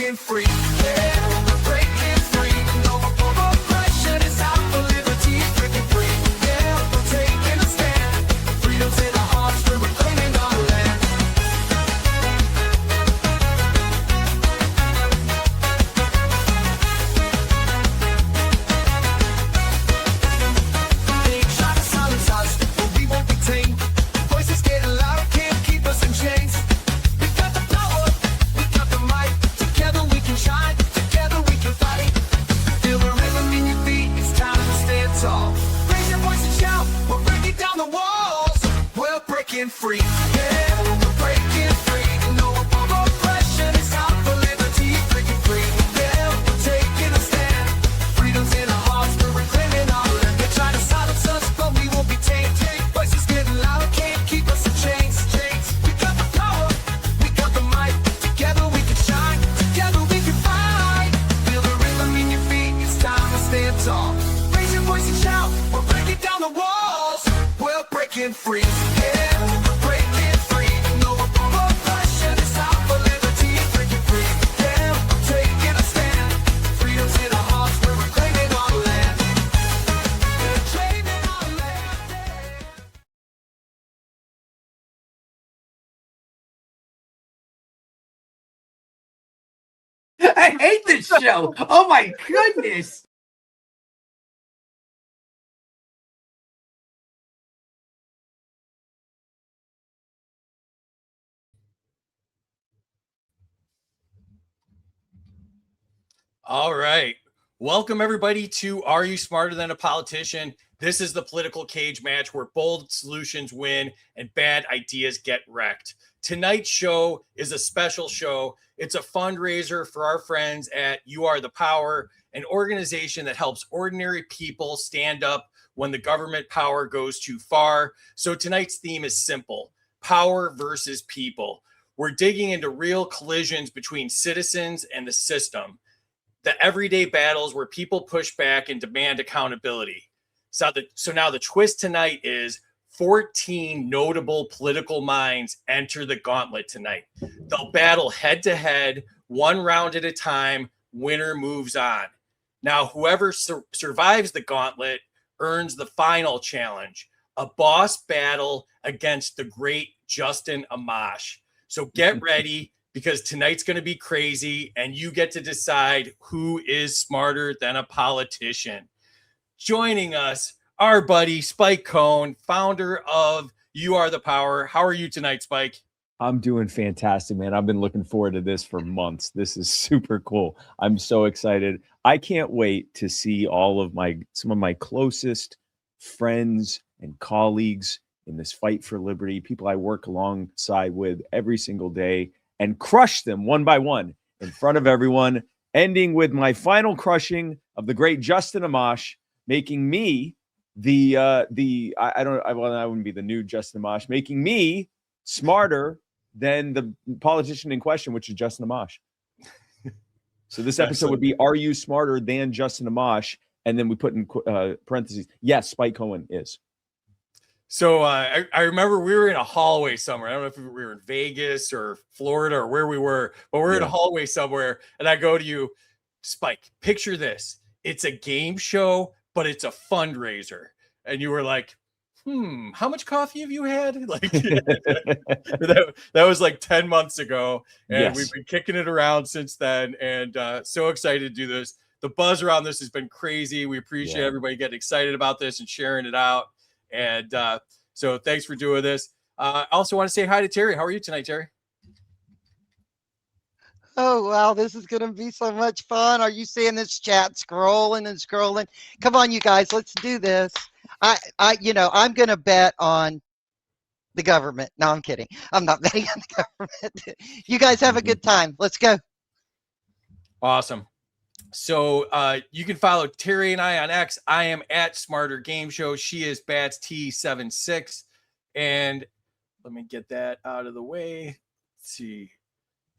breaking free. Yeah, we're breaking free. No more oppression. It's out for liberty. Breaking free. Yeah, we're taking a stand. Freedom's in our hearts. We're reclaiming our land. They try to silence us, but we won't be tamed. Voices getting louder, can't keep us in chains. We got the power, we got the might. Together we can shine, together we can fight. Feel the rhythm in your feet, it's time to stand tall. Raise your voice and shout, we're breaking down the walls. We're breaking free, yeah, we're breaking free. No more oppression, it's out for liberty. Breaking free, yeah, we're taking a stand. Freedom's in our hearts, we're reclaiming our land. They try to silence us, but we won't be tamed. Voices getting louder, can't keep us in chains. We got the power, we got the might. Together we can shine, together we can fight. Feel the rhythm in your feet, it's time to stand tall. Raise your voice and shout, we're breaking down the walls. We're breaking free, yeah, we're breaking free. No more oppression, it's out for liberty. Breaking free, yeah, we're taking a stand. Freedom's in our hearts, we're reclaiming our land. We're claiming our land. I hate this show. Oh my goodness. All right. Welcome, everybody, to Are You Smarter Than a Politician? This is the political cage match where bold solutions win and bad ideas get wrecked. Tonight's show is a special show. It's a fundraiser for our friends at You Are the Power, an organization that helps ordinary people stand up when the government power goes too far. So tonight's theme is simple: power versus people. We're digging into real collisions between citizens and the system, the everyday battles where people push back and demand accountability. So now the twist tonight is 14 notable political minds enter the gauntlet tonight. They'll battle head to head, one round at a time. Winner moves on. Now, whoever survives the gauntlet earns the final challenge, a boss battle against the great Justin Amash. So get ready, because tonight's going to be crazy, and you get to decide who is smarter than a politician. Joining us, our buddy Spike Cohen, founder of You Are the Power. How are you tonight, Spike? I'm doing fantastic, man. I've been looking forward to this for months. This is super cool. I'm so excited. I can't wait to see some of my closest friends and colleagues in this fight for liberty, people I work alongside with every single day, and crush them one by one in front of everyone, ending with my final crushing of the great Justin Amash, making me I wouldn't be the new Justin Amash, making me smarter than the politician in question, which is Justin Amash. So this episode would be, are you smarter than Justin Amash? And then we put in parentheses, yes, Spike Cohen is. So I remember we were in a hallway somewhere. I don't know if we were in Vegas or Florida or where we were, but we're in a hallway somewhere. And I go to you, Spike, picture this. It's a game show, but it's a fundraiser. And you were like, how much coffee have you had? Like that was like 10 months ago. And we've been kicking it around since then. And so excited to do this. The buzz around this has been crazy. We appreciate everybody getting excited about this and sharing it out. And so thanks for doing this. I also want to say hi to Terry. How are you tonight, Terry? Oh, wow. This is going to be so much fun. Are you seeing this chat scrolling and scrolling? Come on, you guys, let's do this. I'm going to bet on the government. No, I'm kidding. I'm not betting on the government. You guys have a good time. Let's go. Awesome. So you can follow Terry and I on X. I am at Smarter Game Show. She is Bats T76. And let me get that out of the way. Let's see.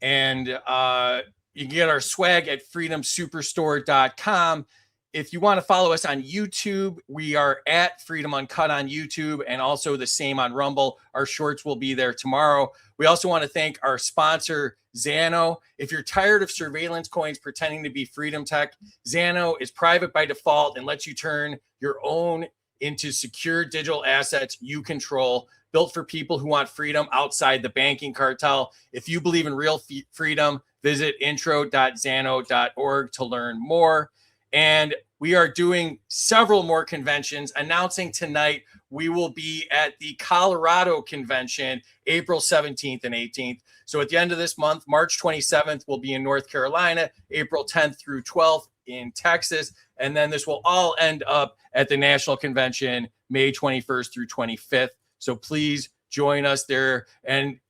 And you can get our swag at freedomsuperstore.com. if you want to follow us on YouTube, we are at Freedom Uncut on YouTube and also the same on Rumble. Our shorts will be there tomorrow. We also want to thank our sponsor, Xano. If you're tired of surveillance coins pretending to be freedom tech, Xano is private by default and lets you turn your own into secure digital assets you control, built for people who want freedom outside the banking cartel. If you believe in real freedom, visit intro.xano.org to learn more. And we are doing several more conventions. Announcing tonight, we will be at the Colorado convention, April 17th and 18th. So at the end of this month, March 27th, we'll be in North Carolina, April 10th through 12th in Texas. And then this will all end up at the national convention, May 21st through 25th. So please join us there. And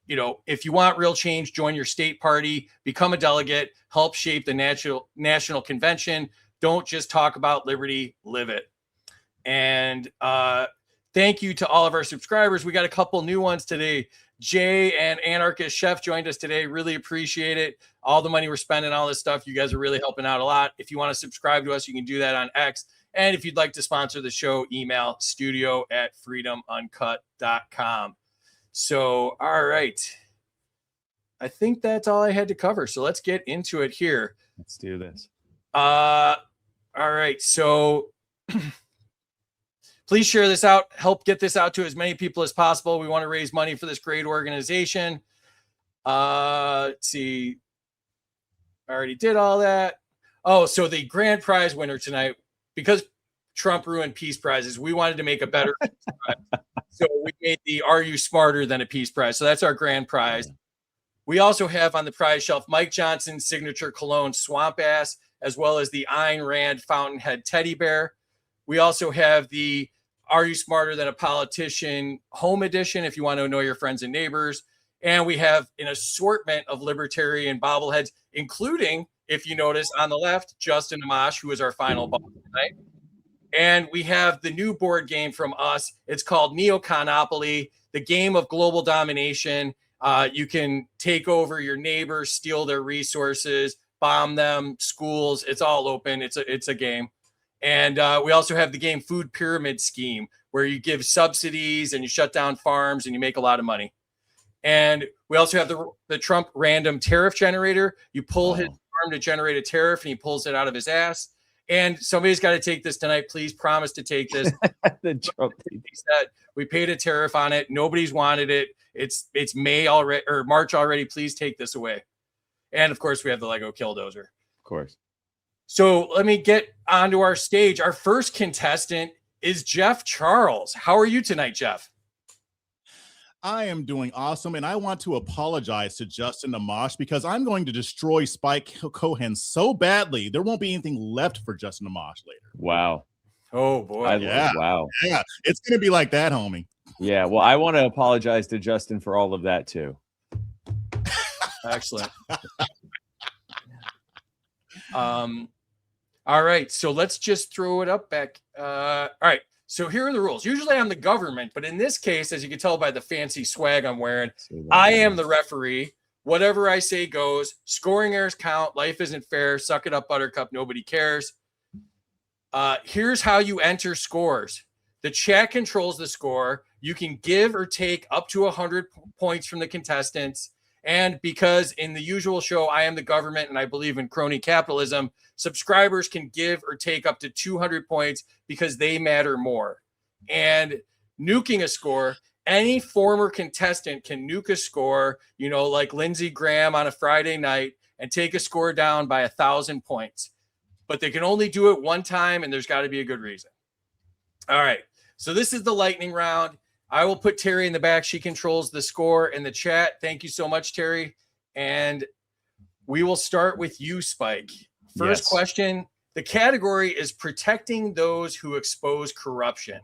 you know, if you want real change, join your state party, become a delegate, help shape the national convention. Don't just talk about liberty, live it. And thank you to all of our subscribers. We got a couple new ones today. Jay and Anarchist Chef joined us today. Really appreciate it. All the money we're spending, all this stuff. You guys are really helping out a lot. If you want to subscribe to us, you can do that on X. And if you'd like to sponsor the show, email studio@freedomuncut.com. So, all right. I think that's all I had to cover. So let's get into it here. Let's do this. All right. So please share this out. Help get this out to as many people as possible. We want to raise money for this great organization. Let's see. I already did all that. Oh, so the grand prize winner tonight, because Trump ruined peace prizes, we wanted to make a better peace prize. So we made the Are You Smarter Than a Peace Prize. So that's our grand prize. We also have on the prize shelf Mike Johnson's signature cologne Swamp Ass, as well as the Ayn Rand Fountainhead Teddy Bear. We also have the Are You Smarter Than a Politician Home Edition, if you want to know your friends and neighbors. And we have an assortment of libertarian bobbleheads, including, if you notice on the left, Justin Amash, who is our final bobble tonight. And we have the new board game from us. It's called Neoconopoly, the game of global domination. You can take over your neighbors, steal their resources, bomb them, schools. It's all open. It's a game. And we also have the game Food Pyramid Scheme, where you give subsidies and you shut down farms and you make a lot of money. And we also have the Trump random tariff generator. You pull his arm to generate a tariff and he pulls it out of his ass. And somebody's got to take this tonight. Please promise to take this. The Trump. We paid a tariff on it. Nobody's wanted it. It's May already or March already. Please take this away. And of course, we have the Lego Killdozer. Of course. So let me get onto our stage. Our first contestant is Jeff Charles. How are you tonight, Jeff? I am doing awesome, and I want to apologize to Justin Amash because I'm going to destroy Spike Cohen so badly there won't be anything left for Justin Amash later. Wow. Oh boy. Wow. Yeah, it's going to be like that, homie. Yeah. Well, I want to apologize to Justin for all of that too. Excellent. All right. So let's just throw it up back. All right. So here are the rules. Usually I'm the government, but in this case, as you can tell by the fancy swag I'm wearing, I am the referee. Whatever I say goes. Scoring errors count. Life isn't fair. Suck it up, Buttercup. Nobody cares. Here's how you enter scores. The chat controls the score. You can give or take up to 100 points from the contestants. And because in the usual show, I am the government and I believe in crony capitalism, subscribers can give or take up to 200 points because they matter more. And nuking a score, any former contestant can nuke a score, you know, like Lindsey Graham on a Friday night and take a score down by 1,000 points. But they can only do it one time and there's got to be a good reason. All right. So this is the lightning round. I will put Terry in the back. She controls the score in the chat. Thank you so much, Terry. And we will start with you, Spike. First question. The category is protecting those who expose corruption.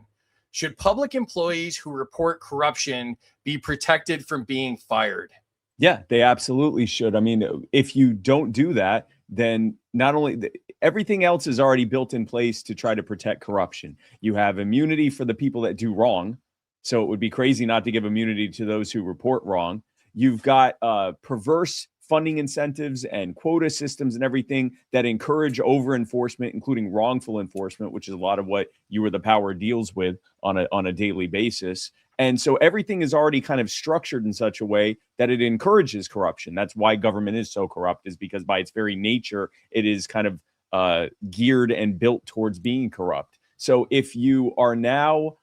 Should public employees who report corruption be protected from being fired? Yeah, they absolutely should. I mean, if you don't do that, then not only everything else is already built in place to try to protect corruption. You have immunity for the people that do wrong. So it would be crazy not to give immunity to those who report wrong. You've got perverse funding incentives and quota systems and everything that encourage over enforcement, including wrongful enforcement, which is a lot of what You Are the Power deals with on a daily basis. And so everything is already kind of structured in such a way that it encourages corruption. That's why government is so corrupt, is because by its very nature, it is kind of geared and built towards being corrupt. So if you are now,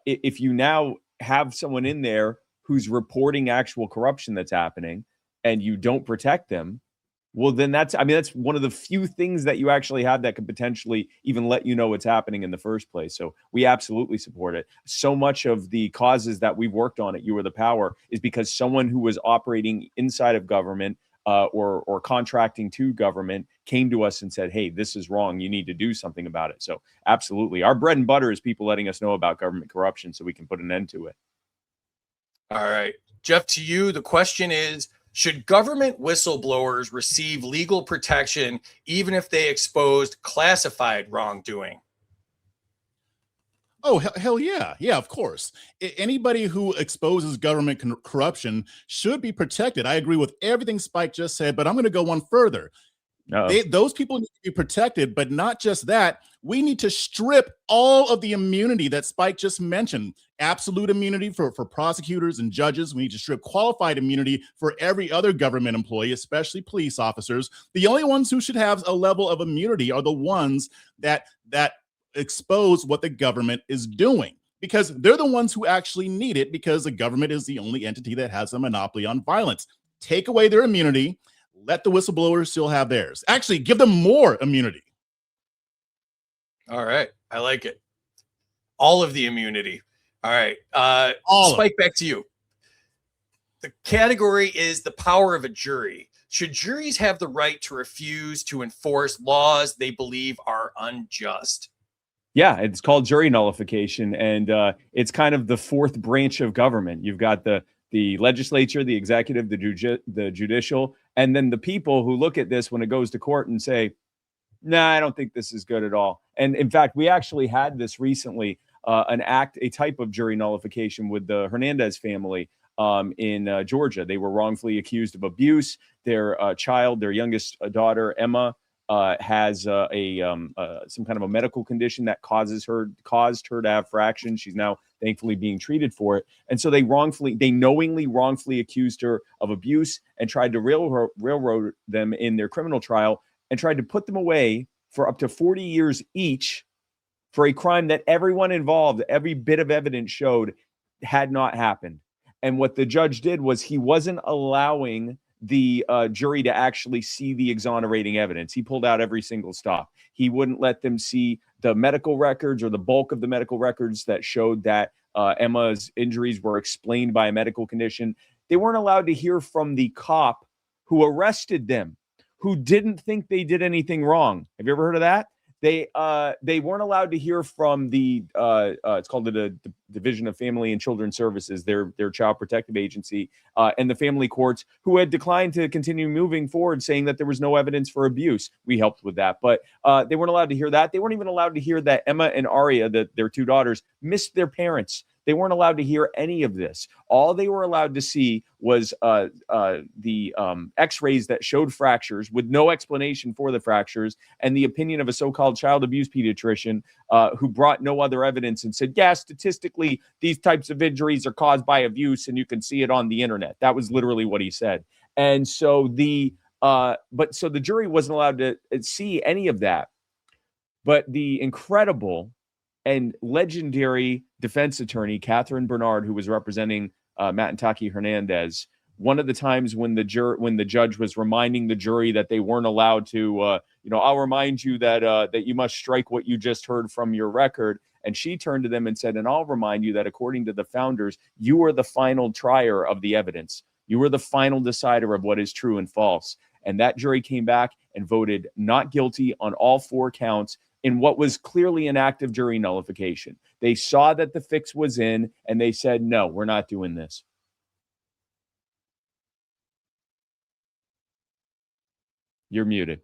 if you now have someone in there who's reporting actual corruption that's happening and you don't protect them, well, then that's one of the few things that you actually have that could potentially even let you know what's happening in the first place. So we absolutely support it. So much of the causes that we've worked on at You Are the Power is because someone who was operating inside of government or contracting to government came to us and said, hey, this is wrong. You need to do something about it. So absolutely. Our bread and butter is people letting us know about government corruption so we can put an end to it. All right. Jeff, to you, the question is, should government whistleblowers receive legal protection even if they exposed classified wrongdoing? Oh, hell yeah. Yeah, of course. Anybody who exposes government corruption should be protected. I agree with everything Spike just said, but I'm going to go one further. Those people need to be protected, but not just that. We need to strip all of the immunity that Spike just mentioned. Absolute immunity for prosecutors and judges. We need to strip qualified immunity for every other government employee, especially police officers. The only ones who should have a level of immunity are the ones that expose what the government is doing, because they're the ones who actually need it, because the government is the only entity that has a monopoly on violence. Take away their immunity. Let the whistleblowers still have theirs. Actually, give them more immunity. All right. I like it. All of the immunity. All right. Spike, back to you. The category is the power of a jury. Should juries have the right to refuse to enforce laws they believe are unjust? Yeah, it's called jury nullification, and it's kind of the fourth branch of government. You've got the legislature, the executive, the judicial, and then the people who look at this when it goes to court and say, nah, I don't think this is good at all. And in fact, we actually had this recently, a type of jury nullification with the Hernandez family in Georgia. They were wrongfully accused of abuse. Their child, their youngest daughter, Emma, has some kind of a medical condition that caused her to have fractions. She's now thankfully being treated for it. And so they knowingly wrongfully accused her of abuse and tried to railroad them in their criminal trial and tried to put them away for up to 40 years each for a crime that everyone involved, every bit of evidence showed had not happened. And what the judge did was he wasn't allowing the jury to actually see the exonerating evidence. He pulled out every single stop. He wouldn't let them see the medical records or the bulk of the medical records that showed that Emma's injuries were explained by a medical condition. They weren't allowed to hear from the cop who arrested them, who didn't think they did anything wrong. Have you ever heard of that? They weren't allowed to hear from the it's called the Division of Family and Children's Services, their child protective agency, and the family courts, who had declined to continue moving forward, saying that there was no evidence for abuse. We helped with that, but they weren't allowed to hear that. They weren't even allowed to hear that Emma and Aria, their two daughters, missed their parents. They weren't allowed to hear any of this. All they were allowed to see was the x-rays that showed fractures with no explanation for the fractures, and the opinion of a so-called child abuse pediatrician who brought no other evidence and said, yeah, statistically, these types of injuries are caused by abuse, and you can see it on the internet. That was literally what he said. And so the jury wasn't allowed to see any of that. But the incredible and legendary defense attorney, Catherine Bernard, who was representing Matt and Taki Hernandez, one of the times when the judge was reminding the jury that they weren't allowed to, I'll remind you that you must strike what you just heard from your record. And she turned to them and said, and I'll remind you that according to the founders, you are the final trier of the evidence. You are the final decider of what is true and false. And that jury came back and voted not guilty on all 4 counts in what was clearly an act of jury nullification. They saw that the fix was in, and they said, no, we're not doing this. You're muted.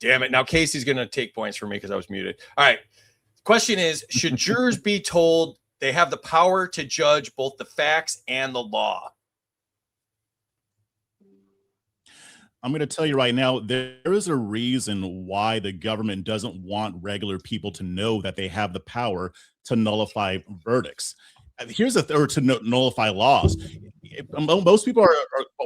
Damn it. Now Casey's going to take points for me because I was muted. All right. Question is, should jurors be told they have the power to judge both the facts and the law? I'm going to tell you right now, there is a reason why the government doesn't want regular people to know that they have the power to nullify verdicts. Or to nullify laws. Most people are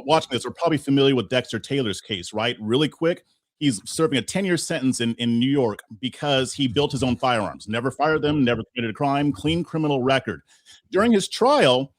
watching this are probably familiar with Dexter Taylor's case, right? Really quick. He's serving a 10-year sentence in New York because he built his own firearms, never fired them, never committed a crime, clean criminal record. During his trial,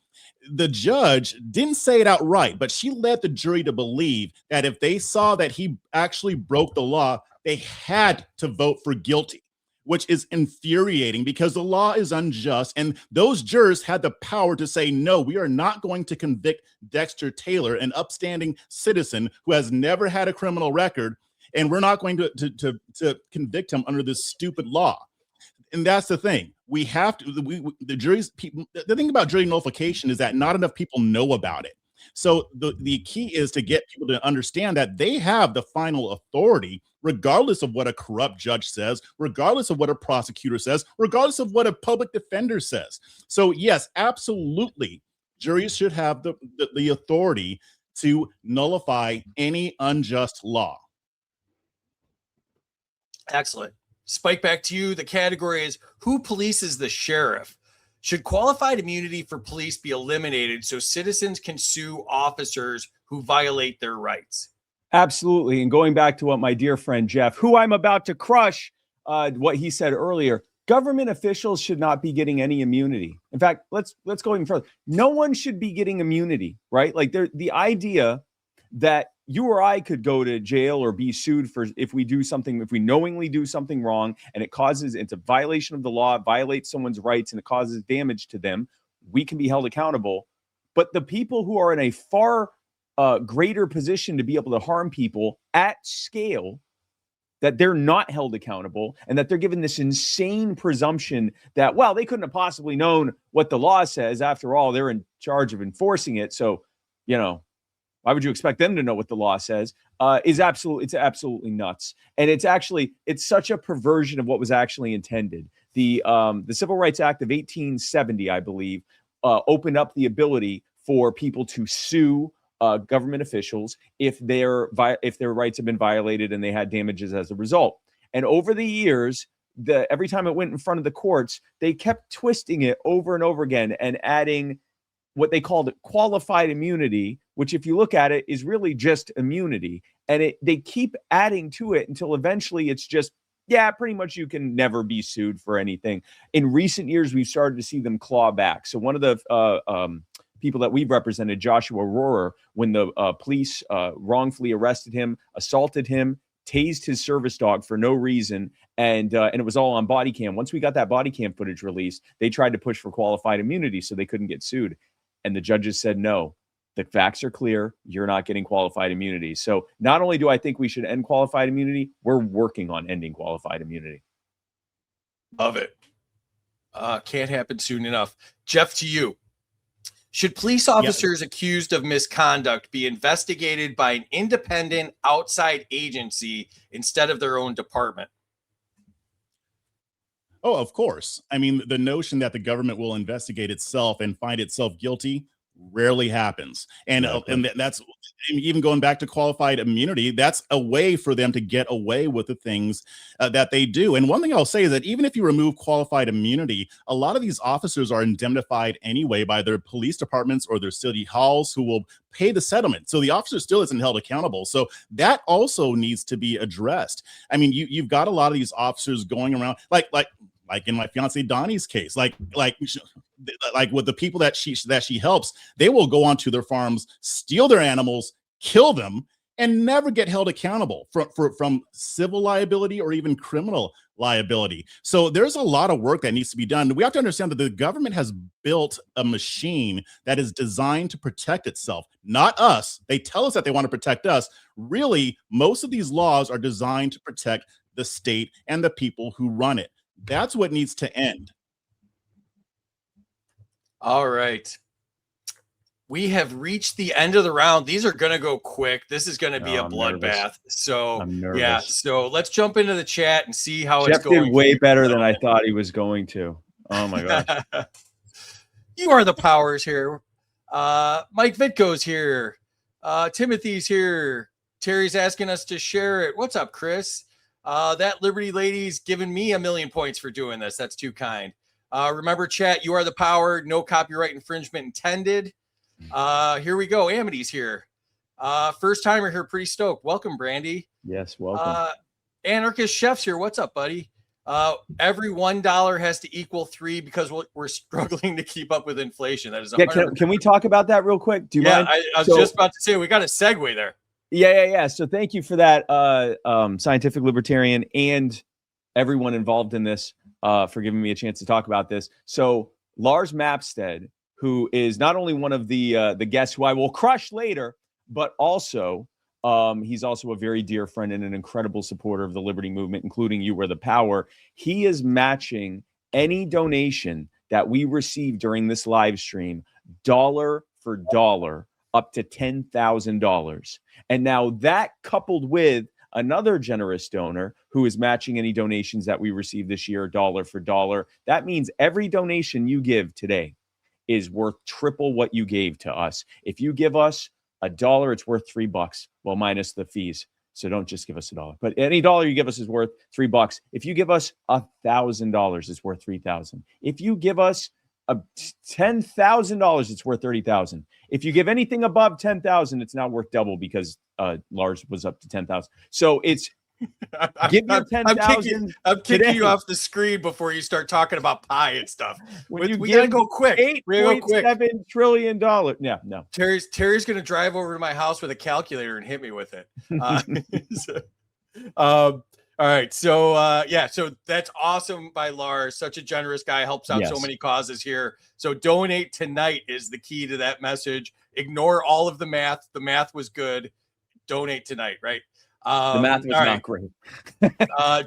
the judge didn't say it outright, but she led the jury to believe that if they saw that he actually broke the law, they had to vote for guilty, which is infuriating because the law is unjust. And those jurors had the power to say, no, we are not going to convict Dexter Taylor, an upstanding citizen who has never had a criminal record, and we're not going to convict him under this stupid law. And that's the thing. We have to, the thing about jury nullification is that not enough people know about it. So the key is to get people to understand that they have the final authority, regardless of what a corrupt judge says, regardless of what a prosecutor says, regardless of what a public defender says. So yes, absolutely, juries should have the authority to nullify any unjust law. Excellent. Spike, back to you. The category is who polices the sheriff? Should qualified immunity for police be eliminated so citizens can sue officers who violate their rights? Absolutely. And going back to what my dear friend Jeff, who I'm about to crush, what he said earlier, government officials should not be getting any immunity. In fact, let's go even further. No one should be getting immunity, right? Like the idea that you or I could go to jail or be sued for if we knowingly do something wrong and it's a violation of the law, it violates someone's rights and it causes damage to them, we can be held accountable. But the people who are in a far greater position to be able to harm people at scale, that they're not held accountable and that they're given this insane presumption that, well, they couldn't have possibly known what the law says. After all, they're in charge of enforcing it. So, why would you expect them to know what the law says? It's absolutely nuts. And it's such a perversion of what was actually intended. The Civil Rights Act of 1870, I believe, opened up the ability for people to sue government officials if their rights have been violated and they had damages as a result. And over the years, every time it went in front of the courts, they kept twisting it over and over again and adding what they called qualified immunity, which if you look at it is really just immunity. And they keep adding to it until eventually it's just, yeah, pretty much you can never be sued for anything. In recent years, we've started to see them claw back. So one of the people that we've represented, Joshua Rohrer, when the police wrongfully arrested him, assaulted him, tased his service dog for no reason, and it was all on body cam. Once we got that body cam footage released, they tried to push for qualified immunity so they couldn't get sued. And the judges said, no, the facts are clear. You're not getting qualified immunity. So not only do I think we should end qualified immunity, we're working on ending qualified immunity. Love it. Can't happen soon enough. Jeff, to you. Should police officers accused of misconduct be investigated by an independent outside agency instead of their own department? Oh, of course. I mean, the notion that the government will investigate itself and find itself guilty rarely happens. And that's even going back to qualified immunity. That's a way for them to get away with the things that they do. And one thing I'll say is that even if you remove qualified immunity, a lot of these officers are indemnified anyway by their police departments or their city halls who will pay the settlement. So the officer still isn't held accountable. So that also needs to be addressed. I mean, you've got a lot of these officers going around like in my fiance Donnie's case, like with the people that she helps, they will go onto their farms, steal their animals, kill them, and never get held accountable from civil liability or even criminal liability. So there's a lot of work that needs to be done. We have to understand that the government has built a machine that is designed to protect itself, not us. They tell us that they want to protect us. Really, most of these laws are designed to protect the state and the people who run it. That's what needs to end. All right. We have reached the end of the round. These are going to go quick. This is going to be a bloodbath. So, yeah. So let's jump into the chat and see how Jeff it's going. did way better than I thought he was going to. Oh, my gosh. You are the powers here. Mike Vitko's here. Timothy's here. Terry's asking us to share it. What's up, Chris? That Liberty lady's giving me 1,000,000 points for doing this. That's too kind. Remember, chat, you are the power. No copyright infringement intended. Here we go. Amity's here. First timer here. Pretty stoked. Welcome, Brandy. Yes, welcome. Anarchist Chef's here. What's up, buddy? Every $1 has to equal 3 because we're struggling to keep up with inflation. That is. Can we talk about that real quick? Do you mind? I was just about to say we got a segue there. Yeah. So thank you for that, Scientific Libertarian, and everyone involved in this for giving me a chance to talk about this. So Lars Mapstead, who is not only one of the guests who I will crush later, but also he's also a very dear friend and an incredible supporter of the Liberty movement, including You Are the Power. He is matching any donation that we receive during this live stream, dollar for dollar, up to $10,000. And now that, coupled with another generous donor who is matching any donations that we receive this year, dollar for dollar, that means every donation you give today is worth triple what you gave to us. If you give us $1, it's worth $3, well, minus the fees. So don't just give us $1, but any dollar you give us is worth $3. If you give us $1,000, it's worth $3,000. If you give us $10,000, it's worth $30,000. If you give anything above $10,000, it's now worth double because Lars was up to $10,000. So it's give your $10,000. I'm kicking you off the screen before you start talking about pie and stuff. We gotta go quick. $8.7 trillion. Yeah, no. Terry's gonna drive over to my house with a calculator and hit me with it. All right, so so that's awesome by Lars. Such a generous guy, helps out so many causes here. So donate tonight is the key to that message. Ignore all of the math. The math was good. Donate tonight, right? The math was not great.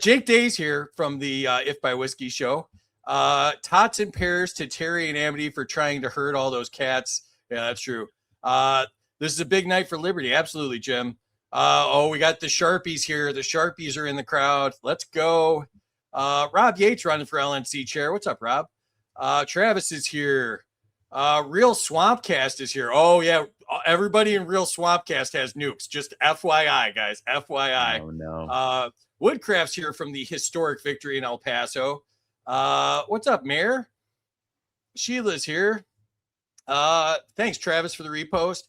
Jake Day's here from the If by Whiskey show. Tots and pears to Terry and Amity for trying to herd all those cats. Yeah, that's true. This is a big night for Liberty. Absolutely, Jim. We got the Sharpies here. The Sharpies are in the crowd. Let's go. Rob Yates running for LNC chair. What's up, Rob? Travis is here. Real Swampcast is here. Oh, yeah. Everybody in Real Swampcast has nukes. Just FYI, guys. FYI. Oh, no. Woodcraft's here from the historic victory in El Paso. What's up, Mayor? Sheila's here. Thanks, Travis, for the repost.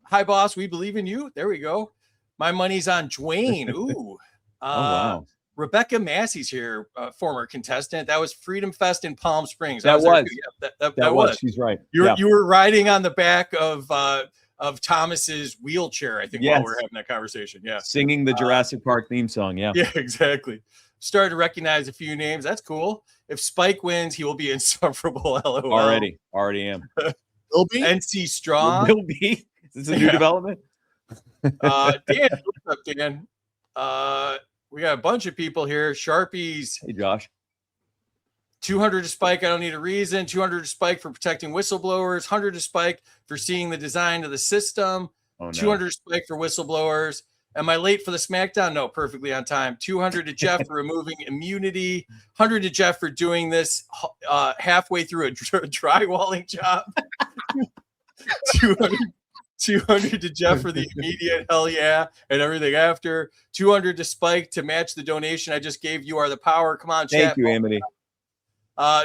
Hi, boss. We believe in you. There we go. My money's on Duane. Ooh. Wow. Rebecca Massey's here, former contestant. That was Freedom Fest in Palm Springs. That was. That was. She's right. You were riding on the back of Thomas's wheelchair, I think, while we were having that conversation. Yeah. Singing the Jurassic Park theme song. Yeah. Yeah, exactly. Started to recognize a few names. That's cool. If Spike wins, he will be insufferable. LOL. Already am. Will be? NC Strong. Will be. Is this a new development? Dan, what's up, Dan? We got a bunch of people here. Sharpies. Hey, Josh. 200 to Spike. I don't need a reason. 200 to Spike for protecting whistleblowers. 100 to Spike for seeing the design of the system. Oh, no. 200 to Spike for whistleblowers. Am I late for the SmackDown? No, perfectly on time. 200 to Jeff for removing immunity. 100 to Jeff for doing this halfway through a drywalling job. 200 to Jeff for the immediate hell yeah and everything after. 200 to Spike to match the donation I just gave. You Are the Power. Come on, chat. Thank you, Amity.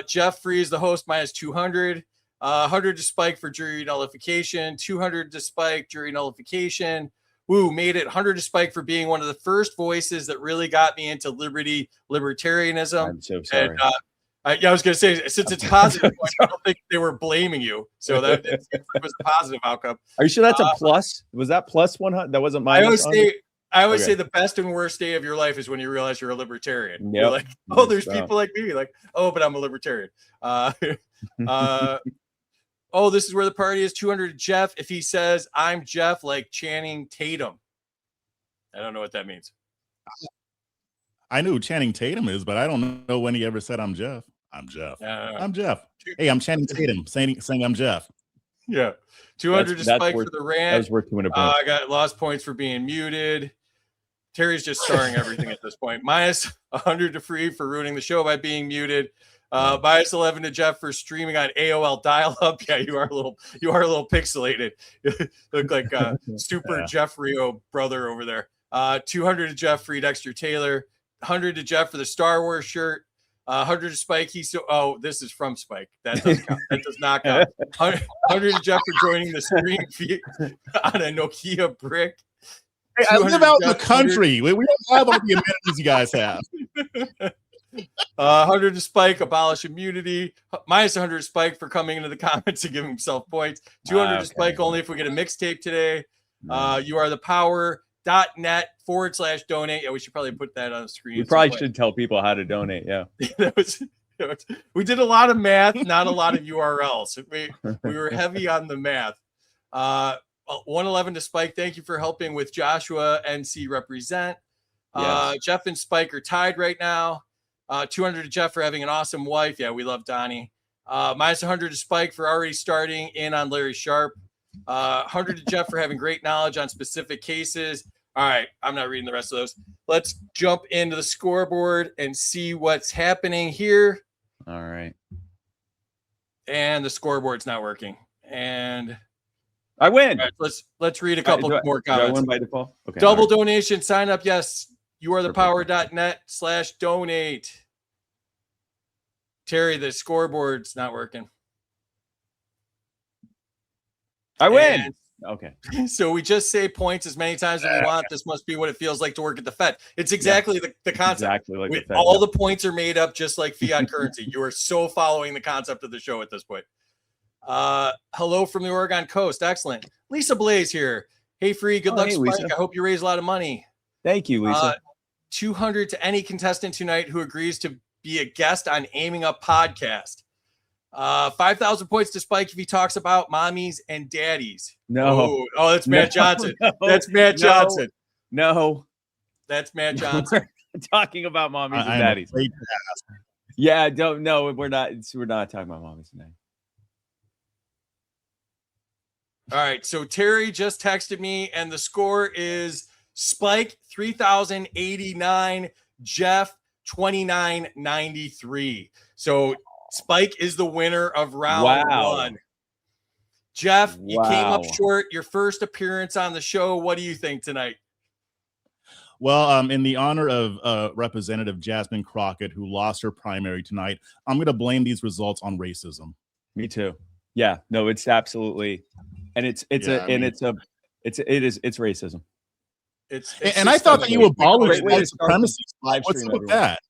Jeff Freeze, the host, minus 200. 100 to Spike for jury nullification. 200 to Spike, jury nullification. Woo, made it. 100 to Spike for being one of the first voices that really got me into libertarianism. I'm so sorry. And, I was going to say, since it's positive, I don't think they were blaming you. So that it was a positive outcome. Are you sure that's a plus? Was that plus 100? That wasn't minus? I always say the best and worst day of your life is when you realize you're a libertarian. Yep. You're like, oh, there's people like me. Like, oh, but I'm a libertarian. This is where the party is. 200 Jeff. If he says I'm Jeff, like Channing Tatum. I don't know what that means. I knew who Channing Tatum is, but I don't know when he ever said I'm Jeff. I'm Jeff. I'm Jeff. Hey, I'm Channing Tatum saying I'm Jeff. Yeah. 200 to Spike for the rant. That was worth 200 points. I got lost points for being muted. Terry's just starring everything at this point. Minus 100 to Free for ruining the show by being muted. Minus 11 to Jeff for streaming on AOL dial-up. Yeah, you are a little pixelated. You look like super Jeff Rio brother over there. 200 to Jeff for Dexter Taylor. 100 to Jeff for the Star Wars shirt. 100 to Spike. This is from Spike. That does count. That does not count. 100 to Jeff for joining the stream feed on a Nokia brick. Hey, I live out in the country. We don't have all the amenities you guys have. 100 to Spike, abolish immunity. Minus 100 to Spike for coming into the comments and giving himself points. 200 to Spike only if we get a mixtape today. You are the power.net/donate. Yeah, we should probably put that on the screen. We probably should tell people how to donate. Yeah. We did a lot of math, not a lot of URLs. We were heavy on the math. 111 to Spike. Thank you for helping with Joshua NC represent. Yes. Jeff and Spike are tied right now. 200 to Jeff for having an awesome wife. Yeah, we love Donnie. Minus 100 to Spike for already starting in on Larry Sharpe. 100 to Jeff for having great knowledge on specific cases. All right, I'm not reading the rest of those. Let's jump into the scoreboard and see what's happening here. All right. And the scoreboard's not working. And I win. All right, let's read a couple more comments. Do I win by default? Okay. Double donation, sign up. Yes, you are the power.net/donate. Terry, the scoreboard's not working. I win. Okay. So we just say points as many times as we want. This must be what it feels like to work at the Fed. It's exactly the concept. Exactly like the Fed. All the points are made up just like fiat currency. You are so following the concept of the show at this point. Hello from the Oregon coast. Excellent. Lisa Blaze here. Hey, Free. Good luck, Spike. Lisa. I hope you raise a lot of money. Thank you, Lisa. 200 to any contestant tonight who agrees to be a guest on Aiming Up podcast. 5,000 points to Spike if he talks about mommies and daddies. No. Oh, that's Matt Johnson. No, that's Matt Johnson. No. That's Matt Johnson. Talking about mommies and daddies. Yeah, don't. No, we're not talking about mommies and daddies. All right, so Terry just texted me, and the score is Spike 3,089, Jeff 2,993. So Spike is the winner of round one. Jeff, you came up short. Your first appearance on the show. What do you think tonight? Well, in the honor of Representative Jasmine Crockett, who lost her primary tonight, I'm going to blame these results on racism. Me too. Yeah, no, it's absolutely, and it's racism. And I thought that you abolished white supremacy. What's up with that?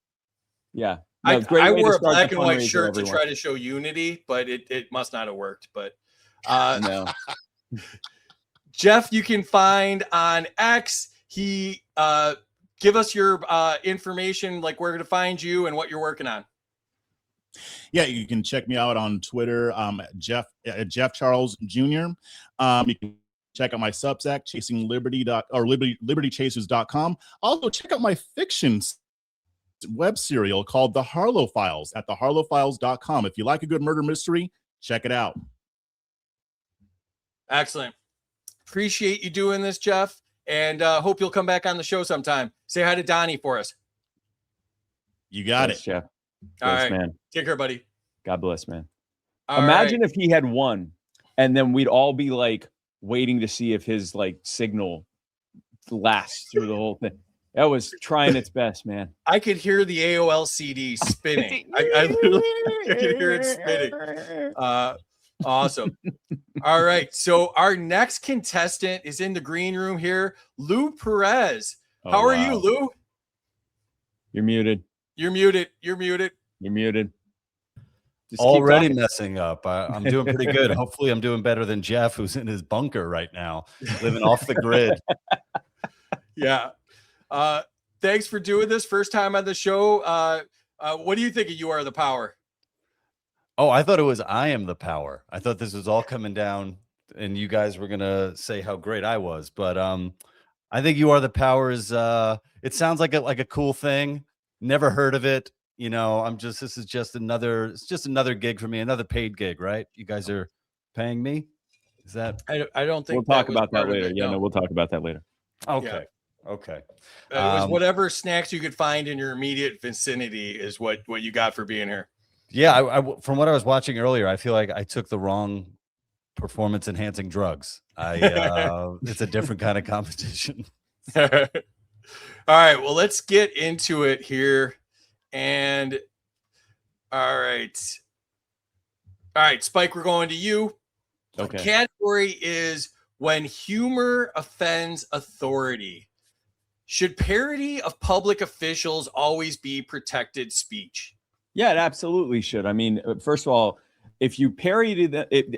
Yeah. No, I wore a black and white fundraiser, shirt to everyone. try to show unity, but it must not have worked. But No. Jeff, you can find on X. He give us your information, like where to find you and what you're working on. Yeah, you can check me out on Twitter, Jeff Charles Jr. You can check out my Substack, libertychasers.com. Also, check out my fiction web serial called The Harlow Files at theharlowfiles.com. If you like a good murder mystery, check it out. Excellent. Appreciate you doing this, Jeff, and hope you'll come back on the show sometime. Say hi to Donnie for us. You got it, Jeff. All right, man. Take care, buddy. God bless, man. All Imagine if he had won, and then we'd all be like waiting to see if his like signal lasts through the whole thing. That was trying its best, man. I could hear the AOL CD spinning. I literally could hear it spinning. Awesome. All right. So our next contestant is in the green room here, Lou Perez. How are you, Lou? You're muted. You're muted. You're muted. You're muted. Just already messing up. I'm doing pretty good. Hopefully I'm doing better than Jeff, who's in his bunker right now, living off the grid. Yeah. Thanks for doing this. First time on the show. What do you think of You Are the Power? Oh, I thought it was I Am the Power. I thought this was all coming down and you guys were going to say how great I was. But I think You Are the Power is, it sounds like a cool thing. Never heard of it. You know, this is just another gig for me, another paid gig, right? You guys are paying me. Is that? I don't think we'll talk about that later. Yeah, no, we'll talk about that later. Okay. Yeah. Okay. It was whatever snacks you could find in your immediate vicinity is what you got for being here. Yeah, from what I was watching earlier, I feel like I took the wrong performance enhancing drugs. It's a different kind of competition. All right, well, let's get into it here. And all right, Spike, we're going to you. Okay. The category is when humor offends authority. Should parody of public officials always be protected speech? Yeah, it absolutely should. I mean, first of all, if you parodied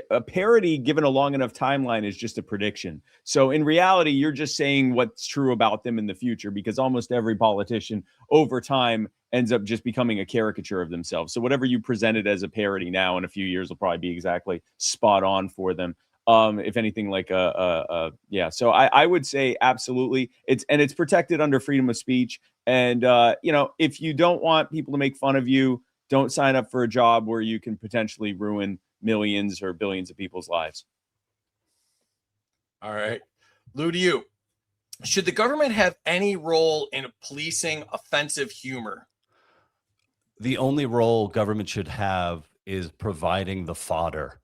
a parody given a long enough timeline is just a prediction. So in reality, you're just saying what's true about them in the future, because almost every politician over time ends up just becoming a caricature of themselves. So whatever you presented as a parody now in a few years will probably be exactly spot on for them. If anything, like yeah. So I would say absolutely. It's protected under freedom of speech. And if you don't want people to make fun of you, don't sign up for a job where you can potentially ruin millions or billions of people's lives. All right. Lou, to you. Should the government have any role in policing offensive humor? The only role government should have is providing the fodder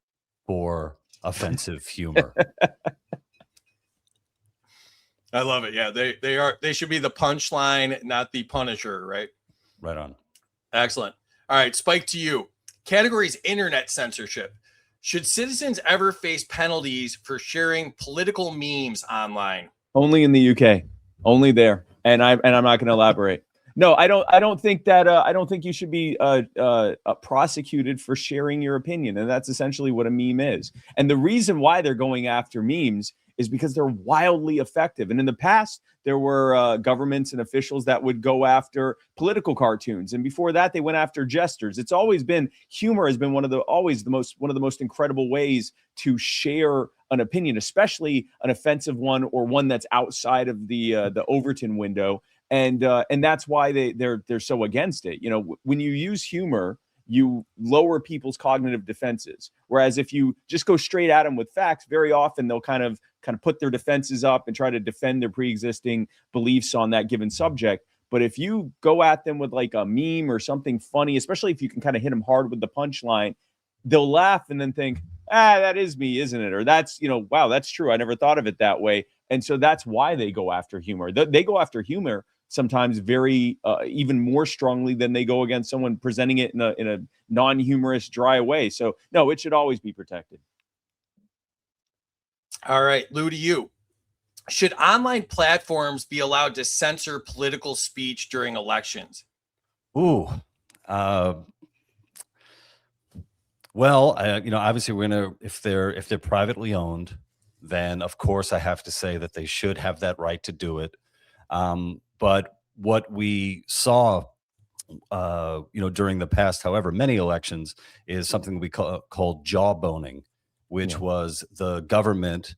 for offensive humor. I love it. Yeah, they should be the punchline, not the punisher, right? Right on. Excellent. All right, Spike, to you. Categories internet censorship. Should citizens ever face penalties for sharing political memes online? Only in the UK. Only there. And I'm not going to elaborate. No, I don't think that I don't think you should be prosecuted for sharing your opinion. And that's essentially what a meme is. And the reason why they're going after memes is because they're wildly effective. And in the past, there were governments and officials that would go after political cartoons. And before that, they went after jesters. It's always been, humor has been one of the most incredible ways to share an opinion, especially an offensive one or one that's outside of the Overton window. And that's why they're so against it. You know, when you use humor, you lower people's cognitive defenses. Whereas if you just go straight at them with facts, very often they'll kind of put their defenses up and try to defend their pre-existing beliefs on that given subject. But if you go at them with like a meme or something funny, especially if you can kind of hit them hard with the punchline, they'll laugh and then think, that is me, isn't it? Or that's, wow, that's true. I never thought of it that way. And so that's why they go after humor. They go after humor sometimes very even more strongly than they go against someone presenting it in a non-humorous, dry way. So no, it should always be protected. All right, Lou, to you. Should online platforms be allowed to censor political speech during elections? Ooh. Well, obviously we're gonna, if they're privately owned, then of course I have to say that they should have that right to do it. But what we saw, during the past, however many elections, is something we called jawboning, which was the government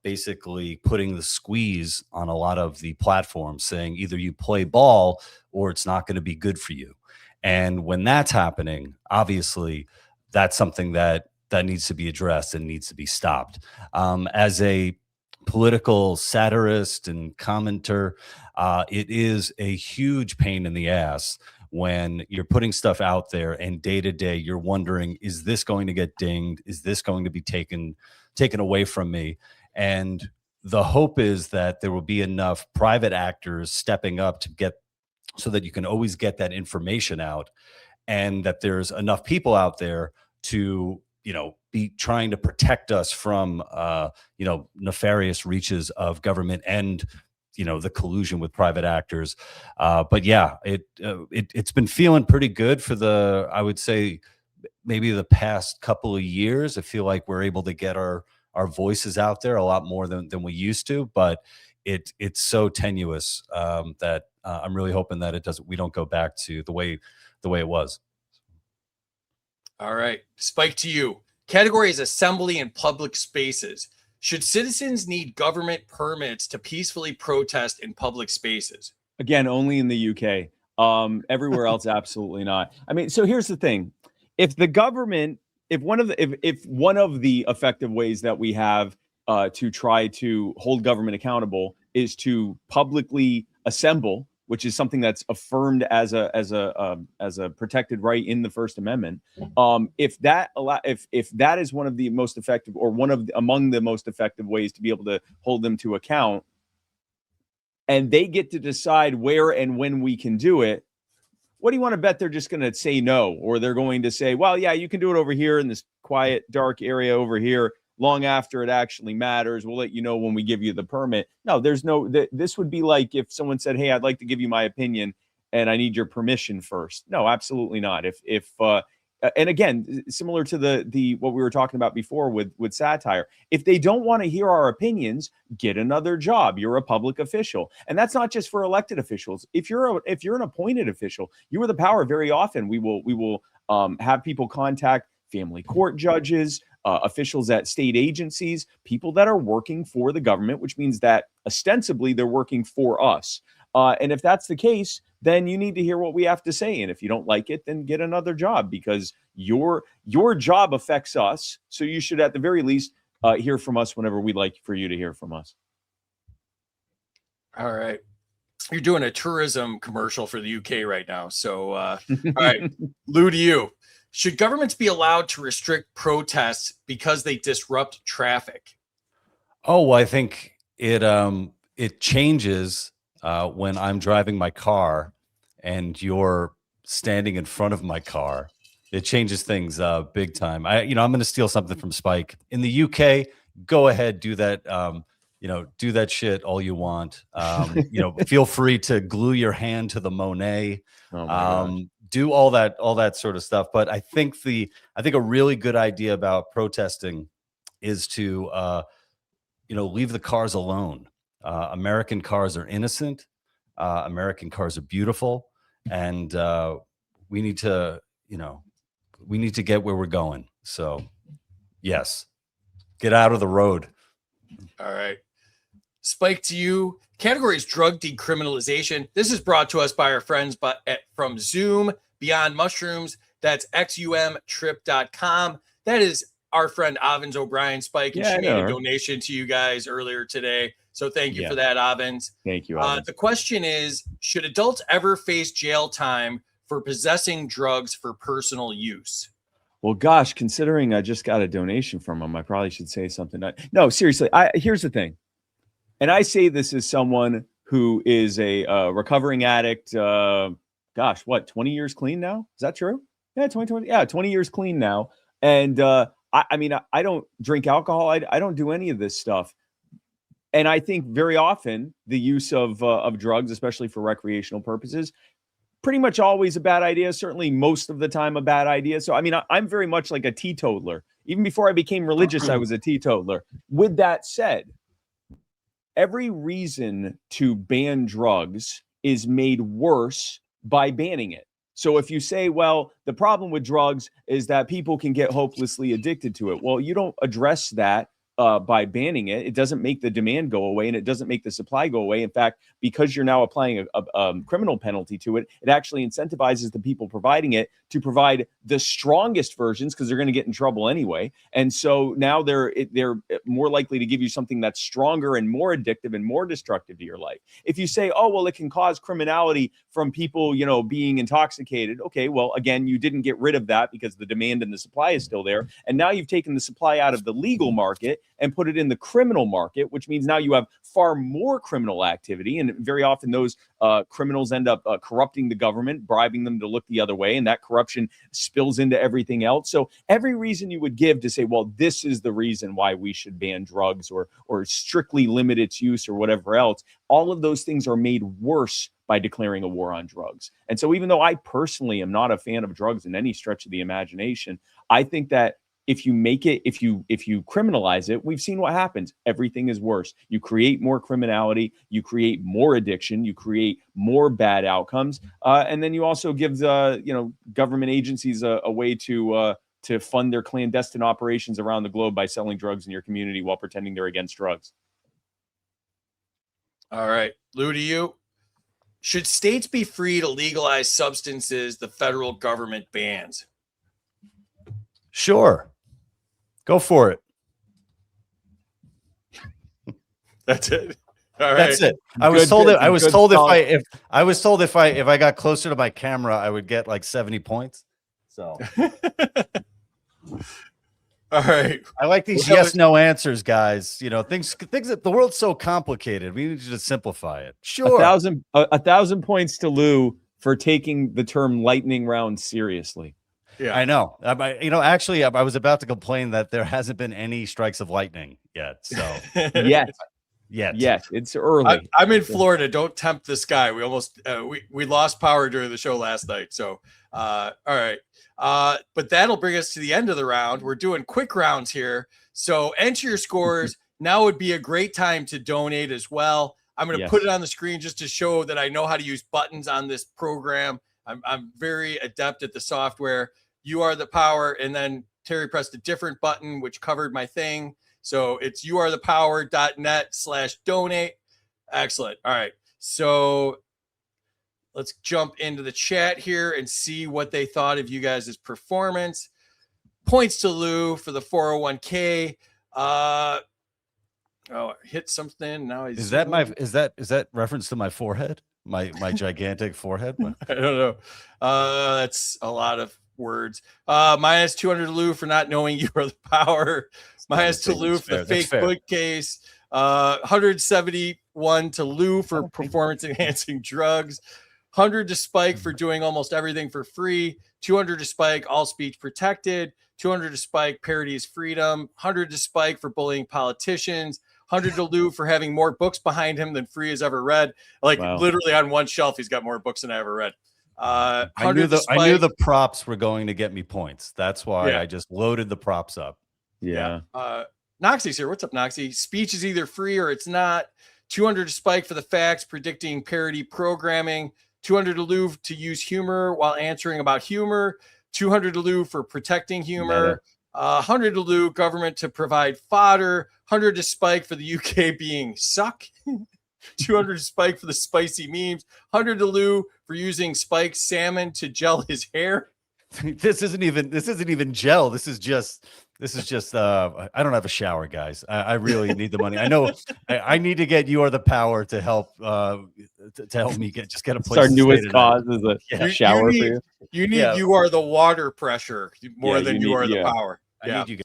basically putting the squeeze on a lot of the platforms, saying either you play ball or it's not going to be good for you. And when that's happening, obviously, that's something that needs to be addressed and needs to be stopped. As a political satirist and commenter, it is a huge pain in the ass when you're putting stuff out there and day to day you're wondering, is this going to get dinged? Is this going to be taken away from me? And the hope is that there will be enough private actors stepping up to get, so that you can always get that information out, and that there's enough people out there to be trying to protect us from, nefarious reaches of government and, the collusion with private actors. But yeah, it's been feeling pretty good for I would say, maybe the past couple of years. I feel like we're able to get our voices out there a lot more than we used to, but it's so tenuous that I'm really hoping that we don't go back to the way it was. All right, Spike, to you. Category is assembly in public spaces. Should citizens need government permits to peacefully protest in public spaces? Again, only in the UK. Everywhere else, absolutely not. I mean, so here's the thing: if the government, if one of the effective ways that we have to try to hold government accountable is to publicly assemble which is something that's affirmed as a protected right in the First Amendment. If that is one of the most effective, or among the most effective ways to be able to hold them to account, and they get to decide where and when we can do it, what do you want to bet they're just going to say no? Or they're going to say, well, yeah, you can do it over here in this quiet, dark area over here, long after it actually matters. We'll let you know when we give you the permit. No, this would be like if someone said, hey, I'd like to give you my opinion and I need your permission first. No, absolutely not. And again, similar to the what we were talking about before with satire, if they don't want to hear our opinions, get another job. You're a public official, and that's not just for elected officials. If you're an appointed official, you are the power. Very often, we will have people contact family court judges, officials at state agencies, people that are working for the government, which means that ostensibly they're working for us. And if that's the case, then you need to hear what we have to say. And if you don't like it, then get another job, because your job affects us. So you should, at the very least, hear from us whenever we'd like for you to hear from us. All right. You're doing a tourism commercial for the UK right now. So, all right, Lou, to you. Should governments be allowed to restrict protests because they disrupt traffic? Oh, well, I think it changes when I'm driving my car and you're standing in front of my car. It changes things big time. I'm going to steal something from Spike. In the UK, go ahead, do that. Do that shit all you want. Feel free to glue your hand to the Monet. Do all that sort of stuff. But I think a really good idea about protesting is to leave the cars alone. American cars are innocent. American cars are beautiful, and we need to get where we're going. So, yes, get out of the road. All right, Spike, to you. Category is drug decriminalization. This is brought to us by our friends from Zoom Beyond Mushrooms. That's xumtrip.com. That is our friend Avins O'Brien, Spike, and she made a donation to you guys earlier today. So thank you for that, Avins. Thank you, Avins. The question is, should adults ever face jail time for possessing drugs for personal use? Well, gosh, considering I just got a donation from him, I probably should say something. No, seriously, here's the thing. And I say this as someone who is a recovering addict. 20 years clean now? Is that true? Yeah, 20 years clean now. And I don't drink alcohol. I don't do any of this stuff. And I think very often the use of drugs, especially for recreational purposes, pretty much always a bad idea. Certainly most of the time a bad idea. So, I'm very much like a teetotaler. Even before I became religious, I was a teetotaler. With that said, every reason to ban drugs is made worse by banning it. So if you say, well, the problem with drugs is that people can get hopelessly addicted to it. Well, you don't address that by banning it. It doesn't make the demand go away, and it doesn't make the supply go away. In fact, because you're now applying a criminal penalty to it, it actually incentivizes the people providing it to provide the strongest versions, because they're going to get in trouble anyway. And so now they're more likely to give you something that's stronger and more addictive and more destructive to your life. If you say, oh, well, it can cause criminality from people, being intoxicated. Okay, well, again, you didn't get rid of that because the demand and the supply is still there. And now you've taken the supply out of the legal market and put it in the criminal market, which means now you have far more criminal activity. And very often those criminals end up corrupting the government, bribing them to look the other way. And that corruption spills into everything else. So every reason you would give to say, well, this is the reason why we should ban drugs or strictly limit its use or whatever else, all of those things are made worse by declaring a war on drugs. And so even though I personally am not a fan of drugs in any stretch of the imagination, I think that if you criminalize it, we've seen what happens. Everything is worse. You create more criminality, you create more addiction, you create more bad outcomes, and then you also give government agencies a way to fund their clandestine operations around the globe by selling drugs in your community while pretending they're against drugs. All right, Lou, to you. Should states be free to legalize substances the federal government bans? Sure. Go for it. That's it. All right. That's it. I was told if I got closer to my camera, I would get like 70 points. So all right. I like these yes/no answers, guys. You know, things that the world's so complicated. We need to simplify it. Sure. 1,000 points to Lou for taking the term lightning round seriously. Yeah, I know. Actually, I was about to complain that there hasn't been any strikes of lightning yet. So Yes, it's early. I'm in Florida. Don't tempt the sky. We almost we lost power during the show last night. So all right. But that'll bring us to the end of the round. We're doing quick rounds here. So enter your scores. Now would be a great time to donate as well. I'm going to put it on the screen just to show that I know how to use buttons on this program. I'm very adept at the software. You are the power. And then Terry pressed a different button, which covered my thing. So it's youarethepower.net/donate. Excellent. All right. So let's jump into the chat here and see what they thought of you guys' performance. Points to Lou for the 401k. Hit something. Now is that reference to my forehead? My gigantic forehead? I don't know. That's a lot of words. Minus 200 to Lou for not knowing you are the power. Minus to Lou for the fake bookcase. 171 to Lou for performance enhancing drugs. 100 to Spike for doing almost everything for free. 200 to Spike, all speech protected. 200 to Spike, parody is freedom. 100 to Spike for bullying politicians. 100 to Lou for having more books behind him than Free has ever read. Literally on one shelf, he's got more books than I ever read. I knew the props were going to get me points. That's why I just loaded the props up. Yeah. Noxie's here. What's up, Noxie? Speech is either free or it's not. 200 to Spike for the facts predicting parody programming. 200 to Lou to use humor while answering about humor. 200 to Lou for protecting humor. 100 to Lou, government to provide fodder. 100 to Spike for the UK being suck. 200 to Spike for the spicy memes. 100 to Lou for using Spike salmon to gel his hair. This isn't even gel. This is just I don't have a shower, guys. I really need the money. I know I need to get You Are the Power to help me get a place. Our newest cause is a shower for you. You need You Are the Water pressure more than You Are the Power. I need you guys.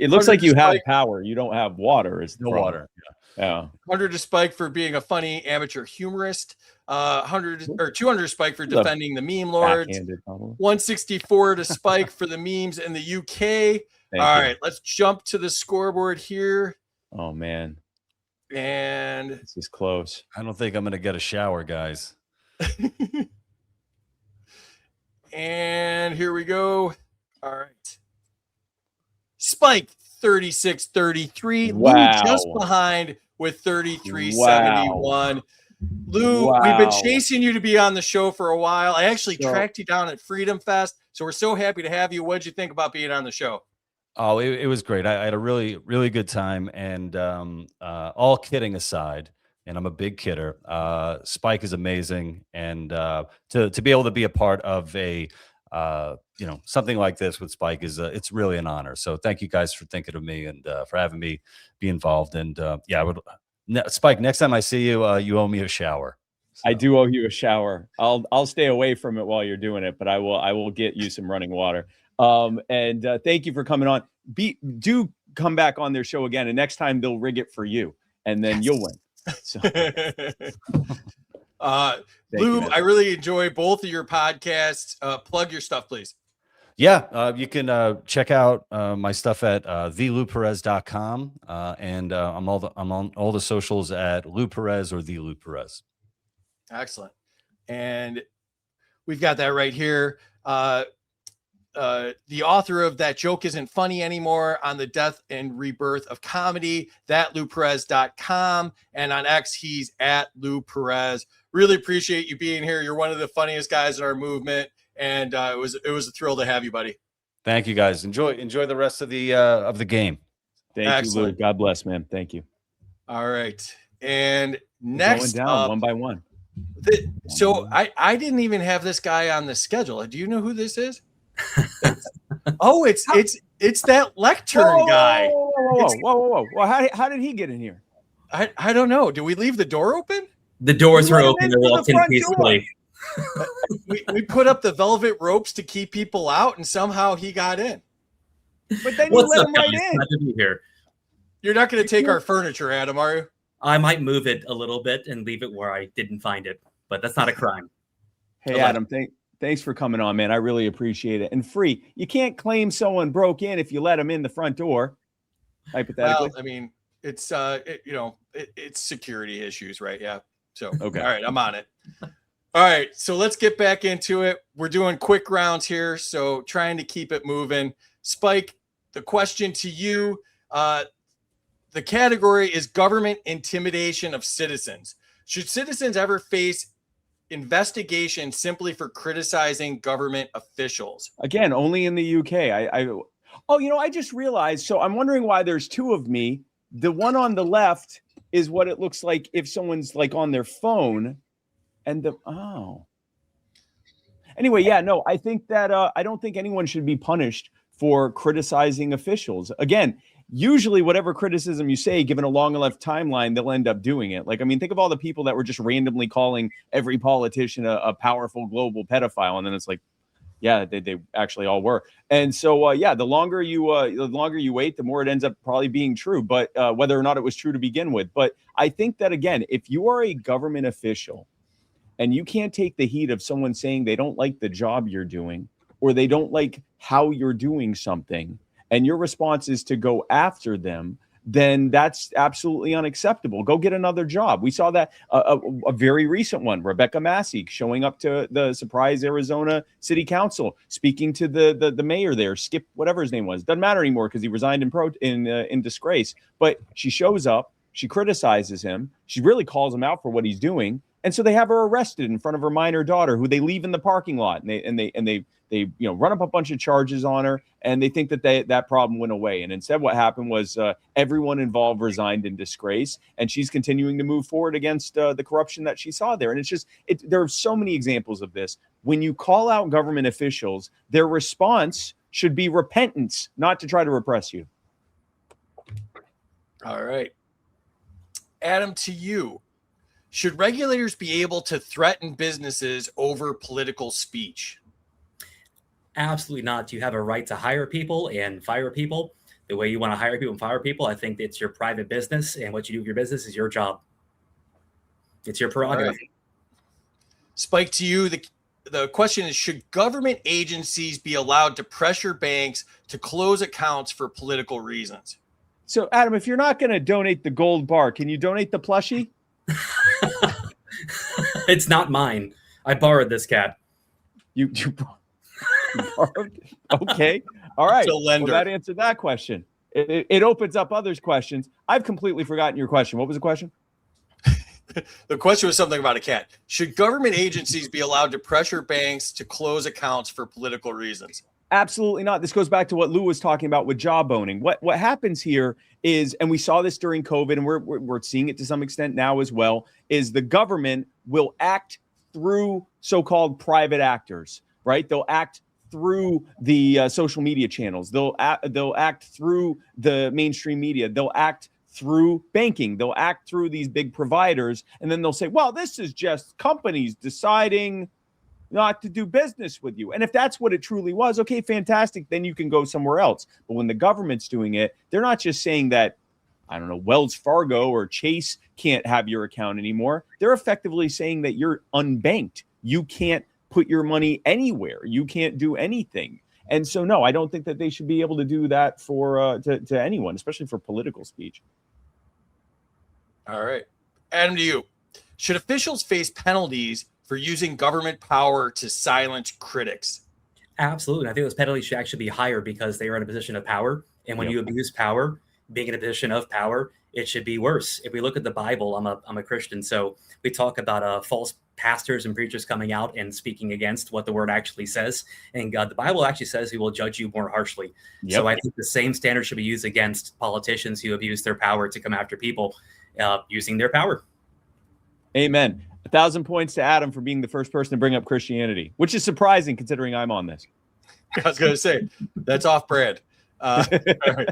It looks like you have power. You don't have water. Is no water. Yeah. 100 to Spike for being a funny amateur humorist. 200 to Spike for defending the meme lords. 164 to Spike for the memes in the UK. All right, let's jump to the scoreboard here. Oh man, and this is close. I don't think I'm gonna get a shower, guys. And here we go. All right, Spike 36-33. Wow. Lou just behind with 33-71. Lou, we've been chasing you to be on the show for a while. I actually tracked you down at Freedom Fest, so we're so happy to have you. What'd you think about being on the show? Oh, it was great. I had a really, really good time. And all kidding aside, and I'm a big kidder, Spike is amazing. And to be able to be a part of a something like this with Spike is it's really an honor. So thank you guys for thinking of me and for having me be involved. And I would. Spike, next time I see you, you owe me a shower. So. I do owe you a shower. I'll stay away from it while you're doing it, but I will get you some running water. And thank you for coming on. Do come back on their show again, and next time they'll rig it for you, and then you'll win. So. Lou, I really enjoy both of your podcasts. Plug your stuff, please. Yeah, you can check out my stuff at thelouperez.com, and I'm on all the socials at Lou Perez or the Lou Perez. Excellent, and we've got that right here. The author of That Joke Isn't Funny Anymore on the death and rebirth of comedy, thatlouperez.com, and on X he's at Lou Perez. Really appreciate you being here. You're one of the funniest guys in our movement. And it was a thrill to have you, buddy. Thank you, guys. Enjoy the rest of the game. Thank you, Lou. God bless, man. Thank you. All right. And next, going down one by one. So I didn't even have this guy on the schedule. Do you know who this is? It's that lectern guy. Whoa. Well, how did he get in here? I don't know. Do we leave the door open? The doors You were let 'em open. in They through the walked in front peacefully. We put up the velvet ropes to keep people out, and somehow he got in. But then you What's let up, him guys? right in. Glad to be here. You're not going to take our furniture, Adam, are you? I might move it a little bit and leave it where I didn't find it, but that's not a crime. Hey, Adam, thanks for coming on, man. I really appreciate it. And Free, you can't claim someone broke in if you let them in the front door, hypothetically. Well, I mean, it's it's security issues, right? Yeah. So Okay. All right, I'm on it. All right, so let's get back into it. We're doing quick rounds here, so trying to keep it moving. Spike, the question to you, the category is government intimidation of citizens. Should citizens ever face investigation simply for criticizing government officials? Again, only in the UK. I just realized. So I'm wondering why there's two of me. The one on the left is what it looks like if someone's like on their phone, and Anyway, yeah, no, I think that I don't think anyone should be punished for criticizing officials. Again, usually whatever criticism you say, given a long enough timeline, they'll end up doing it. Like, I mean, think of all the people that were just randomly calling every politician a powerful global pedophile. And then it's like, yeah, they actually all were. And so, the longer you wait, the more it ends up probably being true. But whether or not it was true to begin with. But I think that, again, if you are a government official and you can't take the heat of someone saying they don't like the job you're doing or they don't like how you're doing something, and your response is to go after them, then that's absolutely unacceptable. Go get another job. We saw that a very recent one, Rebecca Massey showing up to the surprise Arizona City Council, speaking to the mayor there, Skip, whatever his name was. Doesn't matter anymore because he resigned in disgrace. But she shows up, she criticizes him, she really calls him out for what he's doing, and so they have her arrested in front of her minor daughter, who they leave in the parking lot, and they run up a bunch of charges on her, and they think that that problem went away. And instead what happened was everyone involved resigned in disgrace, and she's continuing to move forward against the corruption that she saw there. And it's just, there are so many examples of this. When you call out government officials, their response should be repentance, not to try to repress you. All right. Adam, to you. Should regulators be able to threaten businesses over political speech? Absolutely not. You have a right to hire people and fire people the way you want to hire people and fire people. I think it's your private business, and what you do with your business is your job. It's your prerogative. Right. Spike, to you, the question is, should government agencies be allowed to pressure banks to close accounts for political reasons? So, Adam, if you're not going to donate the gold bar, can you donate the plushie? It's not mine. I borrowed this cat. You borrowed? Okay. All right. Well, that answered that question. It opens up others' questions. I've completely forgotten your question. What was the question? The question was something about a cat. Should government agencies be allowed to pressure banks to close accounts for political reasons? Absolutely not. This goes back to what Lou was talking about with jawboning. What happens here is, and we saw this during COVID, and we're seeing it to some extent now as well, is the government will act through so-called private actors, right? They'll act through the social media channels. They'll act through the mainstream media. They'll act through banking. They'll act through these big providers, and then they'll say, well, this is just companies deciding not to do business with you. And if that's what it truly was, okay, fantastic, then you can go somewhere else. But when the government's doing it, they're not just saying that, I don't know, Wells Fargo or Chase can't have your account anymore. They're effectively saying that you're unbanked. You can't put your money anywhere. You can't do anything. And so, no, I don't think that they should be able to do that for to anyone, especially for political speech. All right. Adam, to you. Should officials face penalties for using government power to silence critics? Absolutely. I think those penalties should actually be higher because they are in a position of power. And when you abuse power, being in a position of power, it should be worse. If we look at the Bible, I'm a Christian, so we talk about false pastors and preachers coming out and speaking against what the word actually says. And God, the Bible actually says he will judge you more harshly. Yep. So I think the same standard should be used against politicians who abuse their power to come after people using their power. Amen. 1,000 points to Adam for being the first person to bring up Christianity, which is surprising considering I'm on this. I was going to say, that's off brand. All right.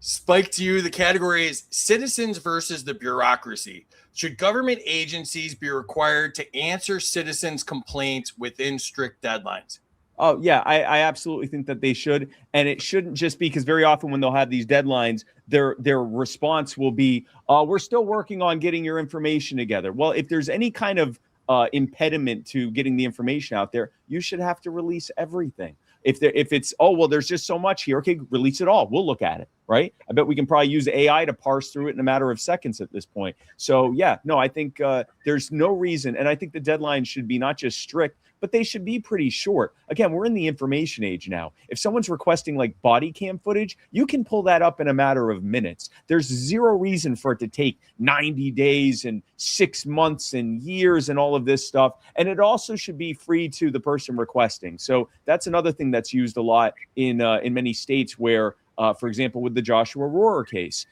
Spike, to you, the category is citizens versus the bureaucracy. Should government agencies be required to answer citizens' complaints within strict deadlines? Oh, yeah, I absolutely think that they should. And it shouldn't just be because very often when they'll have these deadlines, their response will be, we're still working on getting your information together. Well, if there's any kind of impediment to getting the information out there, you should have to release everything. If it's, oh, well, there's just so much here. Okay, release it all. We'll look at it, right? I bet we can probably use AI to parse through it in a matter of seconds at this point. So, yeah, no, I think there's no reason. And I think the deadline should be not just strict, but they should be pretty short. Again, we're in the information age now. If someone's requesting like body cam footage, you can pull that up in a matter of minutes. There's zero reason for it to take 90 days and 6 months and years and all of this stuff. And it also should be free to the person requesting. So that's another thing that's used a lot in many states where, for example, with the Joshua Rohrer case,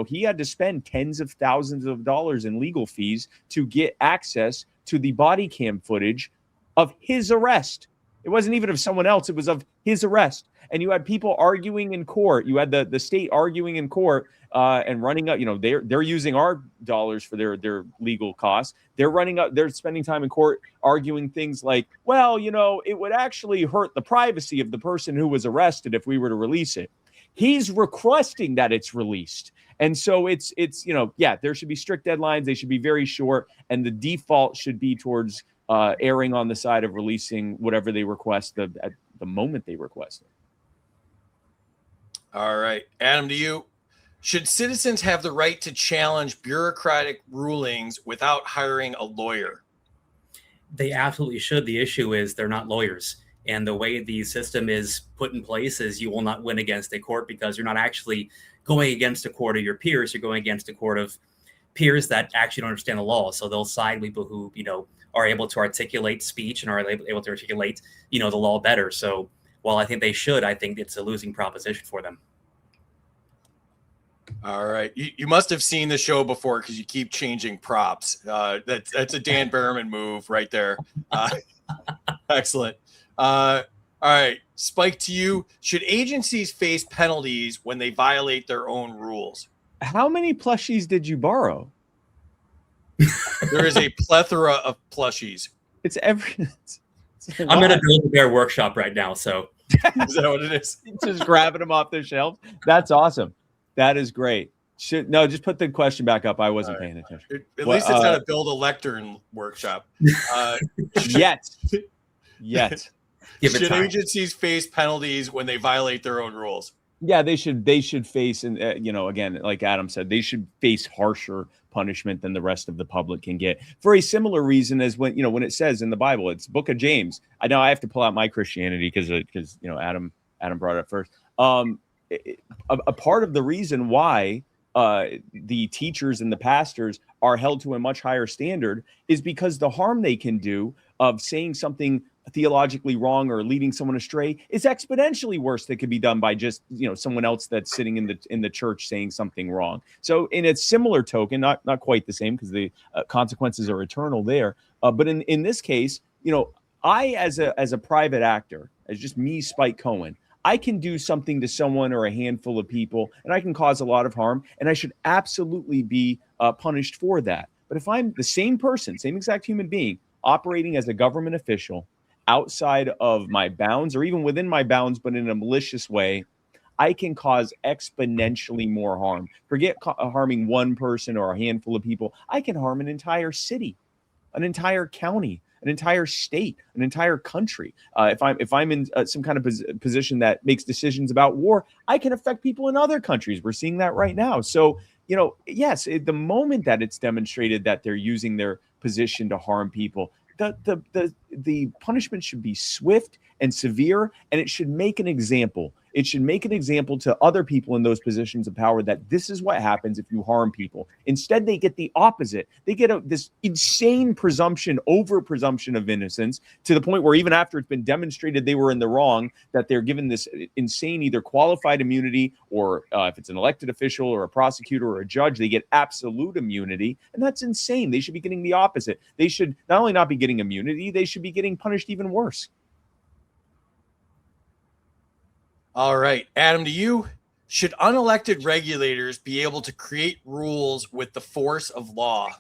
he had to spend tens of thousands of dollars in legal fees to get access to the body cam footage of his arrest. It wasn't even of someone else. It was of his arrest. And you had people arguing in court. You had the state arguing in court and running up, they're using our dollars for their legal costs. They're spending time in court arguing things like, well, it would actually hurt the privacy of the person who was arrested if we were to release it. He's requesting that it's released. And so it's there should be strict deadlines. They should be very short. And the default should be towards erring on the side of releasing whatever they request at the moment they request it. All right. Adam, to you. Should citizens have the right to challenge bureaucratic rulings without hiring a lawyer? They absolutely should. The issue is they're not lawyers. And the way the system is put in place is you will not win against a court because you're not actually going against a court of your peers. You're going against a court of peers that actually don't understand the law. So they'll side with people who, are able to articulate speech and are able to articulate, the law better. So while I think they should, I think it's a losing proposition for them. All right. You must have seen the show before because you keep changing props. That's a Dan Behrman move right there. Excellent. All right. Spike, to you. Should agencies face penalties when they violate their own rules? How many plushies did you borrow? There is a plethora of plushies. It's I'm going to build a bear workshop right now. So is that what it is? Just grabbing them off the shelf. That's awesome. That is great. Just put the question back up. I wasn't paying attention. At least it's not a build a lectern workshop. Yet. Should agencies face penalties when they violate their own rules? Yeah, they should face, and again, like Adam said, they should face harsher punishment than the rest of the public can get for a similar reason as when it says in the Bible, it's Book of James. I know I have to pull out my Christianity because Adam brought it up first. A part of the reason why the teachers and the pastors are held to a much higher standard is because the harm they can do of saying something theologically wrong or leading someone astray is exponentially worse that could be done by just someone else that's sitting in the church saying something wrong. So in a similar token, not quite the same because the consequences are eternal there, but in this case, I as a private actor, as just me, Spike Cohen, I can do something to someone or a handful of people and I can cause a lot of harm, and I should absolutely be punished for that. But if I'm the same person, same exact human being, operating as a government official outside of my bounds or even within my bounds, but in a malicious way, I can cause exponentially more harm. Forget harming one person or a handful of people. I can harm an entire city, an entire county, an entire state, an entire country. If I'm in some kind of position that makes decisions about war, I can affect people in other countries. We're seeing that right now. So, yes, the moment that it's demonstrated that they're using their position to harm people, the punishment should be swift and severe, and it should make an example. It should make an example to other people in those positions of power that this is what happens if you harm people. Instead, they get the opposite. They get this insane presumption of innocence to the point where even after it's been demonstrated they were in the wrong, that they're given this insane either qualified immunity or if it's an elected official or a prosecutor or a judge, they get absolute immunity. And that's insane. They should be getting the opposite. They should not only not be getting immunity, they should be getting punished even worse. All right, Adam, to you. Should unelected regulators be able to create rules with the force of law?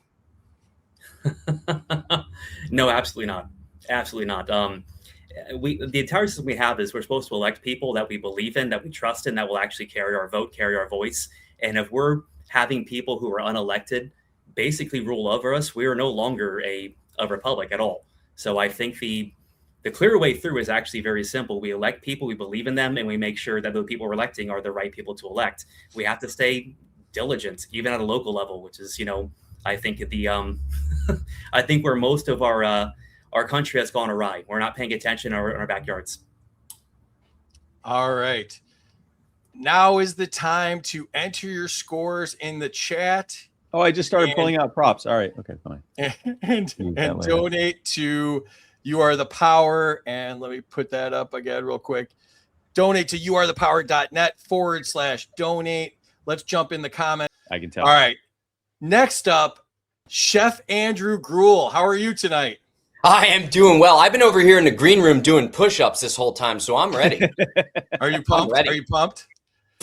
No, absolutely not. Absolutely not. The entire system we have is we're supposed to elect people that we believe in, that we trust in, that will actually carry our vote, carry our voice. And if we're having people who are unelected basically rule over us, we are no longer a republic at all. So I think the clear way through is actually very simple. We elect people, we believe in them, and we make sure that the people we're electing are the right people to elect. We have to stay diligent, even at a local level, which is, I think I think where most of our country has gone awry. We're not paying attention in our backyards. All right. Now is the time to enter your scores in the chat. Oh, I just started pulling out props. All right. Okay, fine. And donate to You Are the Power. And let me put that up again real quick. Donate to youarethepower.net/donate. Let's jump in the comments. I can tell. All right. Next up, Chef Andrew Gruel. How are you tonight? I am doing well. I've been over here in the green room doing push-ups this whole time, so I'm ready. Are you pumped? Are you pumped?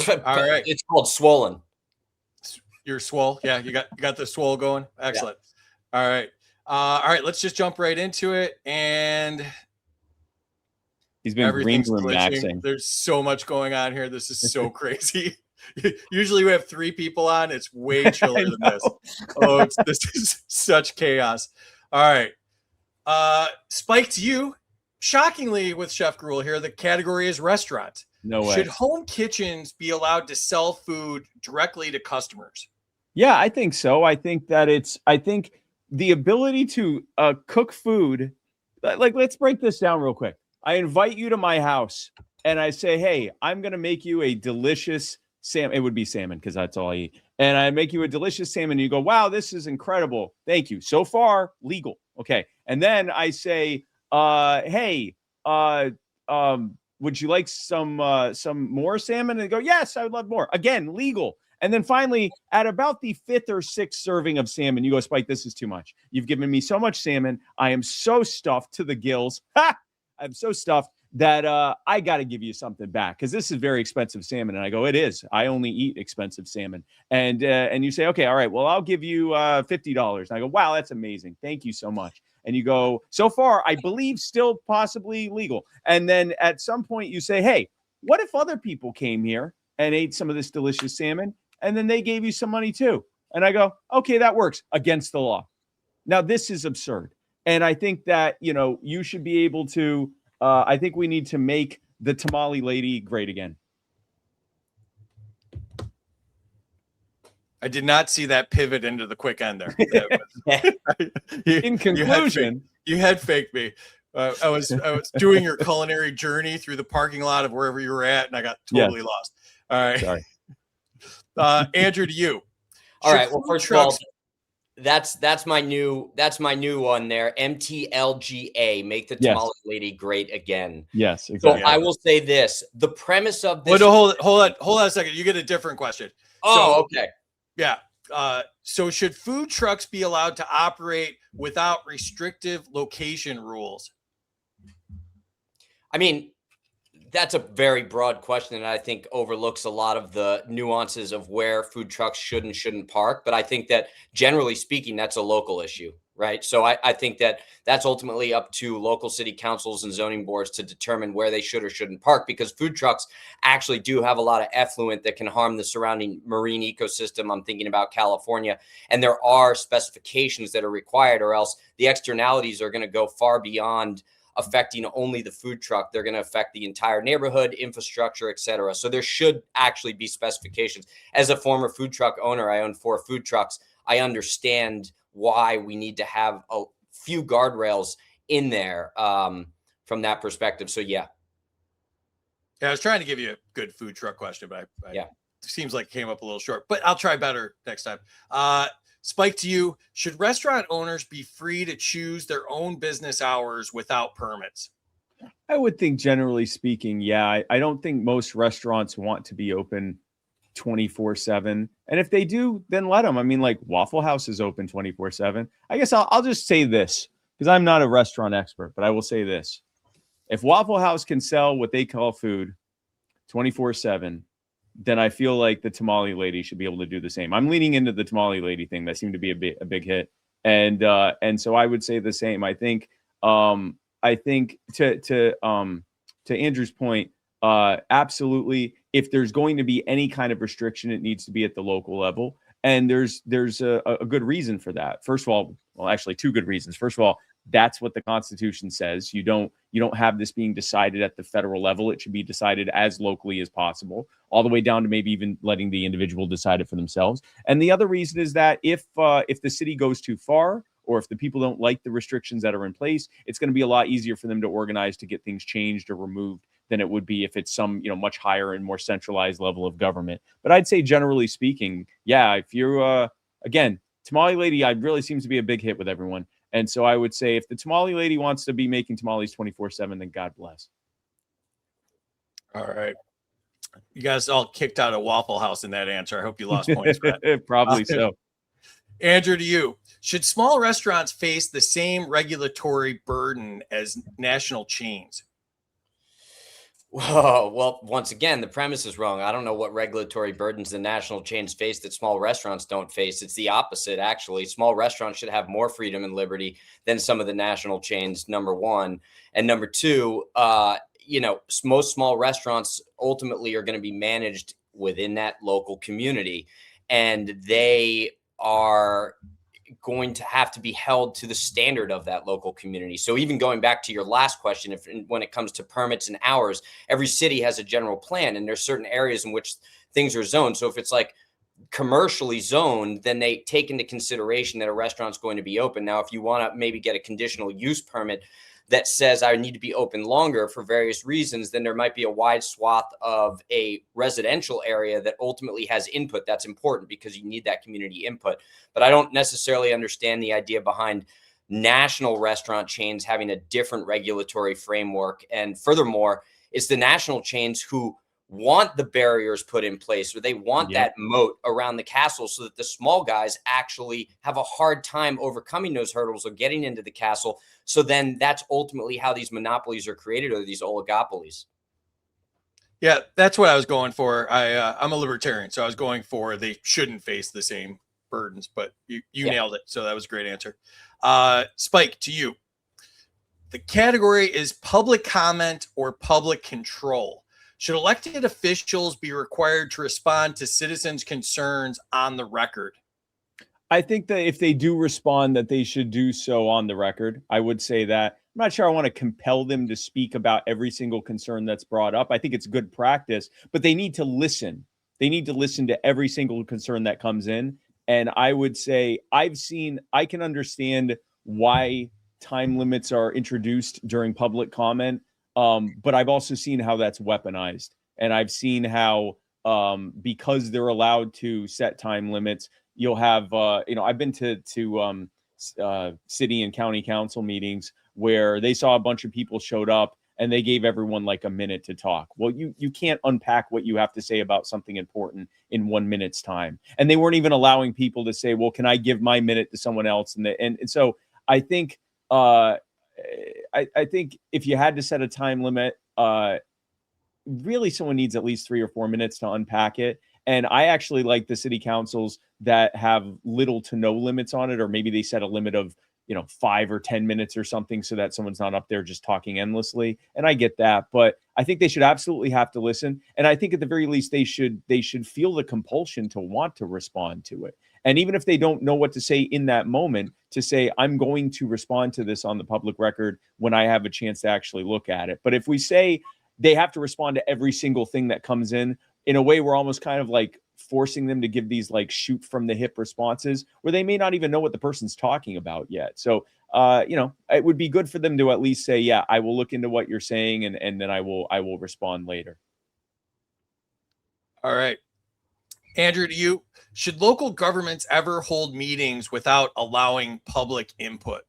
All right. It's called swollen. You're swole. Yeah, you got the swole going. Excellent. Yeah. All right. Let's just jump right into it. And he's been green room maxing. There's so much going on here. This is so crazy. Usually we have 3 people on. It's way chiller than this. Oh, this is such chaos. All right. Spike, to you. Shockingly, with Chef Gruel here, the category is restaurant. No way. Should home kitchens be allowed to sell food directly to customers? Yeah, I think so. I think the ability to cook food, like, let's break this down real quick. I invite you to my house and I say, hey, I'm going to make you a delicious salmon. It would be salmon because that's all I eat. And I make you a delicious salmon. And you go, wow, this is incredible. Thank you. So far, legal. Okay. And then I say, hey, would you like some more salmon? And go, yes, I would love more. Again, legal. And then finally, at about the 5th or 6th serving of salmon, you go, Spike, this is too much. You've given me so much salmon. I am so stuffed to the gills. Ha! I'm so stuffed that I got to give you something back because this is very expensive salmon. And I go, it is. I only eat expensive salmon. And you say, okay, all right, well, I'll give you $50. And I go, wow, that's amazing. Thank you so much. And you go, so far, I believe still possibly legal. And then at some point you say, hey, what if other people came here and ate some of this delicious salmon and then they gave you some money too? And I go, okay, that works against the law. Now, this is absurd. And I think that, you should be able to, I think we need to make the tamale lady great again. I did not see that pivot into the quick end there. In conclusion, you had faked me. I was doing your culinary journey through the parking lot of wherever you were at, and I got totally lost. All right, sorry. Andrew, to you. All right. Well, first of all, that's my new one there. MTLGA, make the tamale lady great again. Yes, exactly. So I will say this: the premise of this. Wait, no, hold on a second. You get a different question. Oh, okay. Yeah. So should food trucks be allowed to operate without restrictive location rules? I mean, that's a very broad question, and I think overlooks a lot of the nuances of where food trucks should and shouldn't park. But I think that generally speaking, that's a local issue, right? So I think that that's ultimately up to local city councils and zoning boards to determine where they should or shouldn't park, because food trucks actually do have a lot of effluent that can harm the surrounding marine ecosystem. I'm thinking about California, and there are specifications that are required, or else the externalities are going to go far beyond affecting only the food truck. They're going to affect the entire neighborhood, infrastructure, et cetera. So there should actually be specifications. As a former food truck owner, I own 4 food trucks. I understand why we need to have a few guardrails in there from that perspective. So, yeah. Yeah, I was trying to give you a good food truck question, but it seems like it came up a little short. But I'll try better next time. Spike, to you, should restaurant owners be free to choose their own business hours without permits? I would think, generally speaking, yeah. I don't think most restaurants want to be open 24/7. And if they do, then let them. I mean, like Waffle House is open 24/7. I guess I'll just say this, because I'm not a restaurant expert, but I will say this. If Waffle House can sell what they call food 24/7, then I feel like the tamale lady should be able to do the same. I'm leaning into the tamale lady thing. That seemed to be a big hit. And so I would say the same. I think to Andrew's point, absolutely. If there's going to be any kind of restriction, it needs to be at the local level. And there's a good reason for that. First of all, well, actually two good reasons. First of all, that's what the Constitution says. You don't have this being decided at the federal level. It should be decided as locally as possible, all the way down to maybe even letting the individual decide it for themselves. And the other reason is that if the city goes too far, or if the people don't like the restrictions that are in place, it's going to be a lot easier for them to organize to get things changed or removed than it would be if it's some, much higher and more centralized level of government. But I'd say generally speaking, yeah, if you're, again, tamale lady, really seems to be a big hit with everyone. And so I would say if the tamale lady wants to be making tamales 24/7, then God bless. All right. You guys all kicked out of Waffle House in that answer. I hope you lost points. Probably so. Andrew, to you. Should small restaurants face the same regulatory burden as national chains? Whoa, well, once again, the premise is wrong. I don't know what regulatory burdens the national chains face that small restaurants don't face. It's the opposite, actually. Small restaurants should have more freedom and liberty than some of the national chains, number one. And number two, most small restaurants ultimately are going to be managed within that local community, and they are going to have to be held to the standard of that local community. So even going back to your last question, when it comes to permits and hours, every city has a general plan, and there's certain areas in which things are zoned. So if it's like commercially zoned, then they take into consideration that a restaurant's going to be open. Now, if you want to maybe get a conditional use permit that says I need to be open longer for various reasons, then there might be a wide swath of a residential area that ultimately has input. That's important because you need that community input. But I don't necessarily understand the idea behind national restaurant chains having a different regulatory framework. And furthermore, it's the national chains who want the barriers put in place, or they want that moat around the castle so that the small guys actually have a hard time overcoming those hurdles or getting into the castle. So then that's ultimately how these monopolies are created, or these oligopolies. Yeah, that's what I was going for. I'm a libertarian, so I was going for they shouldn't face the same burdens, but you nailed it. So that was a great answer. Spike, to you. The category is public comment or public control. Should elected officials be required to respond to citizens' concerns on the record? I think that if they do respond, that they should do so on the record. I would say that. I'm not sure I want to compel them to speak about every single concern that's brought up. I think it's good practice, but they need to listen. They need to listen to every single concern that comes in. And I would say I can understand why time limits are introduced during public comment. But I've also seen how that's weaponized, and I've seen how because they're allowed to set time limits, you'll have I've been to city and county council meetings where they saw a bunch of people showed up and they gave everyone like a minute to talk. Well, you can't unpack what you have to say about something important in 1 minute's time, and they weren't even allowing people to say, well, can I give my minute to someone else? And so I think. I think if you had to set a time limit, really someone needs at least 3 or 4 minutes to unpack it. And I actually like the city councils that have little to no limits on it, or maybe they set a limit of 5 or 10 minutes or something so that someone's not up there just talking endlessly. And I get that, but I think they should absolutely have to listen. And I think at the very least, they should feel the compulsion to want to respond to it. And even if they don't know what to say in that moment, to say, I'm going to respond to this on the public record when I have a chance to actually look at it. But if we say they have to respond to every single thing that comes in a way, we're almost kind of like forcing them to give these like shoot from the hip responses where they may not even know what the person's talking about yet. So, it would be good for them to at least say, yeah, I will look into what you're saying, and then I will respond later. All right. Andrew, to you, should local governments ever hold meetings without allowing public input?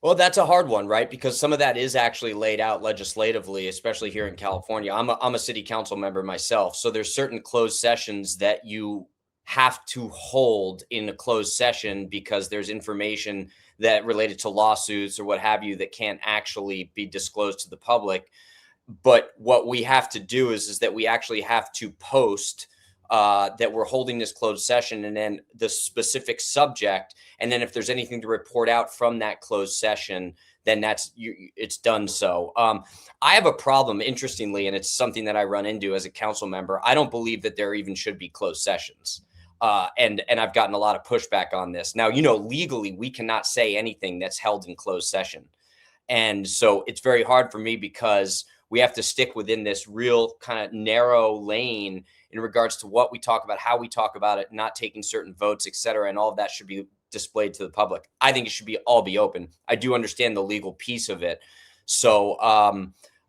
Well, that's a hard one, right? Because some of that is actually laid out legislatively, especially here in California. I'm a city council member myself. So there's certain closed sessions that you have to hold in a closed session because there's information that related to lawsuits or what have you that can't actually be disclosed to the public. But what we have to do is that we actually have to post that we're holding this closed session, and then the specific subject. And then if there's anything to report out from that closed session, then it's done. So I have a problem, interestingly, and it's something that I run into as a council member. I don't believe that there even should be closed sessions. And I've gotten a lot of pushback on this. Now, legally, we cannot say anything that's held in closed session. And so it's very hard for me because we have to stick within this real kind of narrow lane in regards to what we talk about, how we talk about it, not taking certain votes, et cetera. And all of that should be displayed to the public. I think it should all be open. I do understand the legal piece of it. So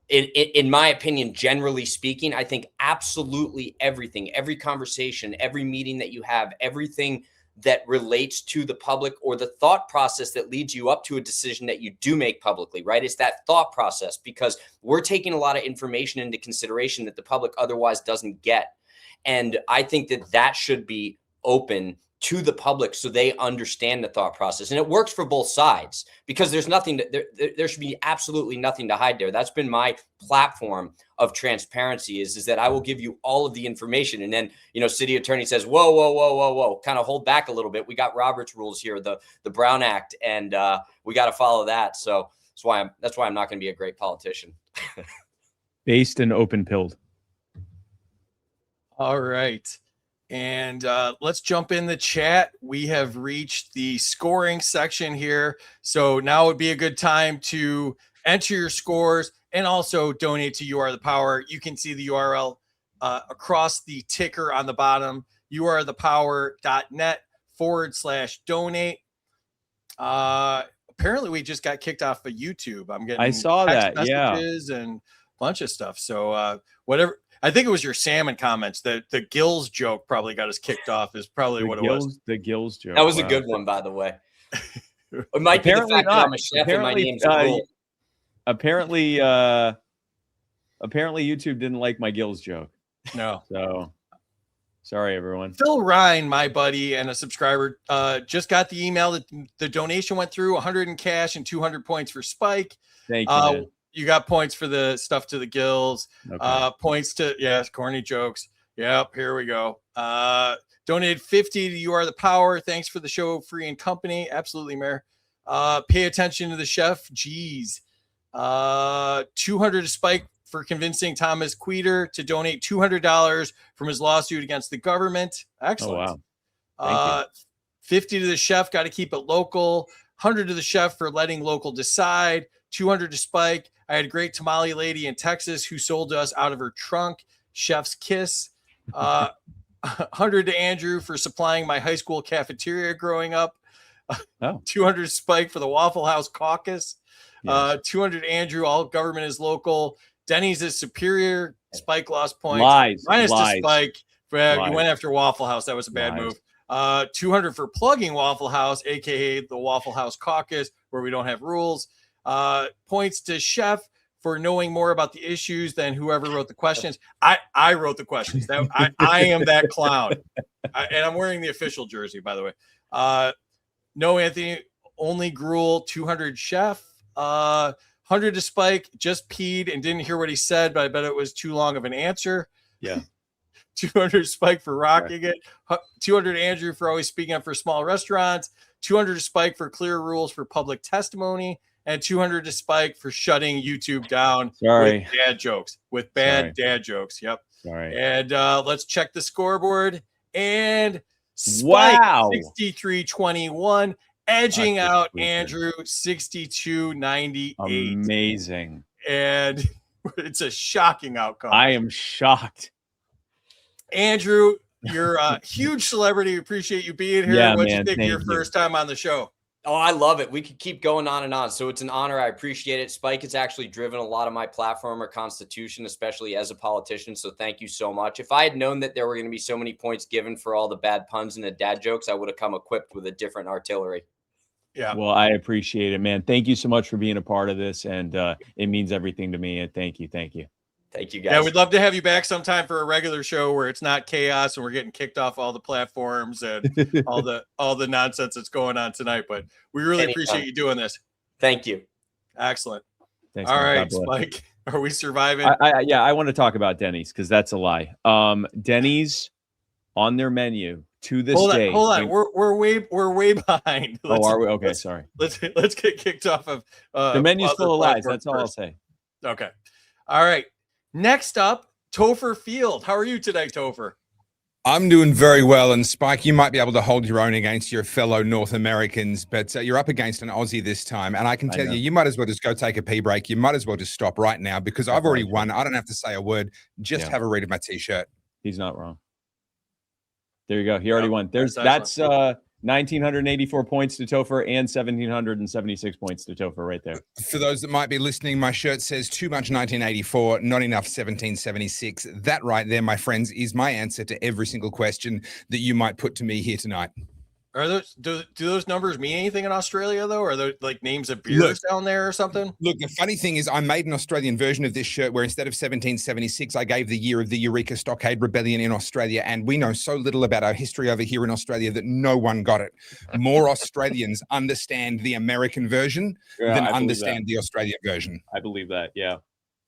in my opinion, generally speaking, I think absolutely everything, every conversation, every meeting that you have, everything that relates to the public or the thought process that leads you up to a decision that you do make publicly, right? It's that thought process, because we're taking a lot of information into consideration that the public otherwise doesn't get. And I think that should be open to the public so they understand the thought process. And it works for both sides, because there's nothing there should be absolutely nothing to hide there. That's been my platform of transparency is that I will give you all of the information. And then, city attorney says, whoa, kind of hold back a little bit. We got Robert's rules here, the Brown Act, and we got to follow that. So that's why I'm not going to be a great politician. Based and open-pilled. All right. And let's jump in the chat. We have reached the scoring section here. So now would be a good time to enter your scores and also donate to You Are the Power. You can see the URL across the ticker on the bottom, youarethepower.net/donate. Apparently we just got kicked off of YouTube. I saw that. Messages and a bunch of stuff. So whatever. I think it was your salmon comments. The gills joke probably got us kicked off is probably what it was. The gills joke. That was a good one, by the way. It might be the fact that I'm a chef and my name's Gruel. Apparently YouTube didn't like my gills joke. No. So sorry, everyone. Phil Ryan, my buddy and a subscriber, just got the email that the donation went through, 100 in cash and 200 points for Spike. Thank you, man. You got points for the stuff to the gills, okay. Points to, corny jokes. Yep, here we go. Donated 50 to You Are the Power. Thanks for the show, Free and Company. Absolutely, Mayor. Pay attention to the chef. Geez. 200 to Spike for convincing Thomas Queter to donate $200 from his lawsuit against the government. Excellent. Oh, wow. Thank you. 50 to the chef. Got to keep it local. 100 to the chef for letting local decide. 200 to Spike. I had a great tamale lady in Texas who sold to us out of her trunk. Chef's kiss. 100 to Andrew for supplying my high school cafeteria growing up. 200 to Spike for the Waffle House caucus. Yes. 200 Andrew, all government is local. Denny's is superior. Spike lost points. Lies. Minus Lies. to Spike. Lies. You went after Waffle House. That was a bad move. 200 for plugging Waffle House, aka the Waffle House caucus, where we don't have rules. Points to Chef for knowing more about the issues than whoever wrote the questions. I wrote the questions. I am that clown. And I'm wearing the official jersey, by the way. No, Anthony, only Gruel. 200 Chef. 100 to Spike, just peed and didn't hear what he said, but I bet it was too long of an answer. Yeah. 200 Spike for rocking it. 200 Andrew for always speaking up for small restaurants. 200 to Spike for clear rules for public testimony. And 200 to Spike for shutting YouTube down with dad jokes. With bad dad jokes. Yep. Sorry. And let's check the scoreboard. And Spike, 63-21, edging out Andrew, 62-98. Amazing. And it's a shocking outcome. I am shocked. Andrew, you're a huge celebrity. Appreciate you being here. Yeah, What'd you think of your first time on the show? Oh, I love it. We could keep going on and on. So it's an honor. I appreciate it. Spike has actually driven a lot of my platform or constitution, especially as a politician. So thank you so much. If I had known that there were going to be so many points given for all the bad puns and the dad jokes, I would have come equipped with a different artillery. Yeah. Well, I appreciate it, man. Thank you so much for being a part of this. And it means everything to me. And thank you. Thank you. Thank you, guys. Yeah, we'd love to have you back sometime for a regular show where it's not chaos and we're getting kicked off all the platforms and all the nonsense that's going on tonight. But we really appreciate you doing this. Thank you. Excellent. Thanks, all man. right, Spike. Are we surviving? I want to talk about Denny's because that's a lie. Denny's on their menu to this day. Hold on. We're way behind. Are we? Okay, sorry. Let's get kicked off of the menu's full of lies. That's all I'll say. Okay. All right. Next up, Topher Field. How are you today, Topher? I'm doing very well, and Spike, you might be able to hold your own against your fellow North Americans, but you're up against an Aussie this time, and I can tell you, you might as well just go take a pee break. You might as well just stop right now because I've already won. I don't have to say a word. Just have a read of my T-shirt. He's not wrong. There you go. He already won. That's 1,984 points to Topher and 1,776 points to Topher right there. For those that might be listening, my shirt says too much 1984, not enough 1776. That right there, my friends, is my answer to every single question that you might put to me here tonight. Are those do those numbers mean anything in Australia though? Are there like names of beers down there or something? Look, the funny thing is I made an Australian version of this shirt where instead of 1776, I gave the year of the Eureka Stockade Rebellion in Australia. And we know so little about our history over here in Australia that no one got it. More Australians understand the American version than understand the Australian version. I believe that. Yeah. All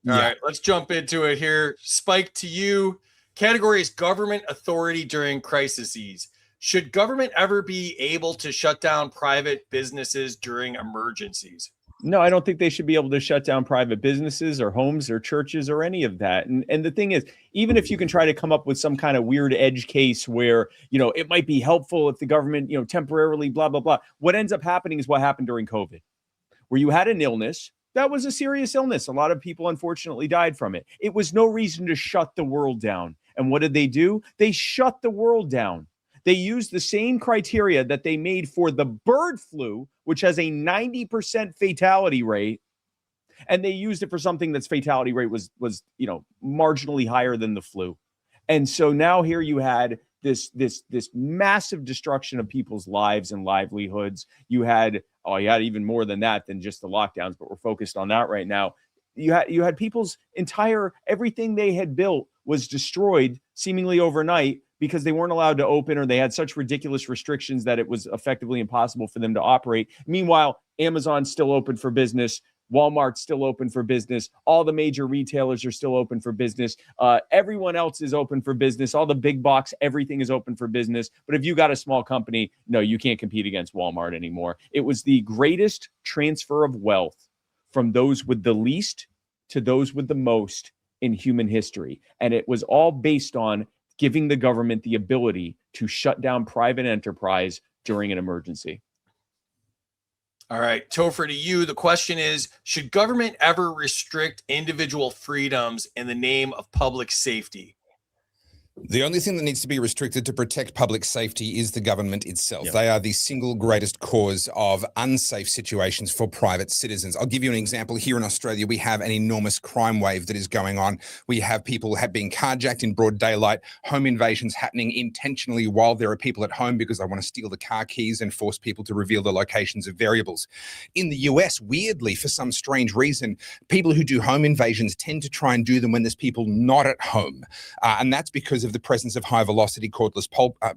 right, let's jump into it here. Spike, to you. Category is government authority during crises. Should government ever be able to shut down private businesses during emergencies? No, I don't think they should be able to shut down private businesses or homes or churches or any of that. And the thing is, even if you can try to come up with some kind of weird edge case where, it might be helpful if the government, temporarily blah, blah, blah. What ends up happening is what happened during COVID, where you had an illness. That was a serious illness. A lot of people, unfortunately, died from it. It was no reason to shut the world down. And what did they do? They shut the world down. They used the same criteria that they made for the bird flu, which has a 90% fatality rate, and they used it for something that's fatality rate was marginally higher than the flu. And so now here you had this massive destruction of people's lives and livelihoods. You had even more than that than just the lockdowns, but we're focused on that right now. You had people's everything they had built was destroyed seemingly overnight because they weren't allowed to open, or they had such ridiculous restrictions that it was effectively impossible for them to operate. Meanwhile, Amazon's still open for business. Walmart's still open for business. All the major retailers are still open for business. Everyone else is open for business. All the big box, everything is open for business. But if you got a small company, no, you can't compete against Walmart anymore. It was the greatest transfer of wealth from those with the least to those with the most in human history. And it was all based on giving the government the ability to shut down private enterprise during an emergency. All right, Topher, to you, the question is, should government ever restrict individual freedoms in the name of public safety? The only thing that needs to be restricted to protect public safety is the government itself. Yep. They are the single greatest cause of unsafe situations for private citizens. I'll give you an example. Here in Australia, we have an enormous crime wave that is going on. We have people being carjacked in broad daylight, home invasions happening intentionally while there are people at home because they want to steal the car keys and force people to reveal the locations of variables. In the US, weirdly, for some strange reason, people who do home invasions tend to try and do them when there's people not at home. And that's because of the presence of high-velocity cordless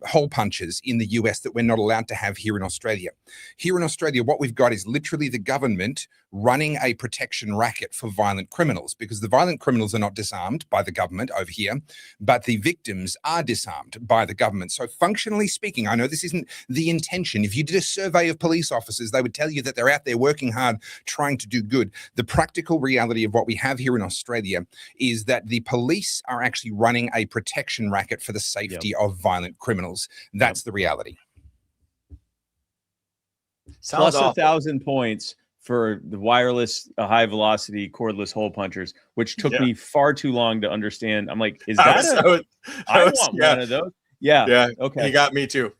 hole punches in the US that we're not allowed to have here in Australia. Here in Australia, what we've got is literally the government running a protection racket for violent criminals, because the violent criminals are not disarmed by the government over here, but the victims are disarmed by the government. So functionally speaking, I know this isn't the intention. If you did a survey of police officers, they would tell you that they're out there working hard, trying to do good. The practical reality of what we have here in Australia is that the police are actually running a protection racket for the safety of violent criminals. That's the reality. Plus 1,000 points for the wireless high velocity cordless hole punchers, which took me far too long to understand. I'm like, is that I want one of those. Yeah. Okay. He got me too.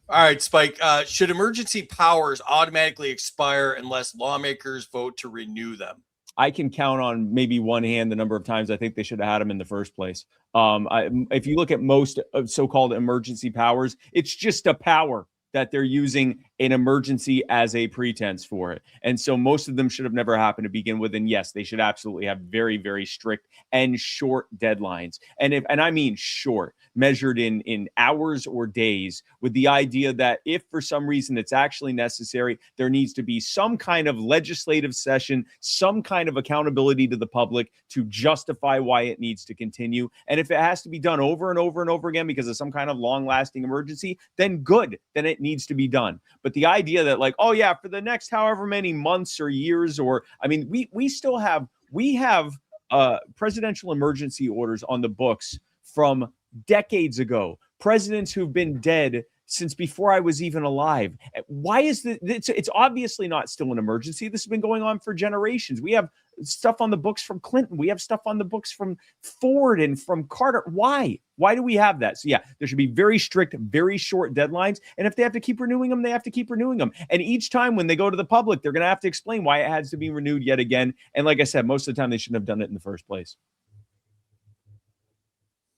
All right, Spike. Should emergency powers automatically expire unless lawmakers vote to renew them? I can count on maybe one hand the number of times I think they should have had them in the first place. If you look at most of so-called emergency powers, it's just a power that they're using an emergency as a pretense for it. And so most of them should have never happened to begin with. And yes, they should absolutely have very, very strict and short deadlines. And I mean short, measured in hours or days, with the idea that if for some reason it's actually necessary, there needs to be some kind of legislative session, some kind of accountability to the public to justify why it needs to continue. And if it has to be done over and over and over again because of some kind of long-lasting emergency, then good, then it needs to be done. But the idea that like, oh yeah, for the next however many months or years, or I mean, we have presidential emergency orders on the books from decades ago. Presidents who've been dead since before I was even alive. Why is it's obviously not still an emergency. This has been going on for generations. We have stuff on the books from Clinton. We have stuff on the books from Ford and from Carter. Why? Why do we have that? So yeah, there should be very strict, very short deadlines. And if they have to keep renewing them, they have to keep renewing them. And each time when they go to the public, they're going to have to explain why it has to be renewed yet again. And like I said, most of the time they shouldn't have done it in the first place.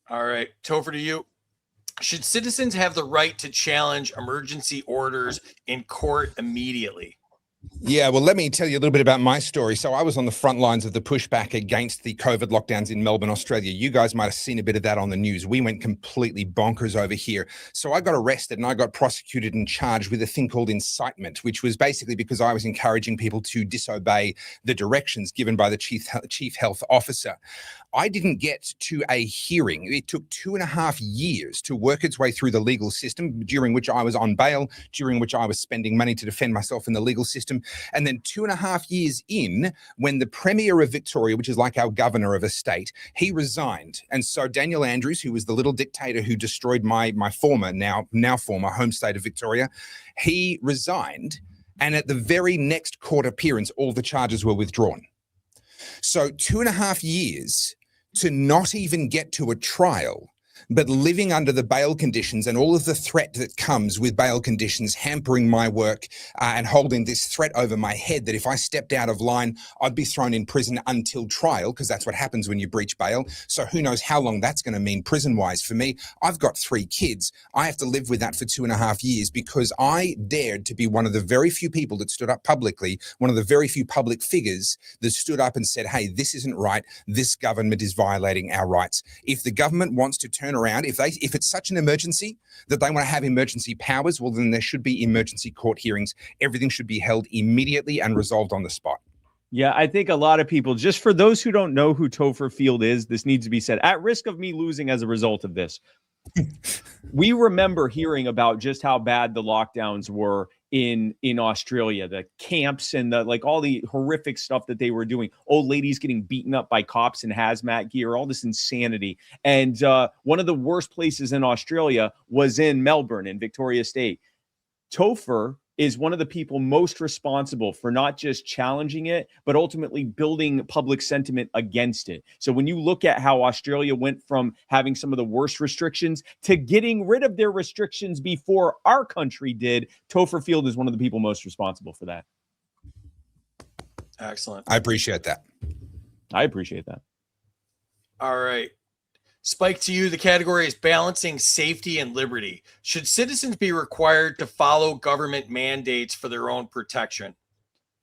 All right, Topher, to you. Should citizens have the right to challenge emergency orders in court immediately? Yeah, well, let me tell you a little bit about my story. So I was on the front lines of the pushback against the COVID lockdowns in Melbourne, Australia. You guys might have seen a bit of that on the news. We went completely bonkers over here. So I got arrested and I got prosecuted and charged with a thing called incitement, which was basically because I was encouraging people to disobey the directions given by the chief health officer. I didn't get to a hearing. It took 2.5 years to work its way through the legal system, during which I was on bail, during which I was spending money to defend myself in the legal system. And then 2.5 years in, when the Premier of Victoria, which is like our governor of a state, he resigned. And so Daniel Andrews, who was the little dictator who destroyed my former, now former home state of Victoria, he resigned. And at the very next court appearance, all the charges were withdrawn. So 2.5 years to not even get to a trial, but living under the bail conditions and all of the threat that comes with bail conditions, hampering my work and holding this threat over my head that if I stepped out of line, I'd be thrown in prison until trial, because that's what happens when you breach bail. So who knows how long that's going to mean prison-wise for me. I've got 3 kids. I have to live with that for 2.5 years because I dared to be one of the very few people that stood up publicly, one of the very few public figures that stood up and said, hey, this isn't right. This government is violating our rights. If the government wants to turn around, if it's such an emergency that they want to have emergency powers, well, then there should be emergency court hearings. Everything should be held immediately and resolved on the spot. Yeah, I think a lot of people, just for those who don't know who Topher Field is, this needs to be said, at risk of me losing as a result of this. We remember hearing about just how bad the lockdowns were in Australia, the camps and the like, all the horrific stuff that they were doing. Old ladies getting beaten up by cops in hazmat gear, all this insanity. And one of the worst places in Australia was in Melbourne, in Victoria State. Topher is one of the people most responsible for not just challenging it, but ultimately building public sentiment against it. So when you look at how Australia went from having some of the worst restrictions to getting rid of their restrictions before our country did, Topher Field is one of the people most responsible for that. Excellent. I appreciate that. I appreciate that. All right. Spike, to you, the category is balancing safety and liberty. Should citizens be required to follow government mandates for their own protection?